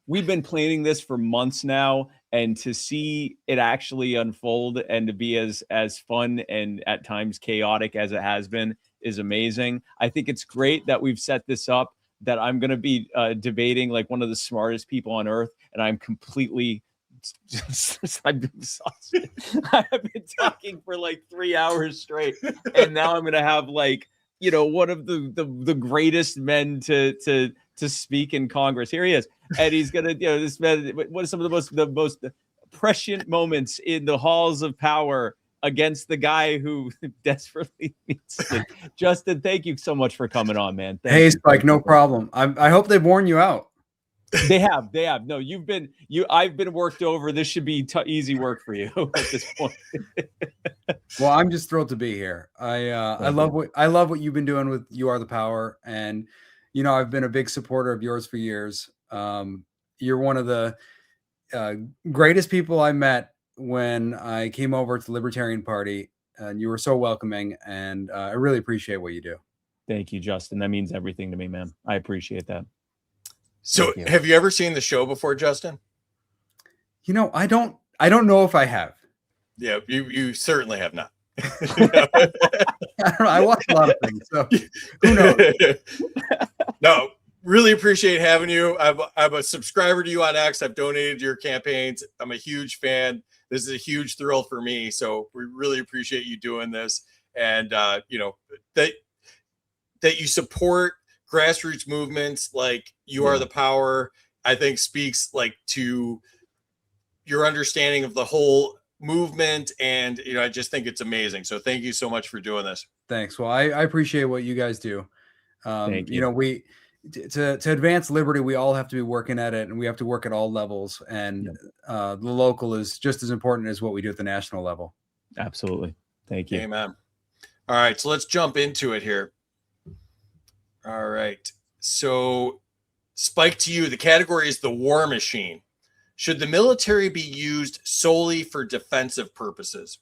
We've been planning this for months now, and to see it actually unfold and to be as fun and at times chaotic as it has been is amazing. I think it's great that we've set this up, that I'm going to be debating like one of the smartest people on earth, and I'm completely I've been exhausted. I have been talking for like 3 hours straight, and now I'm gonna have like, you know, one of the greatest men to speak in Congress. Here he is, and he's gonna, you know, this man. What are some of the most prescient moments in the halls of power against the guy who desperately needs it. Justin, thank you so much for coming on, man. Thank Hey, you. Spike, no problem. I hope they've worn you out. They have. No, I've been worked over. This should be easy work for you at this point. Well, I'm just thrilled to be here. I love what you've been doing with You Are the Power, and I've been a big supporter of yours for years. You're one of the greatest people I met when I came over to the Libertarian Party, and you were so welcoming, and I really appreciate what you do. Thank you, Justin. That means everything to me, man. I appreciate that. So have you ever seen the show before, Justin? I don't know if I have. Yeah, you certainly have not. I don't know. I watch a lot of things, so who knows? No, really appreciate having you. I'm a subscriber to you on X. I've donated to your campaigns. I'm a huge fan. This is a huge thrill for me. So we really appreciate you doing this. And that you support grassroots movements like You Are the Power, I think speaks to your understanding of the whole movement. And, I just think it's amazing. So thank you so much for doing this. Thanks. Well, I appreciate what you guys do. Thank you. We to advance liberty, we all have to be working at it, and we have to work at all levels. And the local is just as important as what we do at the national level. Absolutely. Thank you. Amen. All right. So let's jump into it here. All right. So, Spike, to you, the category is the war machine. Should the military be used solely for defensive purposes?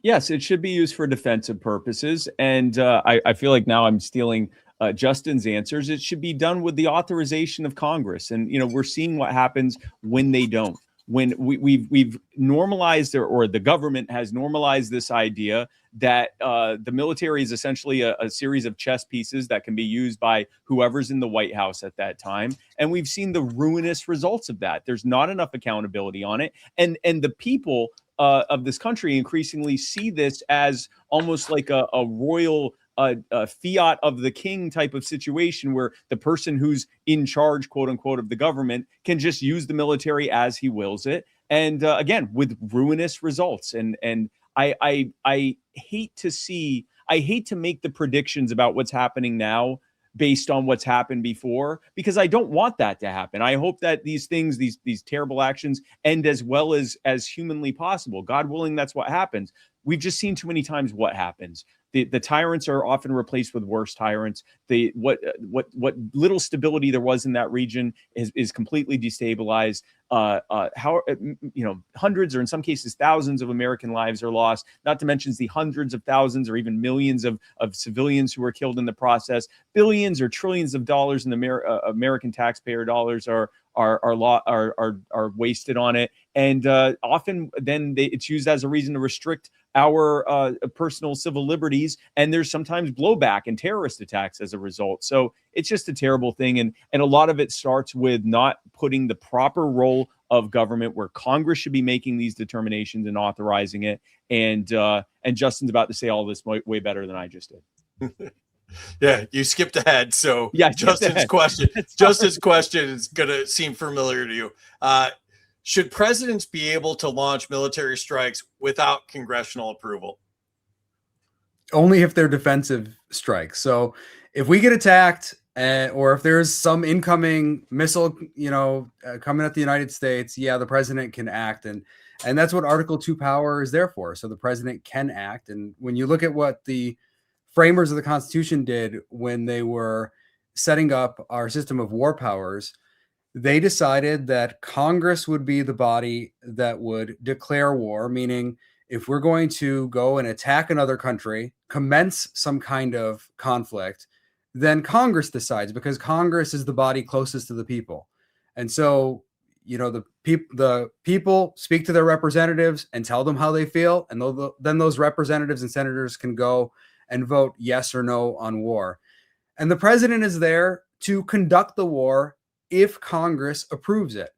Yes, it should be used for defensive purposes. And I feel like now I'm stealing Justin's answers. It should be done with the authorization of Congress. And, we're seeing what happens when they don't. When we've normalized or the government has normalized this idea that the military is essentially a series of chess pieces that can be used by whoever's in the White House at that time. And we've seen the ruinous results of that. There's not enough accountability on it. And the people of this country increasingly see this as almost like a royal fiat of the king type of situation where the person who's in charge, quote unquote, of the government can just use the military as he wills it. And again, with ruinous results. And I hate to make the predictions about what's happening now based on what's happened before, because I don't want that to happen. I hope that these things, these terrible actions end as well as humanly possible. God willing, that's what happens. We've just seen too many times what happens. The tyrants are often replaced with worse tyrants. What little stability there was in that region is completely destabilized. Hundreds or in some cases thousands of American lives are lost. Not to mention the hundreds of thousands or even millions of civilians who were killed in the process. Billions or trillions of dollars in American taxpayer dollars are wasted on it, and often then it's used as a reason to restrict our personal civil liberties, and there's sometimes blowback and terrorist attacks as a result. So it's just a terrible thing, and a lot of it starts with not putting the proper role of government where Congress should be making these determinations and authorizing it. And Justin's about to say all this way better than I just did. Yeah, you skipped ahead. So yeah, Justin's question is going to seem familiar to you. Should presidents be able to launch military strikes without congressional approval? Only if they're defensive strikes. So if we get attacked or if there's some incoming missile, coming at the United States, the president can act. And that's what Article 2 power is there for. So the president can act. And when you look at what the framers of the Constitution did when they were setting up our system of war powers, they decided that Congress would be the body that would declare war, meaning if we're going to go and attack another country, commence some kind of conflict, then Congress decides, because Congress is the body closest to the people. And so, the people speak to their representatives and tell them how they feel. And then those representatives and senators can go and vote yes or no on war. And the president is there to conduct the war if Congress approves it.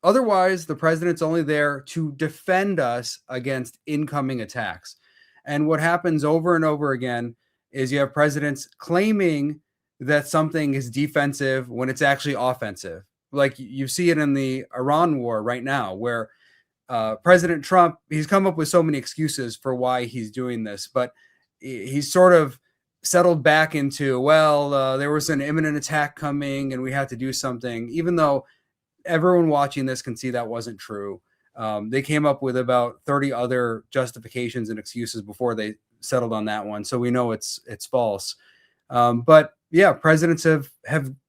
Otherwise, the president's only there to defend us against incoming attacks. And what happens over and over again is you have presidents claiming that something is defensive when it's actually offensive. Like you see it in the Iran war right now, where President Trump, he's come up with so many excuses for why he's doing this, but he's sort of settled back into, well, there was an imminent attack coming and we had to do something, even though everyone watching this can see that wasn't true. They came up with about 30 other justifications and excuses before they settled on that one. So we know it's false. But yeah, presidents have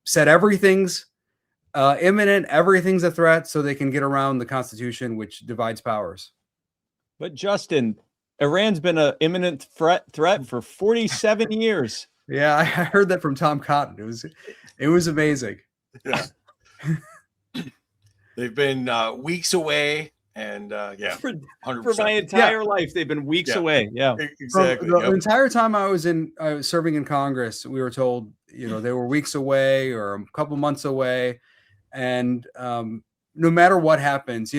said everything's imminent, everything's a threat, so they can get around the Constitution, which divides powers. But Justin, Iran's been an imminent threat for 47 years. Yeah, I heard that from Tom Cotton. It was amazing. Yeah. They've been weeks away, and yeah, 100%. For my entire life, they've been weeks away. Yeah, exactly. The entire time I was serving in Congress, we were told, they were weeks away or a couple months away, and no matter what happens,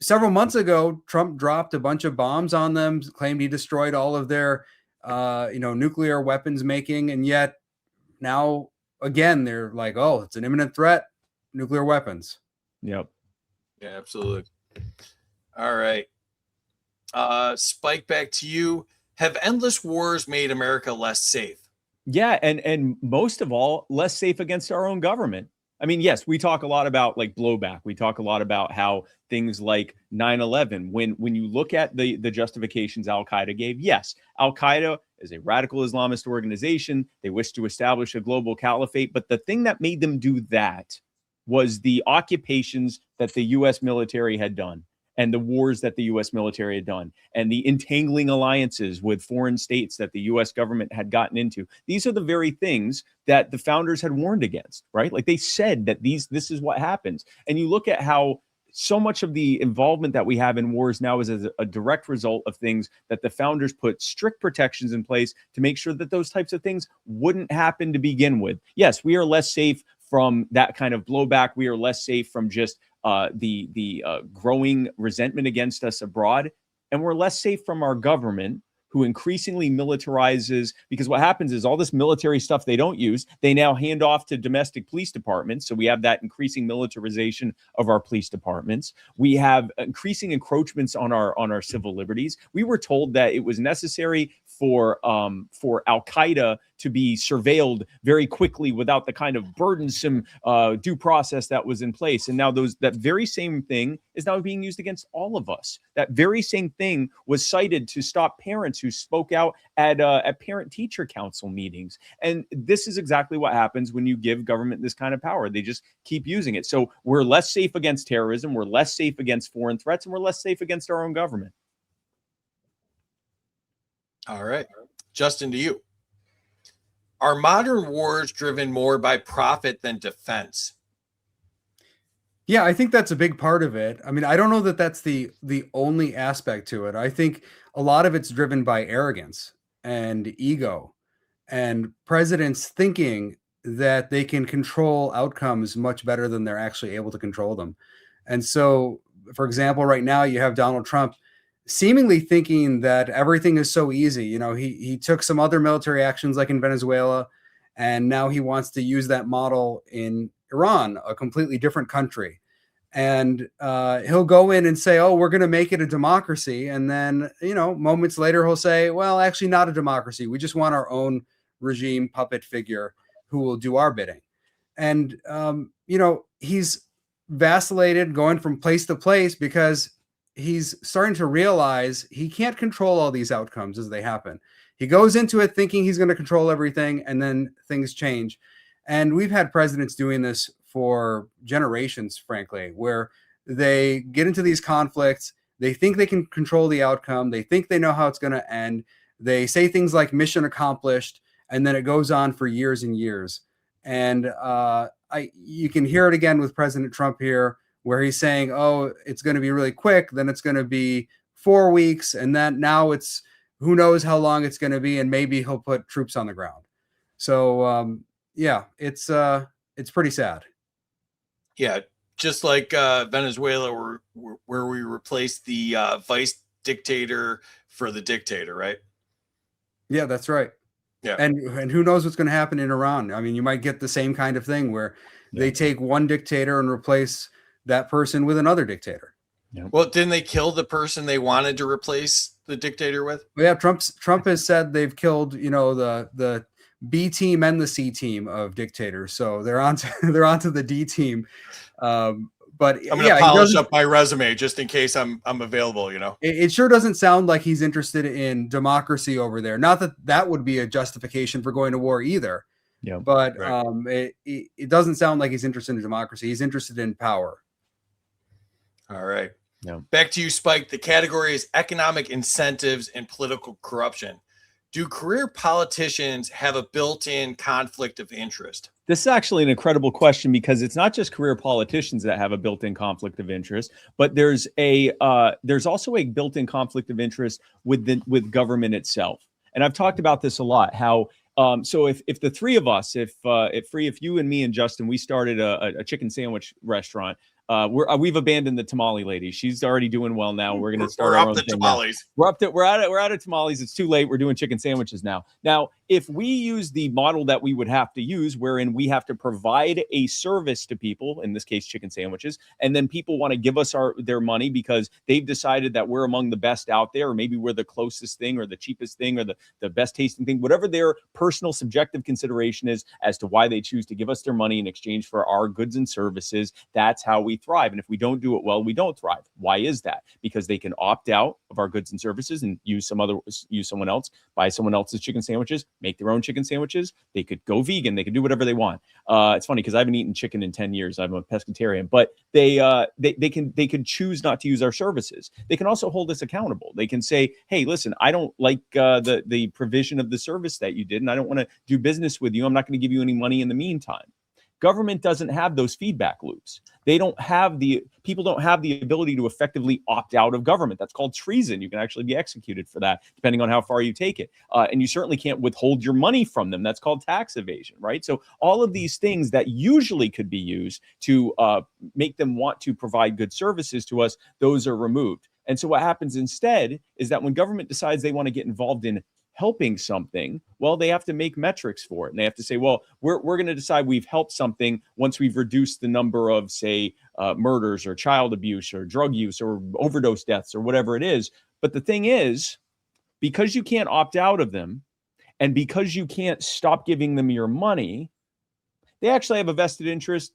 several months ago, Trump dropped a bunch of bombs on them, claimed he destroyed all of their, nuclear weapons making. And yet now, again, they're like, oh, it's an imminent threat, nuclear weapons. Yep. Yeah, absolutely. All right. Spike, back to you. Have endless wars made America less safe? Yeah. And most of all, less safe against our own government. I mean, yes, we talk a lot about like blowback. We talk a lot about how things like 9/11, when you look at the justifications Al-Qaeda gave, yes, Al-Qaeda is a radical Islamist organization. They wish to establish a global caliphate. But the thing that made them do that was the occupations that the U.S. military had done and the wars that the U.S. military had done and the entangling alliances with foreign states that the U.S. government had gotten into. These are the very things that the founders had warned against, right? Like they said that this is what happens. And you look at how so much of the involvement that we have in wars now is as a direct result of things that the founders put strict protections in place to make sure that those types of things wouldn't happen to begin with. Yes, we are less safe from that kind of blowback. We are less safe from just the growing resentment against us abroad. And we're less safe from our government, who increasingly militarizes, because what happens is all this military stuff they don't use, they now hand off to domestic police departments. So we have that increasing militarization of our police departments. We have increasing encroachments on our civil liberties. We were told that it was necessary for Al-Qaeda to be surveilled very quickly without the kind of burdensome due process that was in place. And now that very same thing is now being used against all of us. That very same thing was cited to stop parents who spoke out at parent-teacher council meetings. And this is exactly what happens when you give government this kind of power. They just keep using it. So we're less safe against terrorism, we're less safe against foreign threats, and we're less safe against our own government. All right. Justin, to you. Are modern wars driven more by profit than defense? Yeah, I think that's a big part of it. I mean, I don't know that that's the only aspect to it. I think a lot of it's driven by arrogance and ego and presidents thinking that they can control outcomes much better than they're actually able to control them. And so, for example, right now you have Donald Trump seemingly thinking that everything is so easy. He took some other military actions like in Venezuela, and now he wants to use that model in Iran, a completely different country. And he'll go in and say, oh, we're going to make it a democracy. And then, moments later, he'll say, well, actually not a democracy. We just want our own regime puppet figure who will do our bidding. And, he's vacillated going from place to place because he's starting to realize he can't control all these outcomes as they happen. He goes into it thinking he's going to control everything, and then things change. And we've had presidents doing this for generations, frankly, where they get into these conflicts. They think they can control the outcome. They think they know how it's going to end. They say things like mission accomplished, and then it goes on for years and years. And you can hear it again with President Trump here, where he's saying, oh, it's going to be really quick, then it's going to be 4 weeks, and then now it's who knows how long it's going to be, and maybe he'll put troops on the ground. So, yeah, it's pretty sad. Yeah, just like Venezuela, where we replaced the vice dictator for the dictator, right? Yeah, that's right. Yeah. And who knows what's going to happen in Iran? I mean, you might get the same kind of thing where they take one dictator and replace that person with another dictator. Well, didn't they kill the person they wanted to replace the dictator with? Well, yeah, Trump has said they've killed, the B team and the C team of dictators. So they're onto the D team. But I'm going to polish up my resume just in case I'm available, It sure doesn't sound like he's interested in democracy over there. Not that that would be a justification for going to war either. Yeah. But Right. it doesn't sound like he's interested in democracy. He's interested in power. All right. Yeah. Back to you, Spike. The category is economic incentives and political corruption. Do career politicians have a built-in conflict of interest? This is actually an incredible question because it's not just career politicians that have a built-in conflict of interest, but there's also a built-in conflict of interest with government itself. And I've talked about this a lot. How so if the three of us, if you and me and Justin, we started a chicken sandwich restaurant. We've abandoned the tamale lady. She's already doing well now. We're gonna start our own thing now. We're out of tamales. It's too late. We're doing chicken sandwiches now. Now, if we use the model that we would have to use, wherein we have to provide a service to people, in this case, chicken sandwiches, and then people want to give us their money because they've decided that we're among the best out there, or maybe we're the closest thing, or the cheapest thing, or the best tasting thing, whatever their personal subjective consideration is as to why they choose to give us their money in exchange for our goods and services. That's how we thrive. And if we don't do it well, we don't thrive. Why is that? Because they can opt out of our goods and services and use someone else, buy someone else's chicken sandwiches, make their own chicken sandwiches. They could go vegan. They could do whatever they want. It's funny because I haven't eaten chicken in 10 years. I'm a pescatarian, but they can choose not to use our services. They can also hold us accountable. They can say, hey, listen, I don't like the provision of the service that you did, and I don't want to do business with you. I'm not going to give you any money in the meantime. Government doesn't have those feedback loops. People don't have the ability to effectively opt out of government. That's called treason. You can actually be executed for that, depending on how far you take it. And you certainly can't withhold your money from them. That's called tax evasion, right? So all of these things that usually could be used to make them want to provide good services to us, those are removed. And so what happens instead is that when government decides they want to get involved in helping something, well, they have to make metrics for it. And they have to say, well, we're going to decide we've helped something once we've reduced the number of, say, murders or child abuse or drug use or overdose deaths or whatever it is. But the thing is, because you can't opt out of them and because you can't stop giving them your money, they actually have a vested interest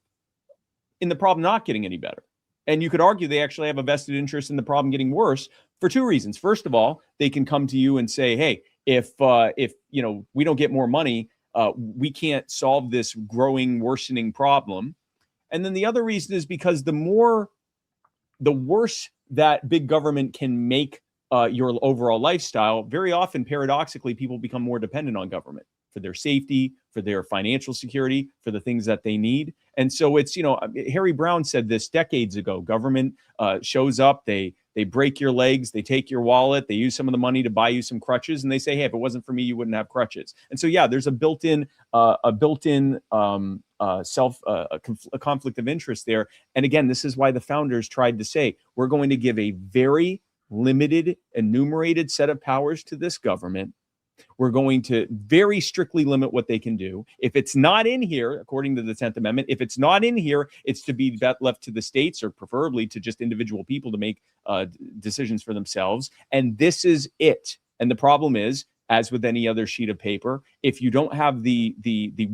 in the problem not getting any better. And you could argue they actually have a vested interest in the problem getting worse for two reasons. First of all, they can come to you and say, hey, if we don't get more money, we can't solve this growing, worsening problem. And then the other reason is because the worse that big government can make your overall lifestyle, very often, paradoxically, people become more dependent on government for their safety, for their financial security, for the things that they need. And so it's, Harry Brown said this decades ago. Government shows up, they break your legs, they take your wallet, they use some of the money to buy you some crutches, and they say, hey, if it wasn't for me, you wouldn't have crutches. And so, yeah, there's a built-in conflict of interest there. And again, this is why the founders tried to say, we're going to give a very limited, enumerated set of powers to this government. We're going to very strictly limit what they can do. If it's not in here, according to the 10th Amendment, if it's not in here, it's to be left to the states or preferably to just individual people to make decisions for themselves. And this is it. And the problem is, as with any other sheet of paper, if you don't have the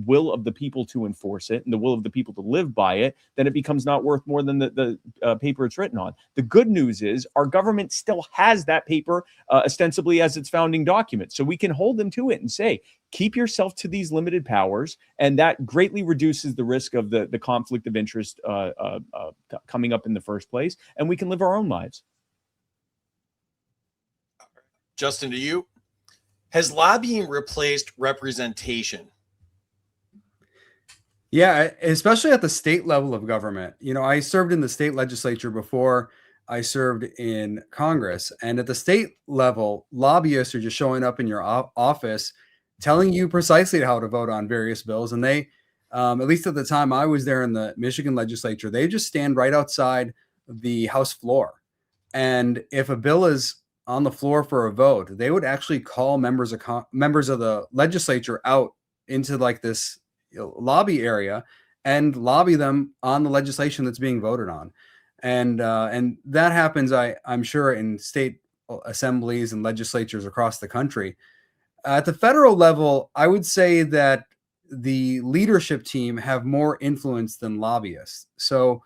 will of the people to enforce it and the will of the people to live by it, then it becomes not worth more than the paper it's written on. The good news is our government still has that paper ostensibly as its founding document. So we can hold them to it and say, keep yourself to these limited powers. And that greatly reduces the risk of the conflict of interest coming up in the first place. And we can live our own lives. Justin, to you. Has lobbying replaced representation? Yeah, especially at the state level of government. I served in the state legislature before I served in Congress. And at the state level, lobbyists are just showing up in your office telling you precisely how to vote on various bills. And they, at least at the time I was there in the Michigan legislature, they just stand right outside the House floor. And if a bill is on the floor for a vote, they would actually call members of the legislature out into like this lobby area and lobby them on the legislation that's being voted on. and that happens, I'm sure, in state assemblies and legislatures across the country. At the federal level, I would say that the leadership team have more influence than lobbyists. So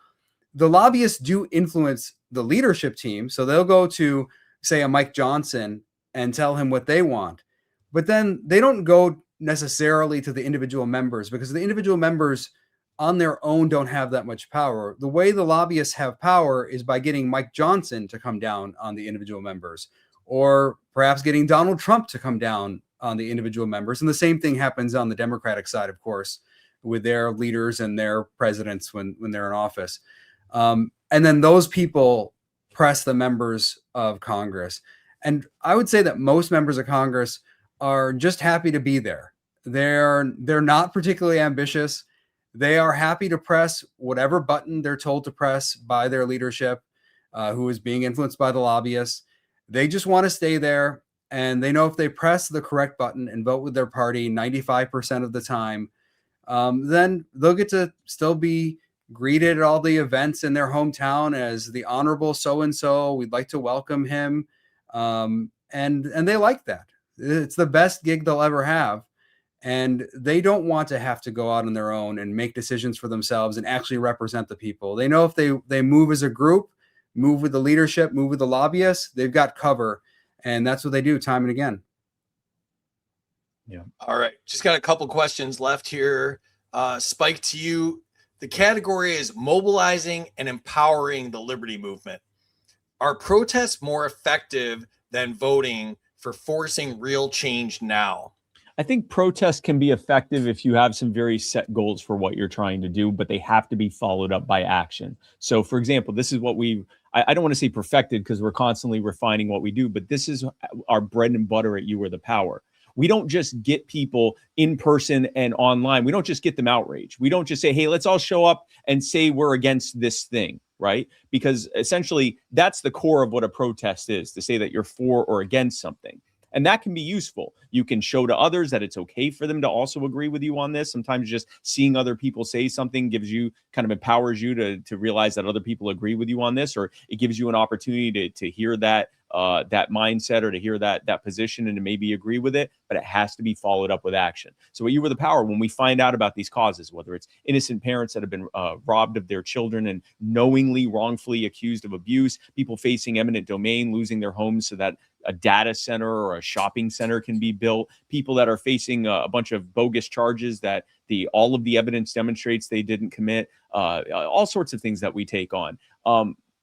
the lobbyists do influence the leadership team. So they'll go to, say, a Mike Johnson and tell him what they want. But then they don't go necessarily to the individual members, because the individual members on their own don't have that much power. The way the lobbyists have power is by getting Mike Johnson to come down on the individual members, or perhaps getting Donald Trump to come down on the individual members. And the same thing happens on the Democratic side, of course, with their leaders and their presidents when they're in office. And then those people press the members of Congress. And I would say that most members of Congress are just happy to be there. They're not particularly ambitious. They are happy to press whatever button they're told to press by their leadership, who is being influenced by the lobbyists. They just want to stay there. And they know if they press the correct button and vote with their party 95% of the time, then they'll get to still be greeted at all the events in their hometown as the honorable so-and-so. We'd like to welcome him. And they like that. It's the best gig they'll ever have. And they don't want to have to go out on their own and make decisions for themselves and actually represent the people. They know if they move as a group, move with the leadership, move with the lobbyists, they've got cover. And that's what they do time and again. Yeah. All right. Just got a couple questions left here. Spike, to you. The category is mobilizing and empowering the liberty movement. Are protests more effective than voting for forcing real change now? I think protests can be effective if you have some very set goals for what you're trying to do, but they have to be followed up by action. So, for example, this is what I don't want to say perfected because we're constantly refining what we do, but this is our bread and butter at You Are the Power. We don't just get people in person and online. We don't just get them outraged. We don't just say, hey, let's all show up and say we're against this thing, right? Because essentially that's the core of what a protest is, to say that you're for or against something. And that can be useful. You can show to others that it's okay for them to also agree with you on this. Sometimes just seeing other people say something gives you, kind of empowers you to realize that other people agree with you on this, or it gives you an opportunity to hear that mindset or to hear that position and to maybe agree with it, but it has to be followed up with action. So at You Were the Power, when we find out about these causes, whether it's innocent parents that have been robbed of their children and knowingly, wrongfully accused of abuse, people facing eminent domain, losing their homes so that a data center or a shopping center can be built, people that are facing a bunch of bogus charges that all of the evidence demonstrates they didn't commit, all sorts of things that we take on.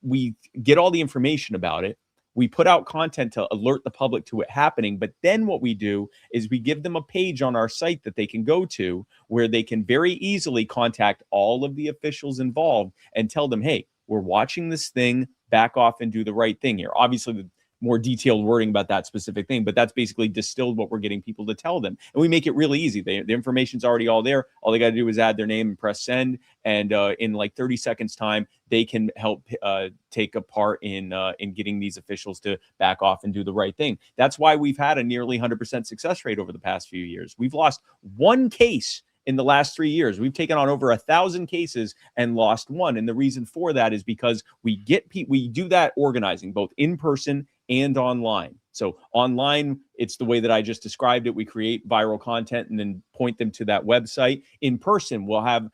We get all the information about it. We put out content to alert the public to it happening. But then what we do is we give them a page on our site that they can go to where they can very easily contact all of the officials involved and tell them, hey, we're watching this thing, back off and do the right thing here. Obviously, the more detailed wording about that specific thing, but that's basically distilled what we're getting people to tell them. And we make it really easy. The information's already all there. All they got to do is add their name and press send. And in like 30 seconds time, they can help take a part in getting these officials to back off and do the right thing. That's why we've had a nearly 100% success rate over the past few years. We've lost one case in the last 3 years. We've taken on over 1,000 cases and lost one. And the reason for that is because we do that organizing both in person and online. So online, it's the way that I just described it. We create viral content and then point them to that website. In person, we'll have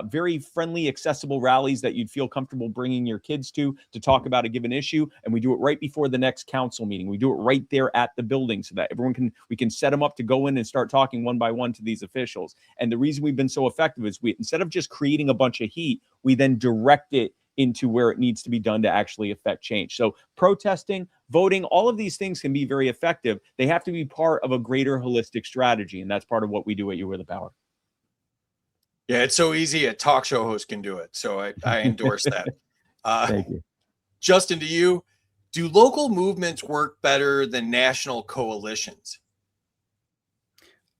very friendly, accessible rallies that you'd feel comfortable bringing your kids to talk about a given issue. And we do it right before the next council meeting. We do it right there at the building so that we can set them up to go in and start talking one by one to these officials. And the reason we've been so effective is instead of just creating a bunch of heat, we then direct it into where it needs to be done to actually affect change. So protesting, voting, all of these things can be very effective. They have to be part of a greater holistic strategy. And that's part of what we do at You Are the Power. Yeah, it's so easy. A talk show host can do it. So I endorse that. Thank you. Justin, to you, do local movements work better than national coalitions?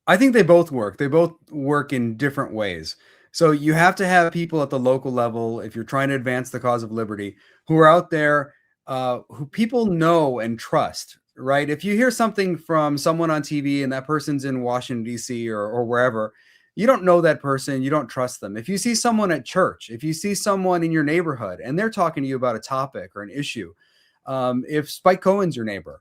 I think they both work. They both work in different ways. So you have to have people at the local level, if you're trying to advance the cause of liberty, who are out there, who people know and trust, right? If you hear something from someone on TV and that person's in Washington, D.C. or wherever, you don't know that person, you don't trust them. If you see someone at church, if you see someone in your neighborhood and they're talking to you about a topic or an issue, if Spike Cohen's your neighbor,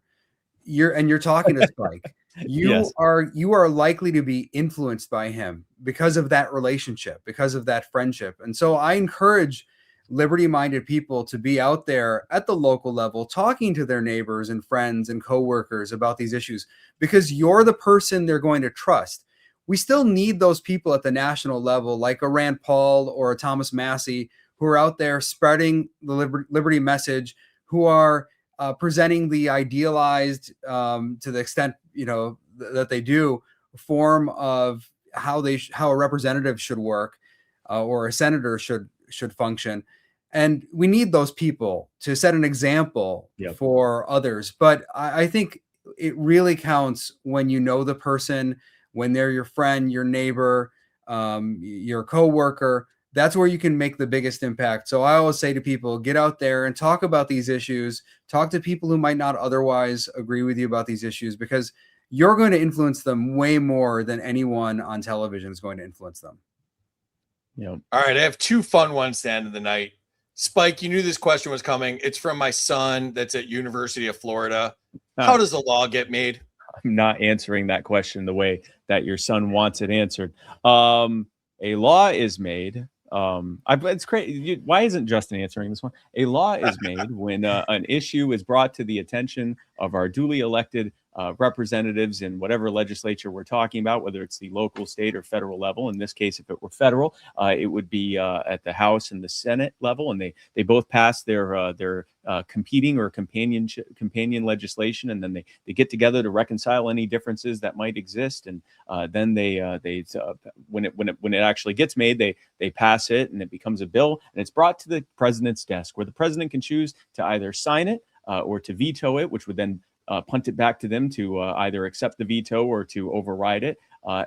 you're talking to Spike, you are likely to be influenced by him because of that relationship, because of that friendship. And so I encourage liberty-minded people to be out there at the local level talking to their neighbors and friends and coworkers about these issues, because you're the person they're going to trust. We still need those people at the national level, like a Rand Paul or a Thomas Massey, who are out there spreading the liberty message, who are presenting the idealized, to the extent that they do, form of how a representative should work, or a senator should function. And we need those people to set an example for others. But I think it really counts when you know the person, when they're your friend, your neighbor, your coworker. That's where you can make the biggest impact. So I always say to people, get out there and talk about these issues. Talk to people who might not otherwise agree with you about these issues, because you're going to influence them way more than anyone on television is going to influence them. All right, I have two fun ones to end of the night. Spike, you knew this question was coming. It's from my son that's at University of Florida. How does the law get made? I'm not answering that question the way that your son wants it answered. A law is made. It's crazy. Why isn't Justin answering this one? A law is made when an issue is brought to the attention of our duly elected representatives in whatever legislature we're talking about, whether it's the local, state, or federal level. In this case, if it were federal, it would be at the House and the Senate level, and they both pass their competing or companion legislation, and then they get together to reconcile any differences that might exist, and then when it actually gets made, they pass it, and it becomes a bill, and it's brought to the president's desk, where the president can choose to either sign it or to veto it, which would then punt it back to them to either accept the veto or to override it,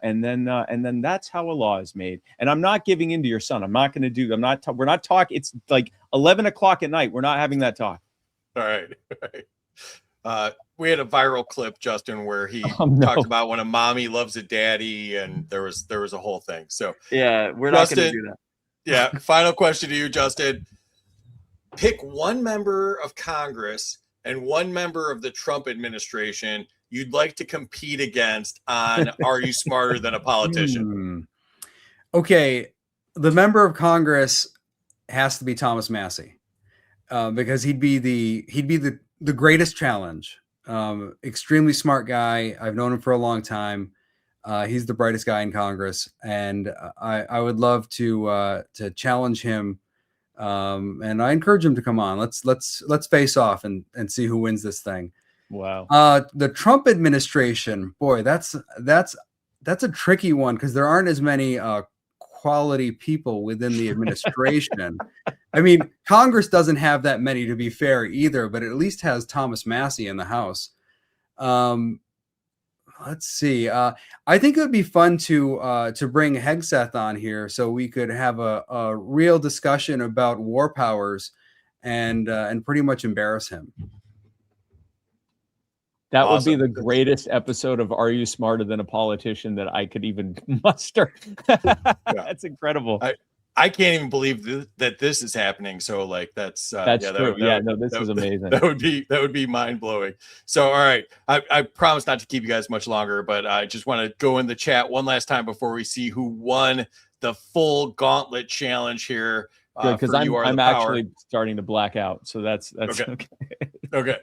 and then that's how a law is made. And I'm not giving in to your son. We're not talking. It's like 11 o'clock at night. We're not having that talk. All right. We had a viral clip, Justin, where he talked about when a mommy loves a daddy, and there was a whole thing. So yeah, we're not going to do that. Yeah. Final question to you, Justin. Pick one member of Congress and one member of the Trump administration you'd like to compete against on Are You Smarter Than a Politician? Okay, the member of Congress has to be Thomas Massey, because he'd be the greatest challenge. Extremely smart guy. I've known him for a long time. He's the brightest guy in Congress, and I would love to challenge him. And I encourage him to come on. Let's face off and see who wins this thing. Wow. The Trump administration, boy, that's a tricky one, because there aren't as many quality people within the administration. I mean, Congress doesn't have that many, to be fair, either, but it at least has Thomas Massey in the House. Let's see. I think it would be fun to bring Hegseth on here, so we could have a real discussion about war powers and pretty much embarrass him. That would be the greatest episode of Are You Smarter Than a Politician that I could even muster. That's incredible. I can't even believe that this is happening. So that's true. This is amazing. That would be mind blowing. So, all right. I promise not to keep you guys much longer, but I just want to go in the chat one last time before we see who won the full gauntlet challenge here. Because I'm actually starting to black out. So that's okay. Okay.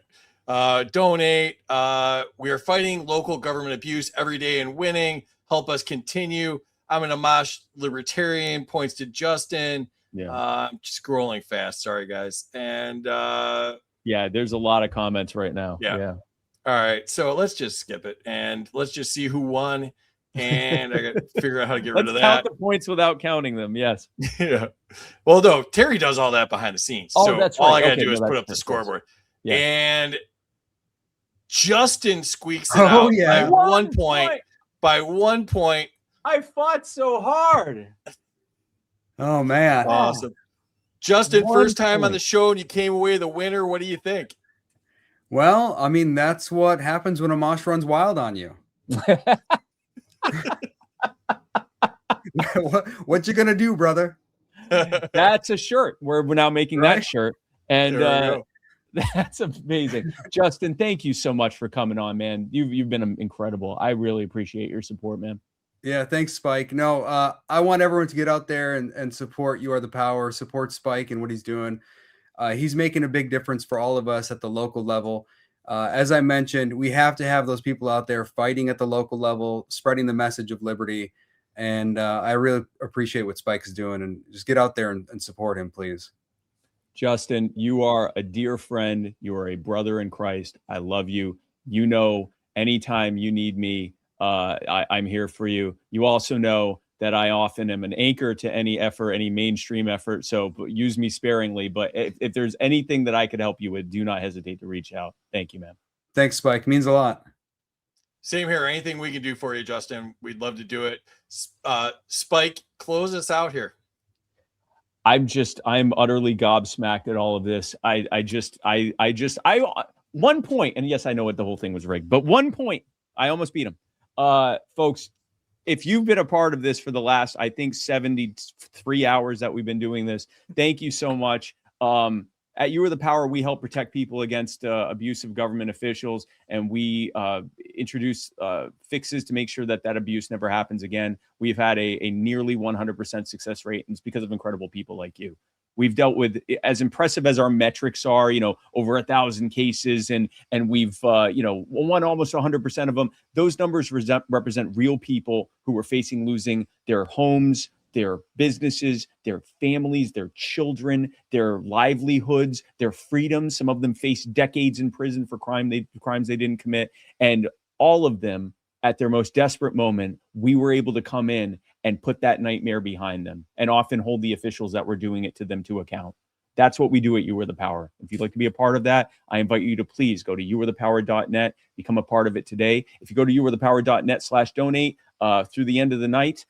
Donate. We are fighting local government abuse every day and winning. Help us continue. I'm an Amash libertarian. Points to Justin. I'm scrolling fast. Sorry, guys. And there's a lot of comments right now. Yeah. All right. So let's just skip it and let's just see who won. And I got to figure out how to get rid of that. Count the points without counting them. Yes. Yeah. Well, no, Terry does all that behind the scenes. Oh, so that's all right. I got to do is put up the scoreboard. Yeah. And Justin squeaks it out by 1 point. I fought so hard. Oh, man. Awesome. Justin, first time on the show and you came away the winner. What do you think? Well, I mean, that's what happens when Amash runs wild on you. what you gonna do, brother? That's a shirt. We're now making that shirt, and There we go. that's amazing. Justin, thank you so much for coming on, man. You've been incredible. I really appreciate your support, man. Yeah, thanks, Spike. No, I want everyone to get out there and support You Are the Power, support Spike and what he's doing. He's making a big difference for all of us at the local level. As I mentioned, we have to have those people out there fighting at the local level, spreading the message of liberty. And I really appreciate what Spike is doing. And just get out there and support him, please. Justin, you are a dear friend. You are a brother in Christ. I love you. You know, anytime you need me, I'm here for you. You also know that I often am an anchor to any effort, any mainstream effort. So use me sparingly. But if there's anything that I could help you with, do not hesitate to reach out. Thank you, man. Thanks, Spike. Means a lot. Same here. Anything we can do for you, Justin, we'd love to do it. Spike, close us out here. I'm utterly gobsmacked at all of this. One point, and yes, I know what the whole thing was rigged, but 1 point, I almost beat him. Folks, if you've been a part of this for the last, I think 73 hours that we've been doing this, thank you so much. At You Are the Power, we help protect people against abusive government officials, and we introduce fixes to make sure that abuse never happens again. We've had a nearly 100% success rate, and it's because of incredible people like you. We've dealt with, as impressive as our metrics are, over 1,000 cases, and we've won almost 100% of them. Those numbers represent real people who are facing losing their homes, their businesses, their families, their children, their livelihoods, their freedoms. Some of them face decades in prison for crimes they didn't commit. And all of them, at their most desperate moment, we were able to come in and put that nightmare behind them and often hold the officials that were doing it to them to account. That's what we do at You Are the Power. If you'd like to be a part of that, I invite you to please go to youarethepower.net, become a part of it today. If you go to youarethepower.net/donate through the end of the night,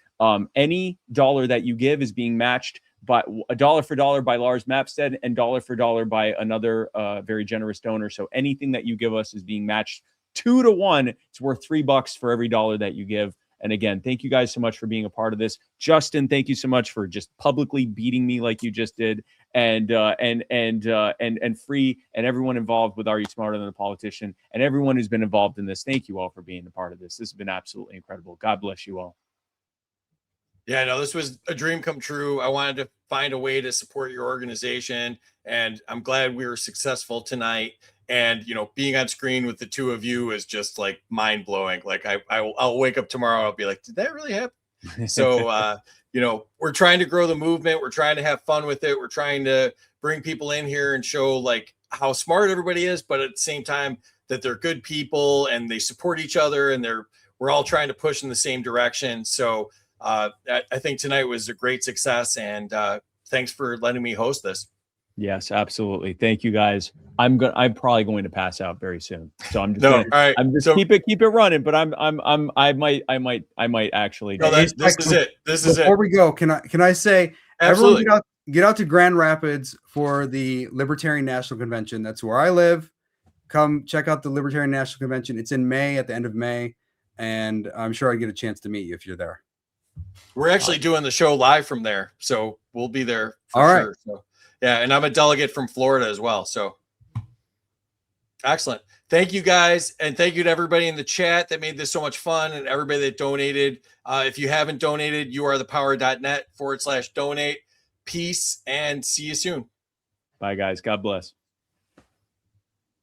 any dollar that you give is being matched by $1 for dollar by Lars Mapstead and $1 for dollar by another very generous donor. So anything that you give us is being matched 2 to 1. It's worth $3 for every dollar that you give. And again, thank you guys so much for being a part of this. Justin, thank you so much for just publicly beating me like you just did. And Free and everyone involved with Are You Smarter Than a Politician, and everyone who's been involved in this. Thank you all for being a part of this. This has been absolutely incredible. God bless you all. Yeah, no, this was a dream come true. I wanted to find a way to support your organization, and I'm glad we were successful tonight. And, being on screen with the two of you is just like mind blowing. Like I'll wake up tomorrow. I'll be like, did that really happen? So, we're trying to grow the movement. We're trying to have fun with it. We're trying to bring people in here and show like how smart everybody is, but at the same time that they're good people and they support each other, and we're all trying to push in the same direction. So I think tonight was a great success, and thanks for letting me host this. Yes, absolutely. Thank you guys. I'm probably going to pass out very soon. So I'm just all right. I'm just keep it running, but I might actually no, this is it. This is it. Before we go, can I say Absolutely. everyone get out to Grand Rapids for the Libertarian National Convention. That's where I live. Come check out the Libertarian National Convention. It's in May, at the end of May, and I'm sure I get a chance to meet you if you're there. We're actually doing the show live from there, so we'll be there for All right. sure. So, yeah, and I'm a delegate from Florida as well. So excellent. Thank you guys, and thank you to everybody in the chat that made this so much fun, and everybody that donated. If you haven't donated, youarethepower.net/donate. Peace, and see you soon. Bye, guys. God bless.